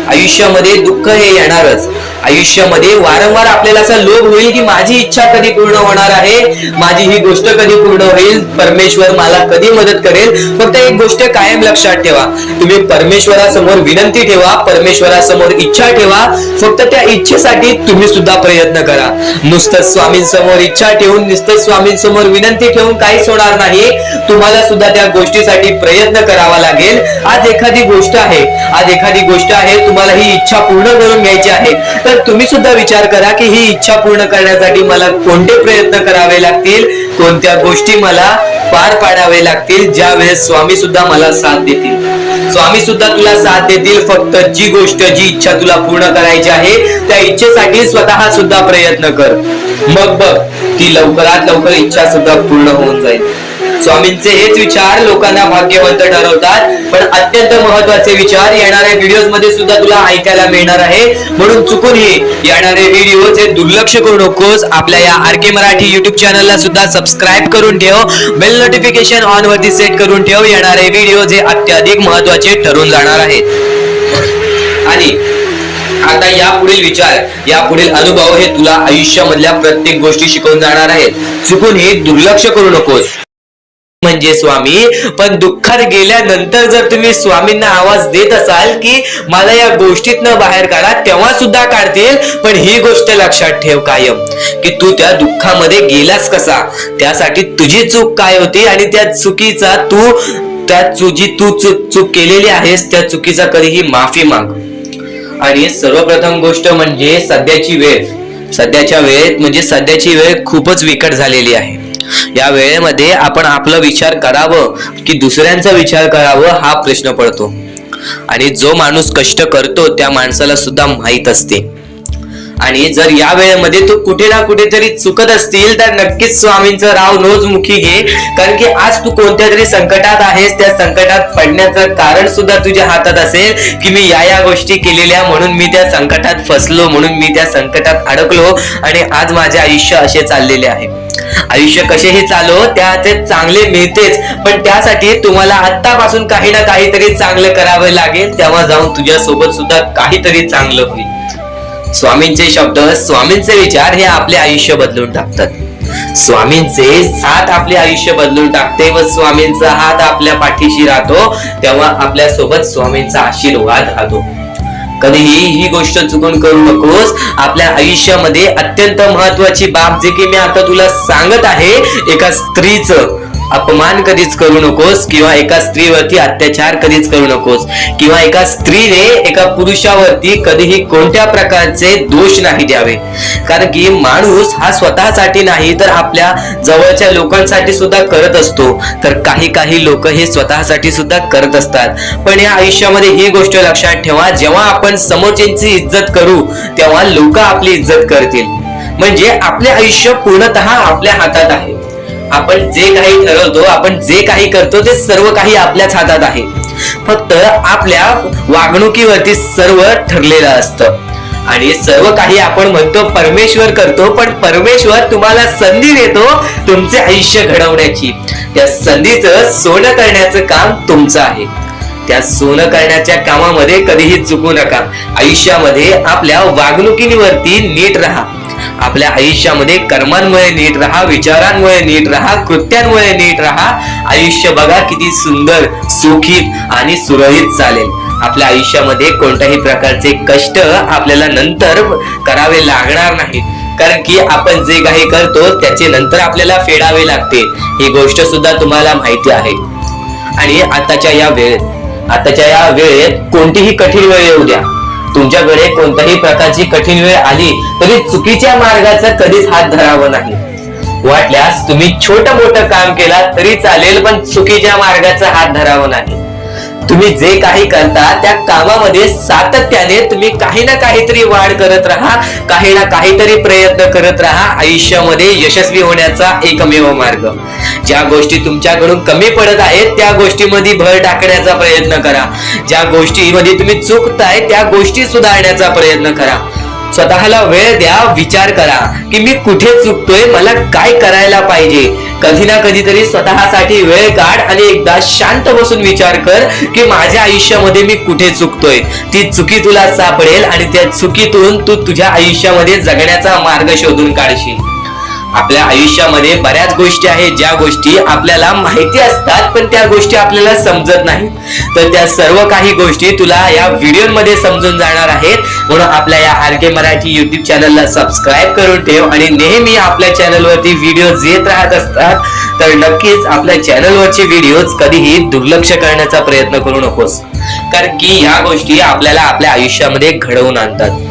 आयुष्यामध्ये दुःख हे येणारच. आयुष्यामध्ये वारंवार आपल्याला असा लोभ होईल की माझी इच्छा कधी पूर्ण होणार आहे, माझी ही गोष्ट कधी पूर्ण होईल, परमेश्वर मला कधी मदत करेल. फक्त एक गोष्ट कायम लक्षात ठेवा, तुम्ही परमेश्वरासमोर विनंती ठेवा, परमेश्वरासमोर इच्छा ठेवा. फक्त त्या इच्छेसाठी तुम्ही सुद्धा प्रयत्न करा. नुसतं स्वामींसमोर इच्छा ठेवून, नुसतं स्वामींसमोर विनंती ठेवून काहीच होणार नाही. तुम्हाला सुद्धा त्या गोष्टीसाठी प्रयत्न करावा लागेल. आज एखादी गोष्ट आहे, तुम्हाला ही इच्छा पूर्ण करून घ्यायची आहे, तर तुम्ही सुद्धा विचार करा की ही इच्छा पूर्ण करण्यासाठी मला कोणते प्रयत्न करावे लागतील, कोणत्या गोष्टी मला पार पाडावे लागतील. ज्या वेळेस स्वामी सुद्धा मला साथ देतील, स्वामी सुद्धा तुला साथ देतील. फक्त जी गोष्ट, जी इच्छा तुला पूर्ण करायची आहे त्या इच्छेसाठी स्वतः सुद्धा प्रयत्न कर. मग बघ ती लवकरात लवकर इच्छा सुद्धा पूर्ण होऊन जाईल. स्वामींचे हेच विचार लोकांना भाग्यवंत ठरवतात. पण अत्यंत महत्वाचे विचार येणाऱ्या व्हिडिओज मध्ये सुद्धा तुला ऐकायला मिळणार आहे. म्हणून चुकूनही येणारे व्हिडिओ हे दुर्लक्ष करू नकोस. आपल्या या RK मराठी युट्यूब चॅनलला सुद्धा सबस्क्राईब करून ठेव. बेल नोटिफिकेशन ऑन वरती सेट करून ठेव. येणारे व्हिडिओ हे अत्याधिक महत्वाचे ठरून जाणार आहेत. आणि आता यापुढील विचार, यापुढील अनुभव हे तुला आयुष्यामधल्या प्रत्येक गोष्टी शिकवून जाणार आहेत. चुकून हे दुर्लक्ष करू नकोस. म्हणजे स्वामी, पण दुःखात गेल्यानंतर जर तुम्ही स्वामींना आवाज देत असाल की मला या गोष्टीतनं बाहेर काढा, तेव्हा सुद्धा काढतील. पण ही गोष्ट लक्षात ठेव कायम की तू त्या दुःखामध्ये गेलास कसा, त्यासाठी तुझी चूक काय होती आणि त्या चुकीचा चूक केलेली आहेस त्या चुकीचा कधीही माफी माग. आणि सर्वप्रथम गोष्ट म्हणजे सध्याची वेळ खूपच विकट झालेली आहे. या वेळेमध्ये आपण आपला विचार करावं की दुसऱ्यांचा विचार करावं हा प्रश्न पडतो. आणि जो माणूस कष्ट करतो त्या माणसाला सुद्धा माहित असते. आणि जर या वेळेमध्ये तू कुठे ना कुठेतरी चुकत असतील तर नक्कीच स्वामींचं राव नोजमुखी घे. कारण की आज तू कोणत्या तरी संकटात आहेस. त्या संकटात पडण्याचं कारण सुद्धा तुझ्या हातात असेल की मी या गोष्टी केलेल्या म्हणून मी त्या संकटात फसलो, म्हणून मी त्या संकटात अडकलो आणि आज माझे आयुष्य असे चाललेले आहे. आयुष्य कसेही चालो त्याचे चांगले मिळतेच, पण त्यासाठी तुम्हाला आत्तापासून काही ना काहीतरी चांगलं करावं लागेल. तेव्हा जाऊन तुझ्या सोबत सुद्धा काहीतरी चांगलं होईल. स्वामींचे शब्द, स्वामींचे विचार हे आपले आयुष्य बदलून टाकतात. स्वामींचे साथ आपले आयुष्य बदलून टाकते व स्वामींचा हात आपल्या पाठीशी राहतो. तेव्हा आपल्या सोबत स्वामींचा आशीर्वाद राहतो. कधीही ही गोष्ट चुकून करू नकोस. आपल्या आयुष्यामध्ये अत्यंत महत्वाची बाब जे की मी आता तुला सांगत आहे, एका स्त्रीचं अपमान कधीच करू नकोस किंवा एका स्त्रीवरती अत्याचार कधीच करू नकोस किंवा एका स्त्रीने एका पुरुषावरती कधीही कोणत्या प्रकारचे दोष नाही द्यावे. कारण की माणूस हा स्वतःसाठी नाही तर आपल्या जवळच्या लोकांसाठी सुद्धा करत असतो. तर काही लोक हे स्वतःसाठी सुद्धा करत असतात. पण या आयुष्यामध्ये ही गोष्ट लक्षात ठेवा, जेव्हा आपण समोरच्यांची इज्जत करू तेव्हा लोक आपली इज्जत करतील. म्हणजे आपले आयुष्य पूर्णतः आपल्या हातात आहे. आपण जे काही ठरवतो, आपण जे काही करतो ते सर्व काही आपल्याच हातात आहे. फक्त आपल्या वागणुकीवरती सर्व ठरलेलं असतं. आणि सर्व काही आपण म्हणतो परमेश्वर करतो, पण परमेश्वर तुम्हाला संधी देतो तुमचे आयुष्य घडवण्याची. त्या संधीचं सोनं करण्याचं काम तुमचं आहे. त्या सोनं करण्याच्या कामामध्ये कधीही चुकू नका. आयुष्यामध्ये आपल्या वागणुकीवरती नीट राहा. आपल्या आयुष्यामध्ये कर्मांमुळे नीट राहा, विचारांमुळे नीट राहा, कृत्यांमुळे नीट राहा. आयुष्य बघा किती सुंदर, सुखीत आणि सुरळीत चालेल. आपल्या आयुष्यामध्ये कोणत्याही प्रकारचे कष्ट आपल्याला नंतर करावे लागणार नाहीत. कारण की आपण जे काही करतो त्याचे नंतर आपल्याला फेडावे लागते. ही गोष्ट सुद्धा तुम्हाला माहिती आहे. आणि आताच्या या वेळेत कोणतीही कठीण वेळ येऊ द्या, तुमच्याकडे कोणत्याही प्रकारची कठीण वेळ आली तरी चुकीच्या मार्गाचा कधीच हात धरावा नाही. वाटल्यास तुम्ही छोटं मोठं काम केला तरी चालेल, पण चुकीच्या मार्गाचा हात धरावा नाही. तुम्ही जे काही करता त्या कामामध्ये सातत्याने तुम्ही काही ना काहीतरी वाढ करत राहा, काही ना काहीतरी प्रयत्न करत राहा. आयुष्यामध्ये यशस्वी होण्याचा एकमेव मार्ग. ज्या गोष्टी तुमच्याकडून कमी पडत आहेत त्या गोष्टीमध्ये भर टाकण्याचा प्रयत्न करा. ज्या गोष्टीमध्ये तुम्ही चुकताय त्या गोष्टी सुधारण्याचा प्रयत्न करा. स्वतःला वेळ द्या, विचार करा की मी कुठे चुकतोय, मला काय करायला पाहिजे. कधी ना कधीतरी स्वतःसाठी वेळ काढ आणि एकदा शांत बसून विचार कर की माझ्या आयुष्यामध्ये मी कुठे चुकतोय. ती चुकी तुला सापडेल आणि त्या चुकीतून तू तुझ्या आयुष्यामध्ये जगण्याचा मार्ग शोधून काढशील. आपल्या आयुष्यामध्ये बऱ्याच गोष्टी आहेत ज्या गोष्टी आपल्याला माहिती असतात पण त्या गोष्टी आपल्याला समजत नाहीत. तर त्या सर्व काही गोष्टी तुला या व्हिडिओमध्ये समजून जाणार आहेत. म्हणून आपल्या या RK मराठी युट्यूब चॅनलला सबस्क्राईब करून ठेव आणि नेहमी आपल्या चॅनलवरती व्हिडिओज येत राहत असतात. तर नक्कीच आपल्या चॅनलवरचे व्हिडिओज कधीही दुर्लक्ष करण्याचा प्रयत्न करू नकोस. कारण की या गोष्टी आपल्याला आपल्या आयुष्यामध्ये घडवून आणतात.